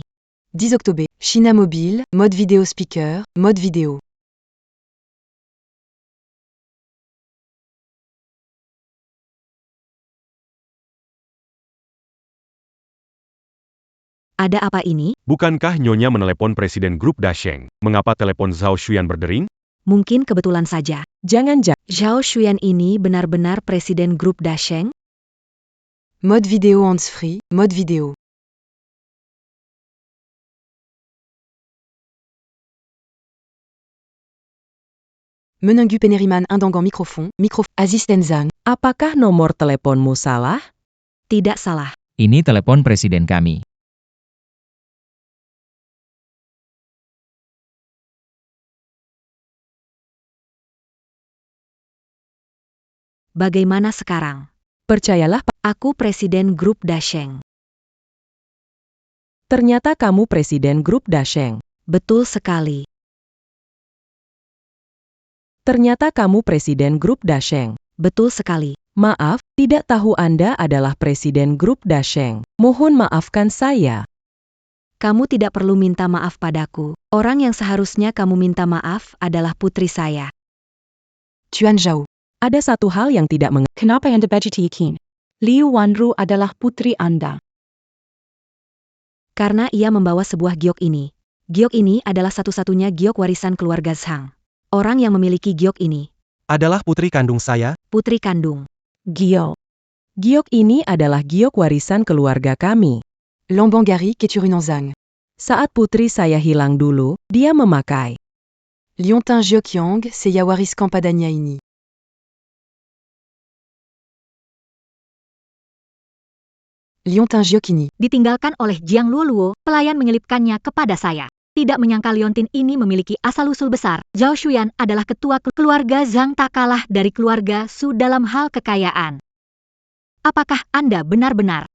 10 October. China Mobile, mode vidéo speaker, mode vidéo. Ada apa ini? Bukankah Nyonya menelepon Presiden Grup Dasheng? Mengapa telepon Zhao Shuyan berdering? Mungkin kebetulan saja. Jangan-jangan. Zhao Shuyan ini benar-benar Presiden Grup Dasheng? Mode vidéo hands-free, mode vidéo. Menunggu penerimaan undangan mikrofon, Asisten Zhang. Apakah nomor teleponmu salah? Tidak salah. Ini telepon presiden kami. Bagaimana sekarang? Percayalah, Aku Presiden Grup Dasheng. ternyata kamu Presiden Grup Dasheng. Betul sekali. Ternyata kamu Presiden Grup Dasheng. Betul sekali. Maaf, tidak tahu Anda adalah Presiden Grup Dasheng. Mohon maafkan saya. Kamu tidak perlu minta maaf padaku. Orang yang seharusnya kamu minta maaf adalah putri saya. Tuan Zhao. Ada satu hal yang tidak Kenapa Anda begitu yakin? Liu Wanru adalah putri Anda. Karena ia membawa sebuah giok ini. Giok ini adalah satu-satunya giok warisan keluarga Zhang. Orang yang memiliki giok ini Adalah putri kandung saya. Putri kandung. Giok. Giok ini adalah giok warisan keluarga kami. Lambangari Keturunanzang. Saat putri saya hilang dulu, dia memakai. Liontin Giokyang, Seyawaris Kampadanya ini. Liontin Giokini. Ditinggalkan oleh Jiang Luoluo, pelayan menyelipkannya kepada saya. Tidak menyangka Liontin ini memiliki asal-usul besar. Zhao Shuyan adalah ketua keluarga Zhang tak kalah dari keluarga Su dalam hal kekayaan. Apakah Anda benar-benar?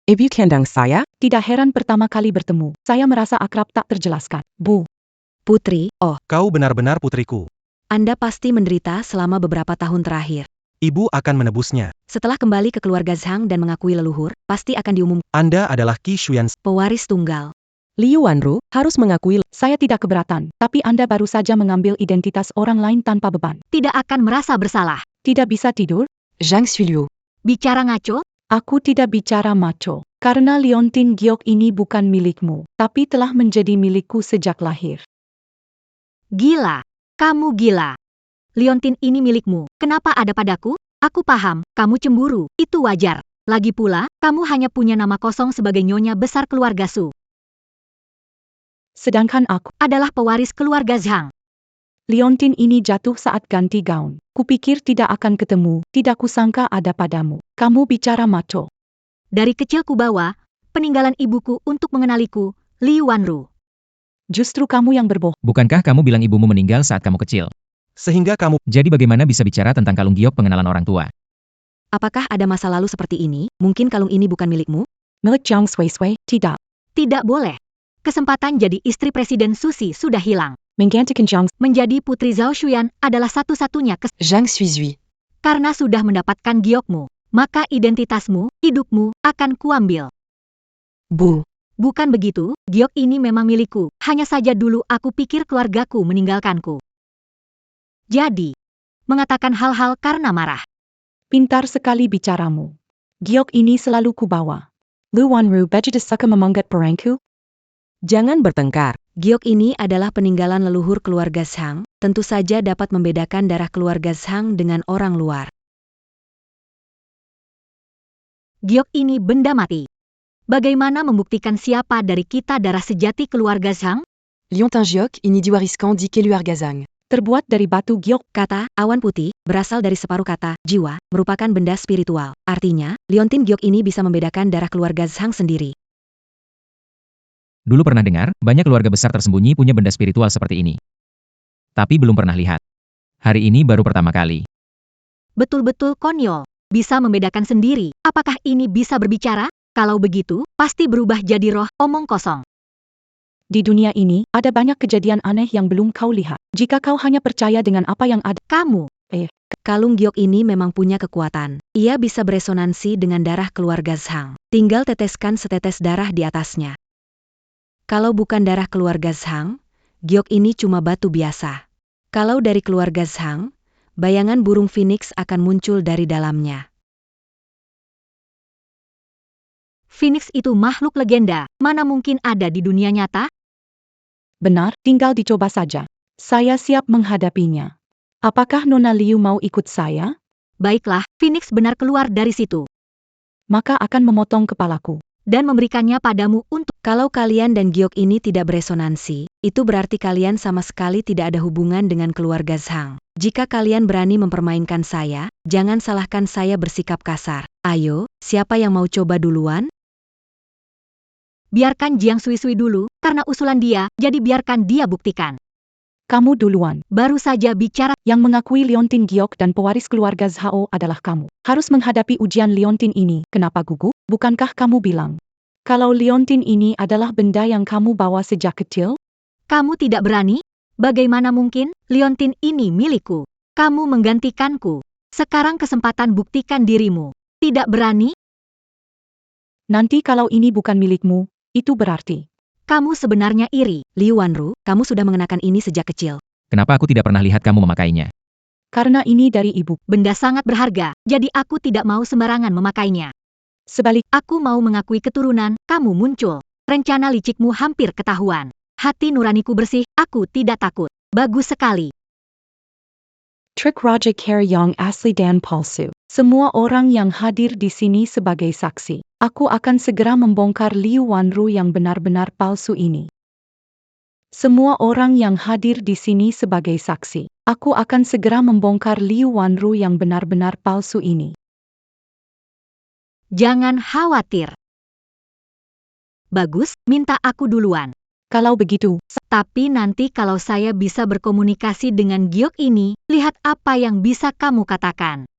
Ibu kandung saya? Tidak heran pertama kali bertemu. Saya merasa akrab tak terjelaskan. Bu. Putri, oh, Kau benar-benar putriku. Anda pasti menderita selama beberapa tahun terakhir. Ibu akan menebusnya. Setelah kembali ke keluarga Zhang dan mengakui leluhur, pasti akan diumumkan Anda adalah Qi Shuyan. pewaris tunggal. Liu Wanru harus mengakui. Saya tidak keberatan, tapi Anda baru saja mengambil identitas orang lain tanpa beban. Tidak akan merasa bersalah. Tidak bisa tidur? Zhang Suiliu. Bicara ngaco? Aku tidak bicara maco. Karena Liontin Giok ini bukan milikmu, tapi telah menjadi milikku sejak lahir. Gila. Kamu gila. Liontin ini milikmu. Kenapa ada padaku? Aku paham, kamu cemburu. Itu wajar. Lagi pula, kamu hanya punya nama kosong sebagai nyonya besar keluarga Su. Sedangkan aku Adalah pewaris keluarga Zhang. Liontin ini jatuh saat ganti gaun. Kupikir tidak akan ketemu, tidak kusangka ada padamu. Kamu bicara maco. Dari kecil kubawa peninggalan ibuku untuk mengenaliku, Li Wanru. Justru kamu yang berbohong. Bukankah kamu bilang ibumu meninggal saat kamu kecil? Sehingga kamu Jadi bagaimana bisa bicara tentang kalung giok pengenalan orang tua? Apakah ada masa lalu seperti ini? Mungkin kalung ini bukan milikmu? Milik Jiang Sui, tidak. Tidak boleh. Kesempatan jadi istri Presiden Susi sudah hilang. Menggantikan Jiang Menjadi putri Zhao Shuyan adalah satu-satunya Zhang Suizui. karena sudah mendapatkan giokmu, maka identitasmu, hidupmu, akan kuambil. Bu. Bukan begitu, giok ini memang milikku, hanya saja dulu aku pikir keluargaku meninggalkanku. Jadi, mengatakan hal-hal karena marah. Pintar sekali bicaramu. Giok ini selalu kubawa. Lu Wanru baju suka memanggat perangku? Jangan bertengkar. Giok ini adalah peninggalan leluhur keluarga Zhang, tentu saja dapat membedakan darah keluarga Zhang dengan orang luar. Giok ini benda mati. Bagaimana membuktikan siapa dari kita darah sejati keluarga Zhang? Liontin Giok, ini diwariskan di keluarga Zhang. Terbuat dari batu giok. Kata awan putih berasal dari separuh kata jiwa, merupakan benda spiritual. Artinya, Liontin Giok ini bisa membedakan darah keluarga Zhang sendiri. Dulu pernah dengar, banyak keluarga besar tersembunyi punya benda spiritual seperti ini. Tapi belum pernah lihat. Hari ini baru pertama kali. Betul-betul konyol. Bisa membedakan sendiri. Apakah ini bisa berbicara? Kalau begitu, pasti berubah jadi roh, omong kosong. Di dunia ini, ada banyak kejadian aneh yang belum kau lihat. Jika kau hanya percaya dengan apa yang ada, Kamu, Kalung giok ini memang punya kekuatan. Ia bisa beresonansi dengan darah keluarga Zhang. Tinggal teteskan setetes darah di atasnya. Kalau bukan darah keluarga Zhang, giok ini cuma batu biasa. Kalau dari keluarga Zhang, bayangan burung phoenix akan muncul dari dalamnya. Phoenix itu makhluk legenda, mana mungkin ada di dunia nyata? benar, tinggal dicoba saja. Saya siap menghadapinya. Apakah Nona Liu mau ikut saya? Baiklah, Phoenix benar keluar dari situ. Maka akan memotong kepalaku. Dan memberikannya padamu untuk... Kalau kalian dan giok ini tidak beresonansi, itu berarti kalian sama sekali tidak ada hubungan dengan keluarga Zhang. Jika kalian berani mempermainkan saya, jangan salahkan saya bersikap kasar. Ayo, siapa yang mau coba duluan? Biarkan Jiang Sui dulu, karena usulan dia, jadi biarkan dia buktikan. Kamu duluan. Baru saja bicara, Yang mengakui Liontin Giok dan pewaris keluarga Zhao adalah kamu. Harus menghadapi ujian Liontin ini. Kenapa gugup? Bukankah kamu bilang? Kalau Liontin ini adalah benda yang kamu bawa sejak kecil? kamu tidak berani? Bagaimana mungkin? Liontin ini milikku. Kamu menggantikanku. Sekarang kesempatan buktikan dirimu. Tidak berani? Nanti kalau ini bukan milikmu, itu berarti. Kamu sebenarnya iri. Liu Wanru, kamu sudah mengenakan ini sejak kecil. Kenapa aku tidak pernah lihat kamu memakainya? Karena ini dari ibu. Benda sangat berharga, jadi aku tidak mau sembarangan memakainya. Sebalik, Aku mau mengakui keturunan, kamu muncul. Rencana licikmu hampir ketahuan. Hati nuraniku bersih, aku tidak takut. Bagus sekali. Trik Raja Karyong asli dan palsu. Semua orang yang hadir di sini sebagai saksi. Aku akan segera membongkar Liu Wanru yang benar-benar palsu ini. Semua orang yang hadir di sini sebagai saksi. Aku akan segera membongkar Liu Wanru yang benar-benar palsu ini. Jangan khawatir. Bagus, minta aku duluan. Kalau begitu, Tapi nanti kalau saya bisa berkomunikasi dengan giok ini, lihat apa yang bisa kamu katakan.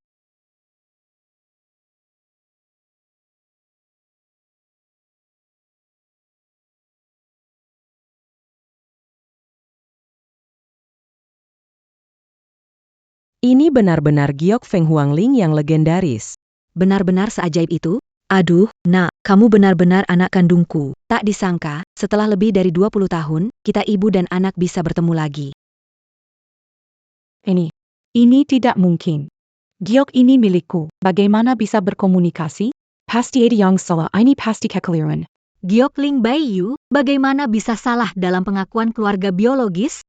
Ini benar-benar giok Feng Huangling yang legendaris. Benar-benar seajaib itu? Aduh, nak, kamu benar-benar anak kandungku. Tak disangka, setelah lebih dari 20 tahun, kita ibu dan anak bisa bertemu lagi. Ini tidak mungkin. Giok ini milikku. Bagaimana bisa berkomunikasi? Pasti ada yang salah. Ini pasti kekeliruan. Giok Ling Baiyu, bagaimana bisa salah dalam pengakuan keluarga biologis?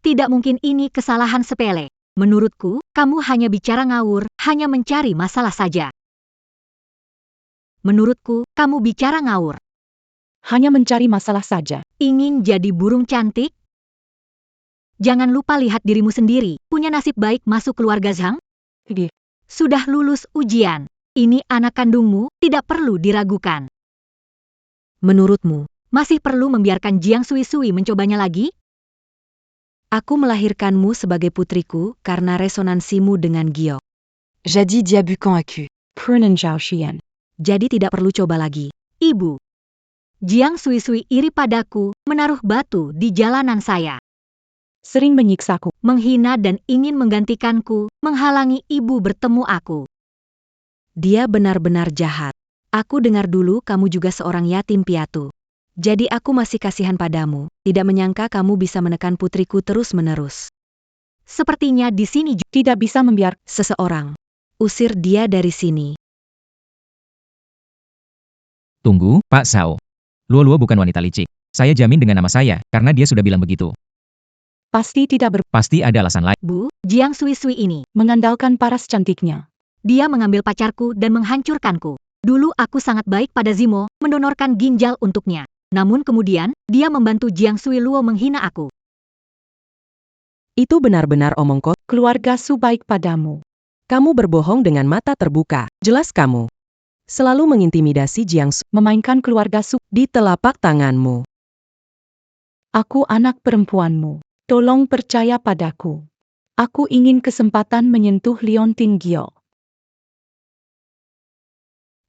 Tidak mungkin ini kesalahan sepele. Menurutku, kamu hanya bicara ngawur, hanya mencari masalah saja. Menurutku, kamu bicara ngawur. Hanya mencari masalah saja. Ingin jadi burung cantik? Jangan lupa lihat dirimu sendiri, punya nasib baik masuk keluarga Zhang? Di. Sudah lulus ujian. Ini anak kandungmu, tidak perlu diragukan. Menurutmu, Masih perlu membiarkan Jiang Sui-Sui mencobanya lagi? aku melahirkanmu sebagai putriku karena resonansimu dengan giok. Jadi dia bukan aku. Prunan Zhao Xian. Jadi tidak perlu coba lagi. Ibu. Jiang Sui-Sui iri padaku, menaruh batu di jalanan saya. Sering menyiksaku. Menghina dan ingin menggantikanku, menghalangi ibu bertemu aku. Dia benar-benar jahat. Aku dengar dulu kamu juga seorang yatim piatu. Jadi aku masih kasihan padamu, tidak menyangka kamu bisa menekan putriku terus-menerus. Sepertinya di sini Tidak bisa membiarkan. Seseorang. Usir dia dari sini. Tunggu, Pak Sao. Luo bukan wanita licik. Saya jamin dengan nama saya, karena dia sudah bilang begitu. Pasti tidak Pasti ada alasan lain. Bu, Jiang Sui-Sui ini. mengandalkan paras cantiknya. Dia mengambil pacarku dan menghancurkanku. Dulu aku sangat baik pada Zimo, mendonorkan ginjal untuknya. Namun kemudian, dia membantu Jiang Sui Luo menghina aku. Itu benar-benar omong kosong. Keluarga Su baik padamu. Kamu berbohong dengan mata terbuka. Jelas kamu. Selalu mengintimidasi Jiang Su Memainkan keluarga Su. di telapak tanganmu. Aku anak perempuanmu. Tolong percaya padaku. Aku ingin kesempatan menyentuh Liontin Giok.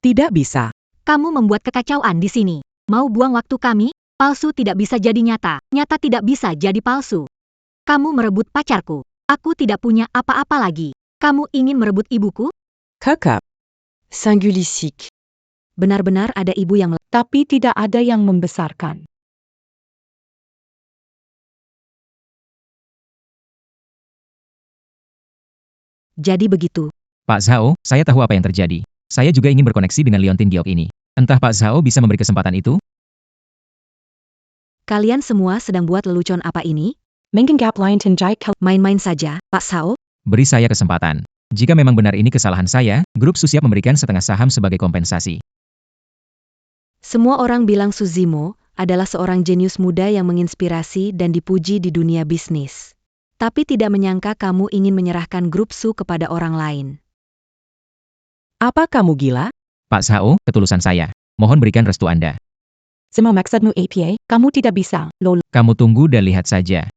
Tidak bisa. Kamu membuat kekacauan di sini. Mau buang waktu kami? Palsu tidak bisa jadi nyata, nyata tidak bisa jadi palsu. Kamu merebut pacarku. Aku tidak punya apa-apa lagi. Kamu ingin merebut ibuku? Kekap. Singulistique. Benar-benar ada ibu yang Tapi tidak ada yang membesarkan. jadi begitu. Pak Zhao, saya tahu apa yang terjadi. Saya juga ingin berkoneksi dengan Liontin Giok ini. Entah Pak Zhao bisa memberi kesempatan itu? Kalian semua sedang buat lelucon apa ini? Menganggap Liontin Jai Main-main saja, Pak Sao? Beri saya kesempatan. Jika memang benar ini kesalahan saya, grup Su siap memberikan setengah saham sebagai kompensasi. Semua orang bilang Suzimo adalah seorang jenius muda yang menginspirasi dan dipuji di dunia bisnis. Tapi tidak menyangka kamu ingin menyerahkan grup Su kepada orang lain. Apa kamu gila? Pak Zhao, ketulusan saya. Mohon berikan restu Anda. Semua maksudmu APA, kamu tidak bisa. Lol. Kamu tunggu dan lihat saja.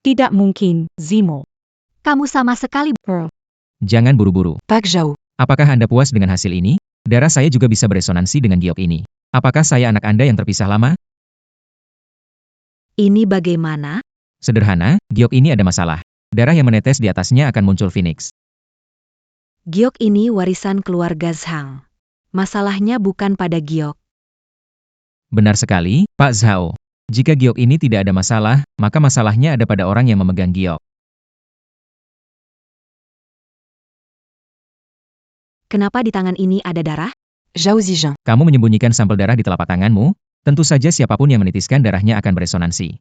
Tidak mungkin, Zimo. Kamu sama sekali. Jangan buru-buru. Pak Zhao. Apakah Anda puas dengan hasil ini? Darah saya juga bisa beresonansi dengan giok ini. Apakah saya anak Anda yang terpisah lama? Ini bagaimana? Sederhana, giok ini ada masalah. Darah yang menetes di atasnya akan muncul Phoenix. Giok ini warisan keluarga Zhang. Masalahnya bukan pada giok. Benar sekali, Pak Zhao. Jika giok ini tidak ada masalah, maka masalahnya ada pada orang yang memegang giok. Kenapa di tangan ini ada darah? Zhao Zijin. Kamu menyembunyikan sampel darah di telapak tanganmu? Tentu saja siapapun yang menitiskan darahnya akan beresonansi.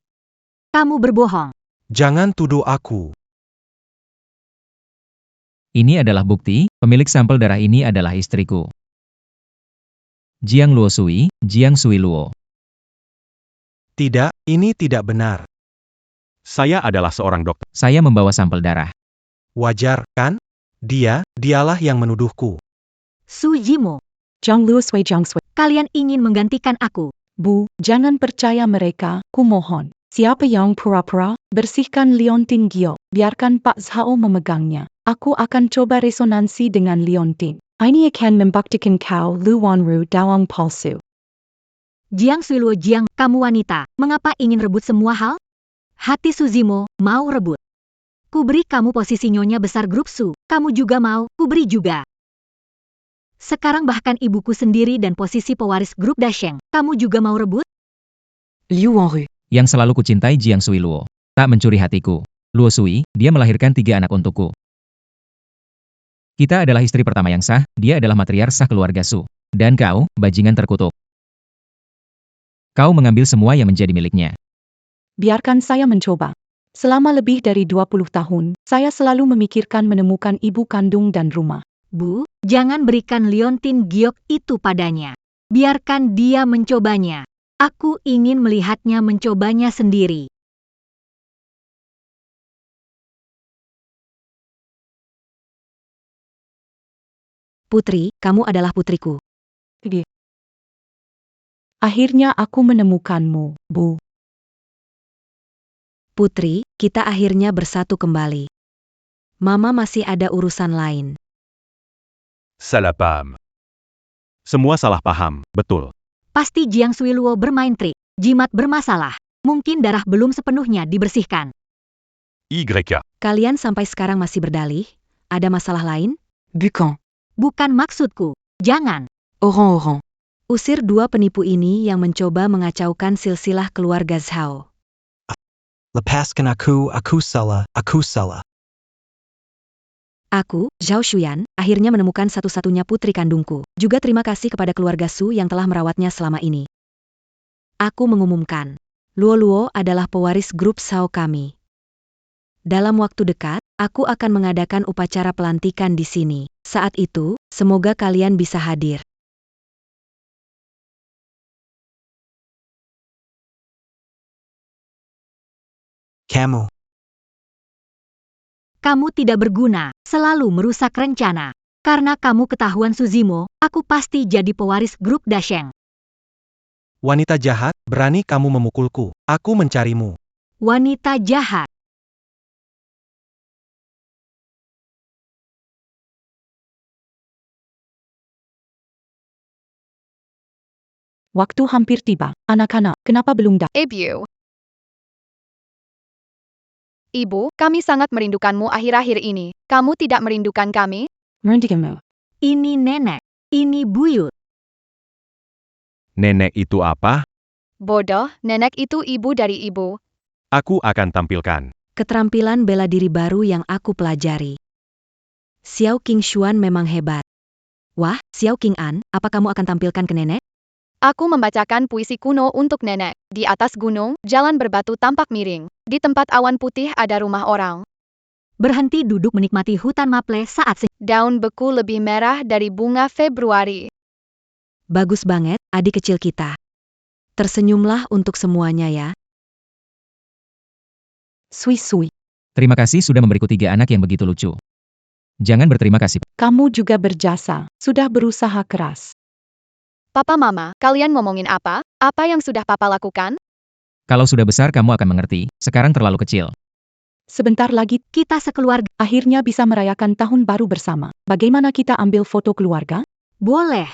Kamu berbohong. Jangan tuduh aku. Ini adalah bukti, pemilik sampel darah ini adalah istriku. Jiang Luo Sui, Jiang Sui Luo. Tidak, ini tidak benar. Saya adalah seorang dokter. Saya membawa sampel darah. Wajar, kan? Dialah yang menuduhku. Su Jimo, Zhang Luo Sui Zhang Sui. kalian ingin menggantikan aku. Bu, jangan percaya mereka, kumohon. Siapa yang pura-pura? Bersihkan liontin Gio. Biarkan Pak Zhao memegangnya. Aku akan coba resonansi dengan liontin. Ini akan membuktikan kau Luan Ru Dawang palsu. Jiang Sui Luo Jiang, kamu wanita, mengapa ingin rebut semua hal? Hati Suzimo, mau rebut. Kuberi kamu posisi nyonya besar grup Su, kamu juga mau, kuberi juga. Sekarang bahkan ibuku sendiri dan posisi pewaris grup Dasheng, kamu juga mau rebut? Liu Wanru. Yang selalu kucintai Jiang Sui Luo. Tak mencuri hatiku. Luo Sui, dia melahirkan 3 anak untukku. Kita adalah istri pertama yang sah, dia adalah matriark sah keluarga Su. Dan kau, bajingan terkutuk. Kau mengambil semua yang menjadi miliknya. Biarkan saya mencoba. Selama lebih dari 20 tahun, saya selalu memikirkan menemukan ibu kandung dan rumah. Bu, jangan berikan liontin giok itu padanya. Biarkan dia mencobanya. Aku ingin melihatnya mencobanya sendiri. Putri, kamu adalah putriku. Akhirnya aku menemukanmu, Bu. Putri, kita akhirnya bersatu kembali. Mama masih ada urusan lain. Salah paham. Semua salah paham, betul. Pasti Jiang Sui Luo bermain trik. Jimat bermasalah. Mungkin darah belum sepenuhnya dibersihkan. YK. Kalian sampai sekarang masih berdalih? Ada masalah lain? Bukan. Bukan maksudku. Jangan. Oran. Usir 2 penipu ini yang mencoba mengacaukan silsilah keluarga Zhao. Lepaskan aku salah. Aku, Zhao Shuyan, akhirnya menemukan satu-satunya putri kandungku. Juga terima kasih kepada keluarga Su yang telah merawatnya selama ini. Aku mengumumkan, Luo Luo adalah pewaris grup Zhao kami. Dalam waktu dekat, aku akan mengadakan upacara pelantikan di sini. Saat itu, semoga kalian bisa hadir. Kamu. Kamu tidak berguna, selalu merusak rencana. Karena kamu ketahuan Suzimo, aku pasti jadi pewaris grup Dasheng. Wanita jahat, berani kamu memukulku. Aku mencarimu. Wanita jahat. Waktu hampir tiba. Anak-anak, kenapa belum datang? Ibu. Ibu, kami sangat merindukanmu akhir-akhir ini. Kamu tidak merindukan kami? Merindukanmu. Ini nenek. Ini buyut. Nenek itu apa? Bodoh, nenek itu ibu dari ibu. Aku akan tampilkan. Keterampilan bela diri baru yang aku pelajari. Xiao King Xuan memang hebat. Wah, Xiao King An, apa kamu akan tampilkan ke nenek? Aku membacakan puisi kuno untuk nenek. Di atas gunung, jalan berbatu tampak miring. Di tempat awan putih ada rumah orang. Berhenti duduk menikmati hutan maple saat Daun beku lebih merah dari bunga Februari. Bagus banget, adik kecil kita. Tersenyumlah untuk semuanya ya. Sui. Terima kasih sudah memberiku 3 anak yang begitu lucu. Jangan berterima kasih. Kamu juga berjasa, sudah berusaha keras. Papa Mama, kalian ngomongin apa? Apa yang sudah Papa lakukan? Kalau sudah besar kamu akan mengerti, sekarang terlalu kecil. Sebentar lagi, kita sekeluarga akhirnya bisa merayakan tahun baru bersama. Bagaimana kita ambil foto keluarga? boleh.